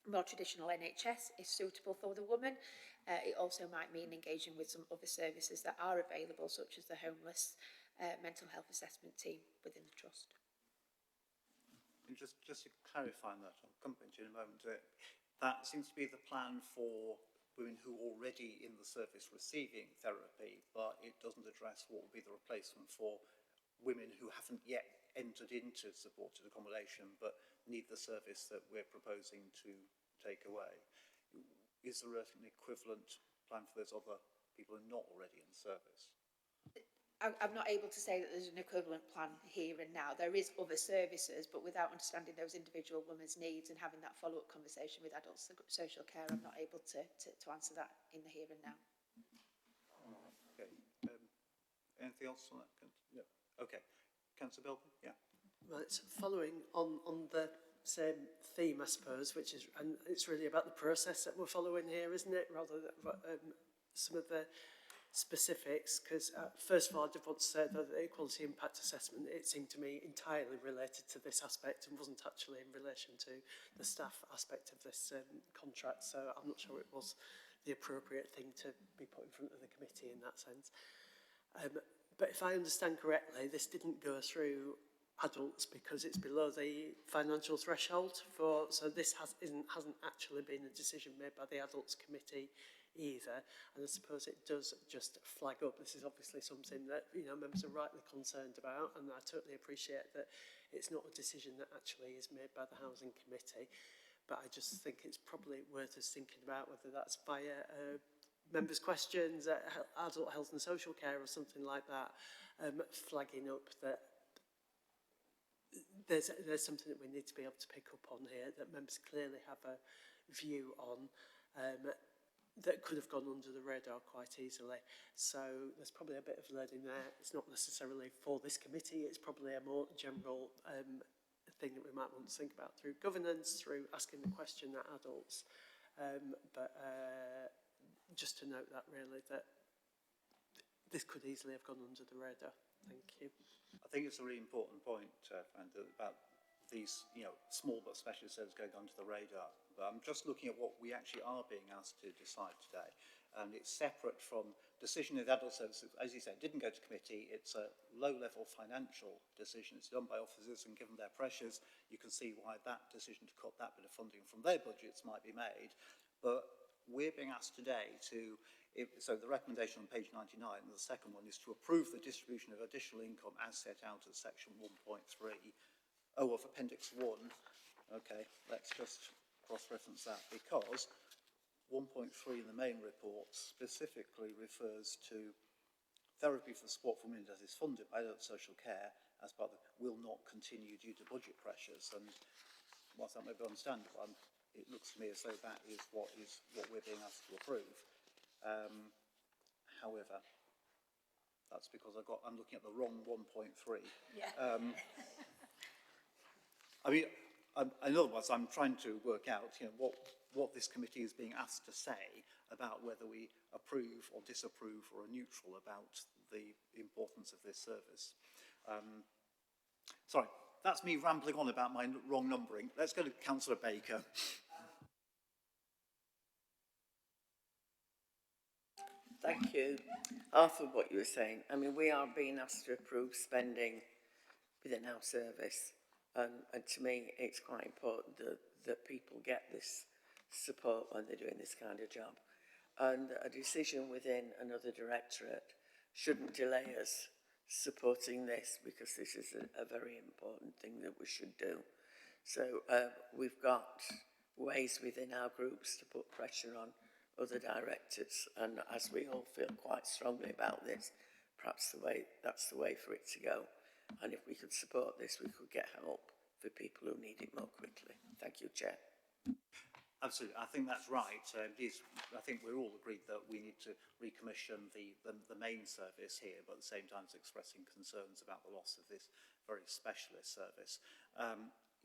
more traditional NHS if suitable for the woman. It also might mean engaging with some other services that are available, such as the homeless mental health assessment team within the trust. And just to clarify on that, I'll come back to you in a moment. That seems to be the plan for women who are already in the service receiving therapy, but it doesn't address what will be the replacement for women who haven't yet entered into supported accommodation but need the service that we're proposing to take away. Is there an equivalent plan for those other people who are not already in service? I'm not able to say that there's an equivalent plan here and now. There is other services, but without understanding those individual women's needs and having that follow-up conversation with adult social care, I'm not able to answer that in the here and now. Okay. Anything else on that? No. Okay. Councillor Belton? Yeah. Right, following on the same theme, I suppose, which is, and it's really about the process that we're following here, isn't it, rather than some of the specifics, because first of all, I did want to say that the equality impact assessment, it seemed to me entirely related to this aspect and wasn't actually in relation to the staff aspect of this contract, so I'm not sure it was the appropriate thing to be put in front of the committee in that sense. But if I understand correctly, this didn't go through adults because it's below the financial threshold for, so this hasn't actually been a decision made by the adults committee either. And I suppose it does just flag up. This is obviously something that, you know, members are rightly concerned about, and I totally appreciate that it's not a decision that actually is made by the Housing Committee. But I just think it's probably worth us thinking about whether that's via members' questions, adult health and social care or something like that, flagging up that there's something that we need to be able to pick up on here, that members clearly have a view on, that could have gone under the radar quite easily. So there's probably a bit of learning there. It's not necessarily for this committee, it's probably a more general thing that we might want to think about through governance, through asking the question at adults. Just to note that really, that this could easily have gone under the radar. Thank you. I think it's a really important point, Fran, about these, you know, small but specialist services going onto the radar. But I'm just looking at what we actually are being asked to decide today. And it's separate from decision of adult services. As you said, didn't go to committee. It's a low-level financial decision. It's done by officers, and given their pressures, you can see why that decision to cut that bit of funding from their budgets might be made. But we're being asked today to, so the recommendation on page 99, the second one, is to approve the distribution of additional income as set out at section 1.3. Oh, of Appendix 1. Okay, let's just cross-reference that, because 1.3 in the main report specifically refers to therapy for support for women that is funded by adult social care as part of the will not continue due to budget pressures. And whilst that may be understandable, it looks to me as though that is what we're being asked to approve. However, that's because I'm looking at the wrong 1.3. Yeah. I mean, in other words, I'm trying to work out, you know, what this committee is being asked to say about whether we approve or disapprove or are neutral about the importance of this service. Sorry, that's me rambling on about my wrong numbering. Let's go to Councillor Baker. Thank you. Half of what you were saying, I mean, we are being asked to approve spending within our service. And to me, it's quite important that people get this support when they're doing this kind of job. And a decision within another directorate shouldn't delay us supporting this, because this is a very important thing that we should do. So we've got ways within our groups to put pressure on other directors, and as we all feel quite strongly about this, perhaps that's the way for it to go. And if we could support this, we could get help for people who need it more quickly. Thank you, Chair. Absolutely, I think that's right. I think we're all agreed that we need to recommission the main service here, but at the same time expressing concerns about the loss of this very specialist service.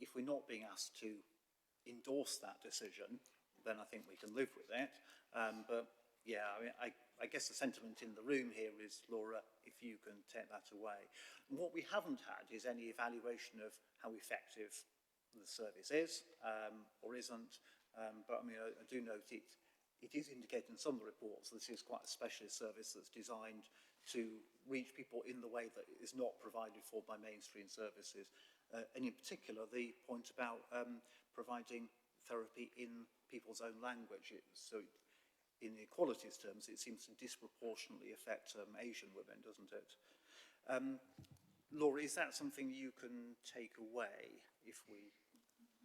If we're not being asked to endorse that decision, then I think we can live with it. But yeah, I mean, I guess the sentiment in the room here is, Laura, if you can take that away. And what we haven't had is any evaluation of how effective the service is or isn't. But I mean, I do note it is indicated in some of the reports this is quite a specialist service that's designed to reach people in the way that is not provided for by mainstream services. And in particular, the point about providing therapy in people's own language. So in equalities terms, it seems to disproportionately affect Asian women, doesn't it? Laura, is that something you can take away if we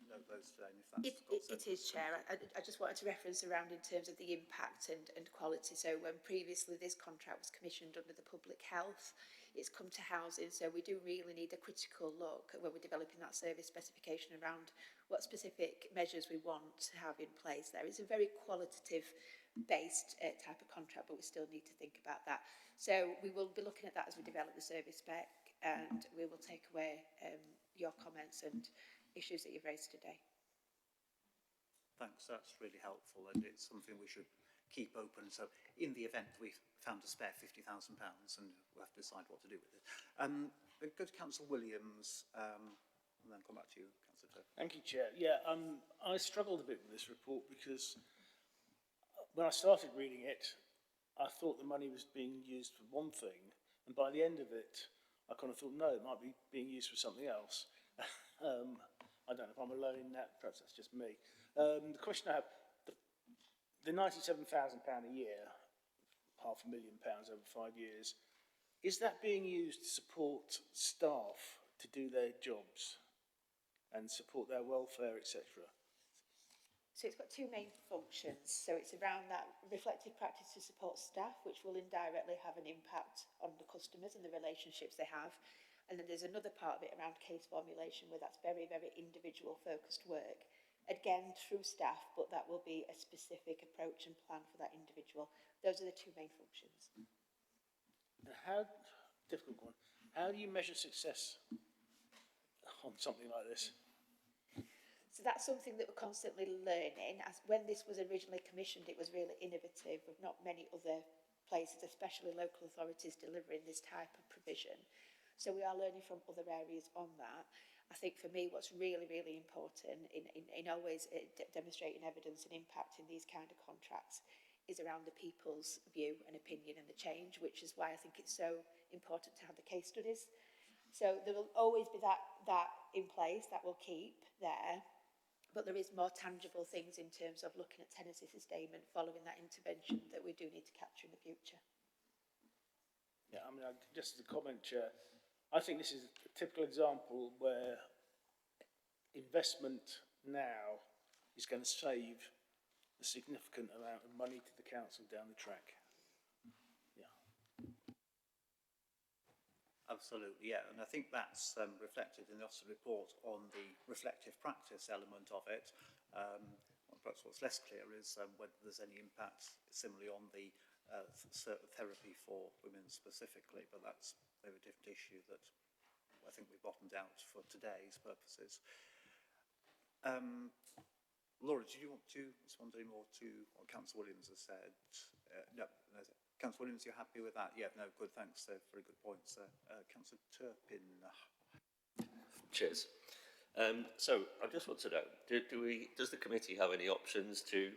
note those today? It is, Chair. I just wanted to reference around in terms of the impact and quality. So when previously this contract was commissioned under the public health, it's come to housing. So we do really need a critical look when we're developing that service specification around what specific measures we want to have in place there. It's a very qualitative based type of contract, but we still need to think about that. So we will be looking at that as we develop the service spec, and we will take away your comments and issues that you've raised today. Thanks, that's really helpful, and it's something we should keep open. So in the event we found a spare £50,000 and we'll have to decide what to do with it. Go to Councillor Williams and then come back to you, Councillor Turk. Thank you, Chair. Yeah, I struggled a bit with this report because when I started reading it, I thought the money was being used for one thing, and by the end of it, I kind of thought, no, it might be being used for something else. I don't know if I'm alone in that, perhaps that's just me. The question I have, the £97,000 a year, £500,000 over 5 years, is that being used to support staff to do their jobs and support their welfare, etc.? So it's got two main functions. So it's around that reflective practice to support staff, which will indirectly have an impact on the customers and the relationships they have. And then there's another part of it around case formulation, where that's very, very individual focused work. Again, through staff, but that will be a specific approach and plan for that individual. Those are the two main functions. How, difficult one, how do you measure success on something like this? So that's something that we're constantly learning. As when this was originally commissioned, it was really innovative, with not many other places, especially local authorities, delivering this type of provision. So we are learning from other areas on that. I think for me, what's really, really important in always demonstrating evidence and impact in these kind of contracts is around the people's view and opinion and the change, which is why I think it's so important to have the case studies. So there will always be that in place, that will keep there. But there is more tangible things in terms of looking at tenancy sustainment following that intervention that we do need to capture in the future. Yeah, I mean, just as a comment, Chair, I think this is a typical example where investment now is going to save a significant amount of money to the council down the track. Yeah. Absolutely, yeah, and I think that's reflected in the Officer report on the reflective practice element of it. Perhaps what's less clear is whether there's any impact similarly on the therapy for women specifically, but that's a very different issue that I think we bottomed out for today's purposes. Laura, do you want to respond any more to what Councillor Williams has said? No. Councillor Williams, you're happy with that? Yeah, no, good, thanks. Very good points. Councillor Turpin. Cheers. So I just want to know, does the committee have any options to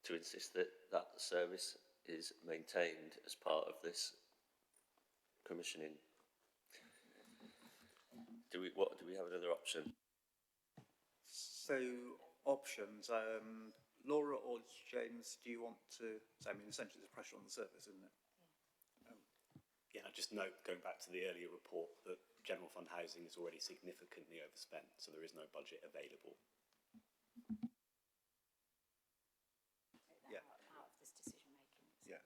insist that that service is maintained as part of this commissioning? Do we have another option? So options. Laura or James, do you want to say, I mean, essentially there's pressure on the service, isn't it? Yeah, just note, going back to the earlier report, that general fund housing is already significantly overspent, so there is no budget available. Yeah. Out of this decision making. Yeah.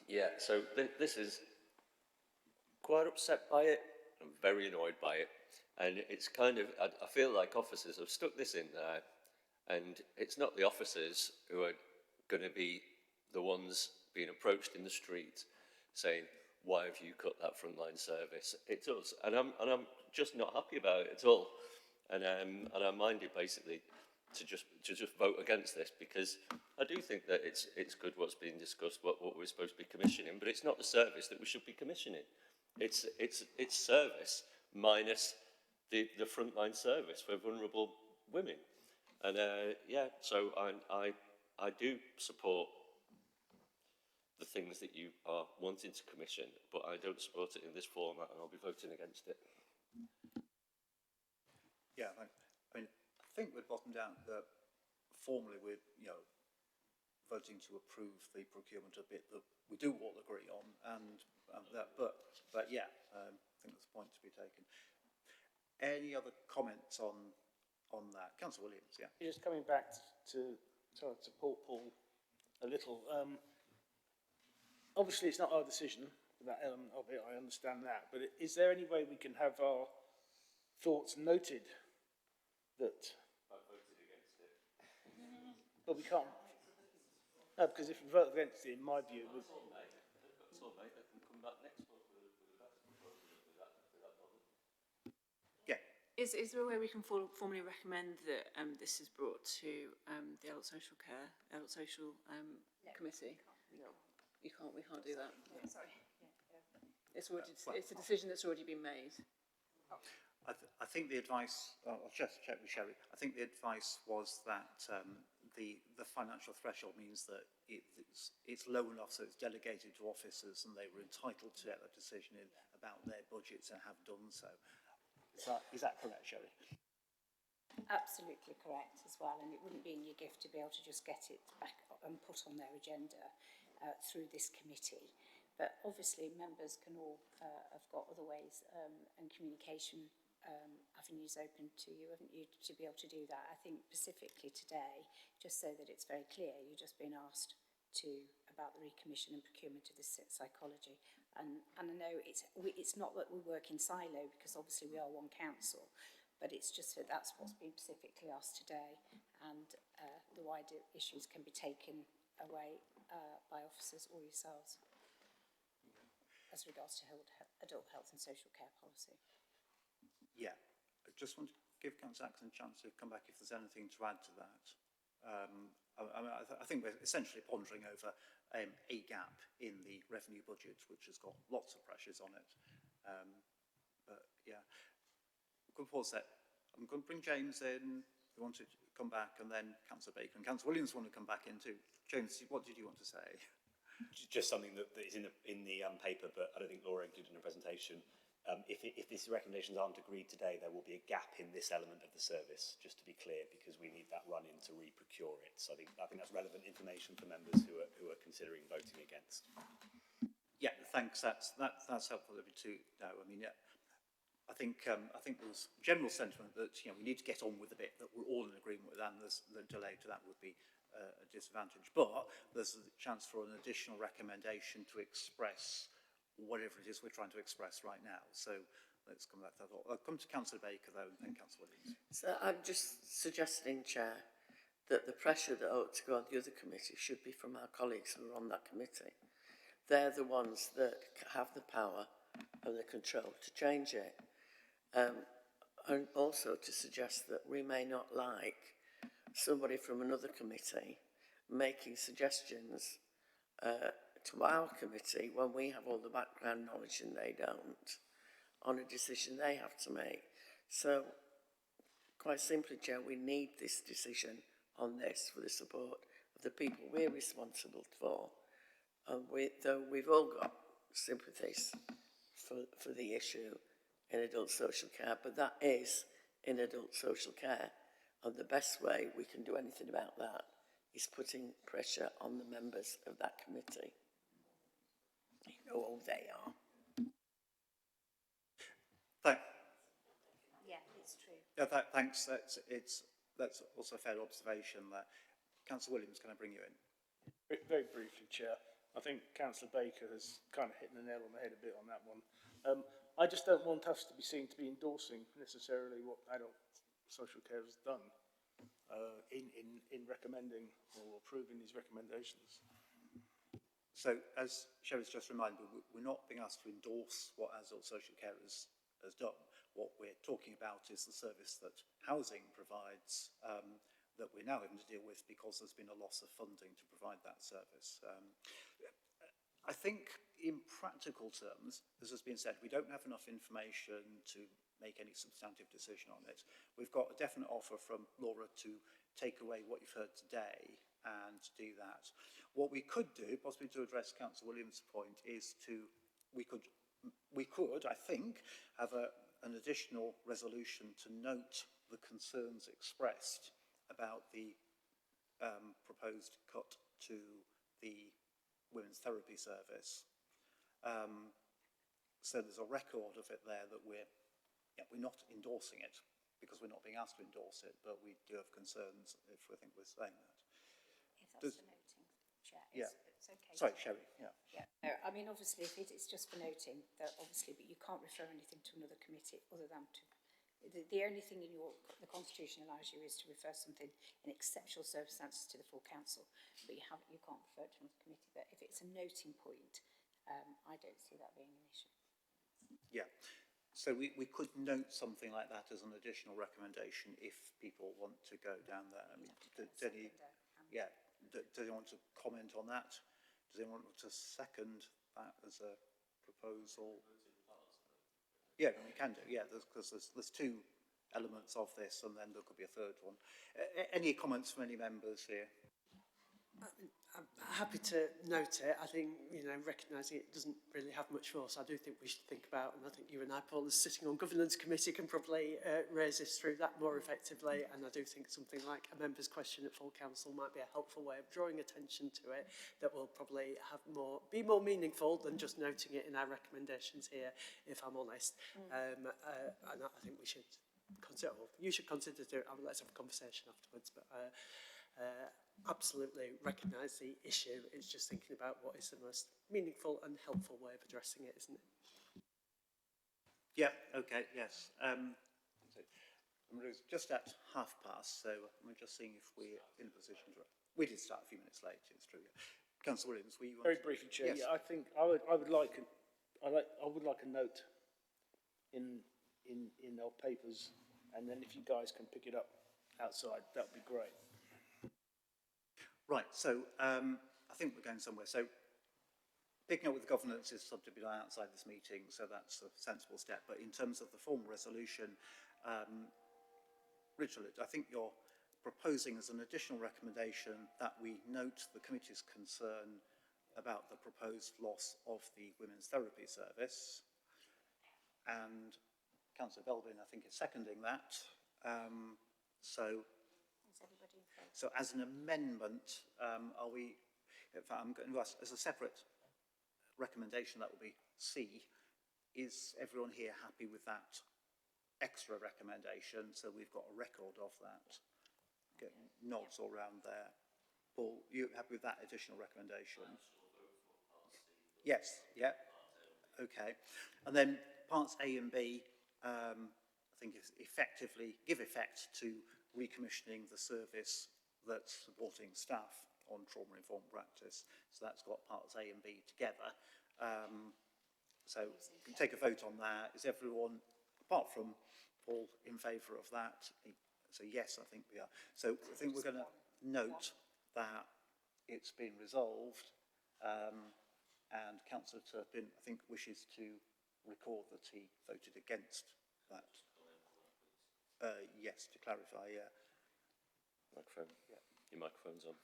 Yeah, so this is quite upset by it. I'm very annoyed by it. And it's kind of, I feel like officers have stuck this in there, and it's not the officers who are going to be the ones being approached in the street saying, why have you cut that frontline service? It's us. And I'm just not happy about it at all. And I'm minded basically to just vote against this, because I do think that it's good what's being discussed, what we're supposed to be commissioning, but it's not the service that we should be commissioning. It's service minus the frontline service for vulnerable women. And yeah, so I do support the things that you are wanting to commission, but I don't support it in this format, and I'll be voting against it. Yeah, I mean, I think we're bottomed out that formally we're, voting to approve the procurement a bit that we do all agree on, and that, but yeah, I think there's a point to be taken. Any other comments on that? Councillor Williams, yeah. Just coming back to support Paul a little. Obviously, it's not our decision, that element of it, I understand that, but is there any way we can have our thoughts noted that... I voted against it. But we can't. No, because if we vote against it, in my view... It's all mate. It's all mate. They can come back next month with a better proposal if they're that bothered. Yeah. Is there a way we can formally recommend that this is brought to the Adult Social Care, Adult Social Committee? No. We can't do that. Yeah, sorry. It's a decision that's already been made. I think the advice, I'll just check with Sherry, I think the advice was that the financial threshold means that it's low enough so it's delegated to officers and they were entitled to get a decision about their budgets and have done so. Is that correct, Sherry? Absolutely correct as well, and it wouldn't be in your gift to be able to just get it back and put on their agenda through this committee. But obviously members can all have got other ways and communication avenues open to you, haven't you, to be able to do that. I think specifically today, just so that it's very clear, you're just being asked about the recommission and procurement of the psychology. And I know it's not that we work in silo, because obviously we are one council, but it's just that that's what's been specifically asked today, and the wider issues can be taken away by officers or yourselves as regards to adult health and social care policy. Yeah, I just want to give Councillor Axon a chance to come back if there's anything to add to that. I think we're essentially pondering over a gap in the revenue budget, which has got lots of pressures on it. But yeah, we'll pause there. I'm going to bring James in. We want to come back, and then Councillor Baker and Councillor Williams want to come back in too. James, what did you want to say? Just something that is in the paper, but I don't think Laura included in her presentation. If these recommendations aren't agreed today, there will be a gap in this element of the service, just to be clear, because we need that run-in to re-procure it. So I think that's relevant information for members who are considering voting against. Yeah, thanks. That's helpful to know. I mean, yeah, I think there's general sentiment that we need to get on with the bit that we're all in agreement with, and the delay to that would be a disadvantage. But there's a chance for an additional recommendation to express whatever it is we're trying to express right now. So let's come back to that. I'll come to Councillor Baker though, and then Councillor Williams. So I'm just suggesting, Chair, that the pressure that ought to go on the other committee should be from our colleagues who are on that committee. They're the ones that have the power and the control to change it. And also to suggest that we may not like somebody from another committee making suggestions to our committee when we have all the background knowledge and they don't, on a decision they have to make. So, quite simply, Chair, we need this decision on this for the support of the people we're responsible for. And though we've all got sympathies for the issue in adult social care, but that is in adult social care. And the best way we can do anything about that is putting pressure on the members of that committee. You know who they are. Yeah, it's true. Thanks. That's also a fair observation there. Councillor Williams, can I bring you in? Very briefly, Chair. I think Councillor Baker has kind of hit the nail on the head a bit on that one. I just don't want us to be seen to be endorsing necessarily what adult social care has done in recommending or approving these recommendations. So, as Sherry's just reminded, we're not being asked to endorse what adult social care has done. What we're talking about is the service that housing provides that we're now having to deal with because there's been a loss of funding to provide that service. I think in practical terms, as has been said, we don't have enough information to make any substantive decision on it. We've got a definite offer from Laura to take away what you've heard today and do that. What we could do, possibly to address Councillor Williams' point, is we could, I think, have an additional resolution to note the concerns expressed about the proposed cut to the women's therapy service. So there's a record of it there that we're not endorsing it because we're not being asked to endorse it, but we do have concerns if we think we're saying that. If that's for noting, Chair, it's okay. Sorry, Sherry, yeah. No, I mean, obviously, if it's just for noting, that obviously, but you can't refer anything to another committee other than to... The only thing in the Constitution allows you is to refer something in exceptional circumstances to the full council, but you can't refer it to another committee. But if it's a noting point, I don't see that being an issue. Yeah, so we could note something like that as an additional recommendation if people want to go down there. I mean, do you want to comment on that? Does anyone want to second that as a proposal? Yeah, we can do. Yeah, because there's two elements of this, and then there could be a third one. Any comments from any members here? I'm happy to note it. I think, you know, recognising it doesn't really have much force. I do think we should think about, and I think you and I, Paul, as sitting on governance committee, can probably raise this through that more effectively. And I do think something like a member's question at full council might be a helpful way of drawing attention to it that will probably have be more meaningful than just noting it in our recommendations here, if I'm honest. And I think we should consider, well, you should consider doing it. Let's have a conversation afterwards. But absolutely recognise the issue. It's just thinking about what is the most meaningful and helpful way of addressing it, isn't it? Yeah, okay, yes. It's just at 5:30, so we're just seeing if we're in a position to... We did start a few minutes late, it's true. Councillor Williams, were you... Very briefly, Chair. Yes. Yeah, I think I would like a note in our papers, and then if you guys can pick it up outside, that would be great. Right, so I think we're going somewhere. So picking up with governance is something to be done outside this meeting, so that's a sensible step. But in terms of the formal resolution, Richard, I think you're proposing as an additional recommendation that we note the committee's concern about the proposed loss of the women's therapy service. And Councillor Belbin, I think, is seconding that. So as an amendment, are we, in fact, I'm going to ask, as a separate recommendation, that will be C, is everyone here happy with that extra recommendation? So we've got a record of that. Get nods all round there. Paul, you happy with that additional recommendation? Yes, yeah. Okay. And then parts A and B, I think is effectively give effect to recommissioning the service that's supporting staff on trauma-informed practice. So that's got parts A and B together. So we can take a vote on that. Is everyone, apart from Paul, in favour of that? So yes, I think we are. So I think we're going to note that it's been resolved, and Councillor Turpin, I think, wishes to record that he voted against that. Yes, to clarify, yeah. Microphone. Yeah. Your microphone's on.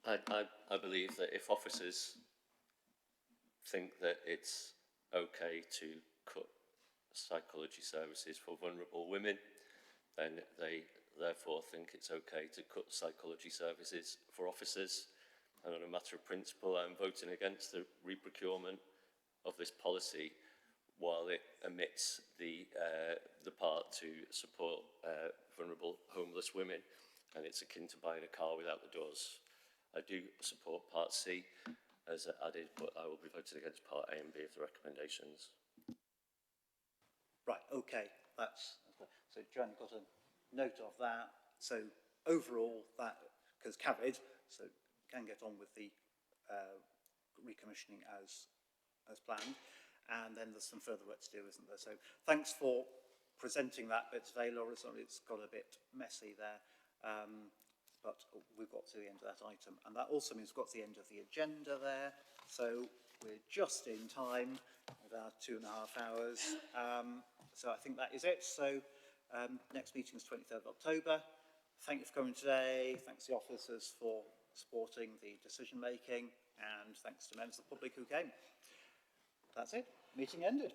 I believe that if officers think that it's okay to cut psychology services for vulnerable women, then they therefore think it's okay to cut psychology services for officers. And on a matter of principle, I'm voting against the reprocurement of this policy while it omits the part to support vulnerable homeless women, and it's akin to buying a car without the doors. I do support part C as added, but I will be voting against part A and B of the recommendations. Right, okay, that's so Joanne got a note of that. So overall, that because carried, so can get on with the recommissioning as planned. And then there's some further work to do, isn't there? So thanks for presenting that bit today, Laura. So it's got a bit messy there, but we've got to the end of that item. And that also means we've got to the end of the agenda there. So we're just in time, about 2.5 hours. So I think that is it. So next meeting is 23rd of October. Thank you for coming today. Thanks to the officers for supporting the decision making, and thanks to members of the public who came. That's it. Meeting ended.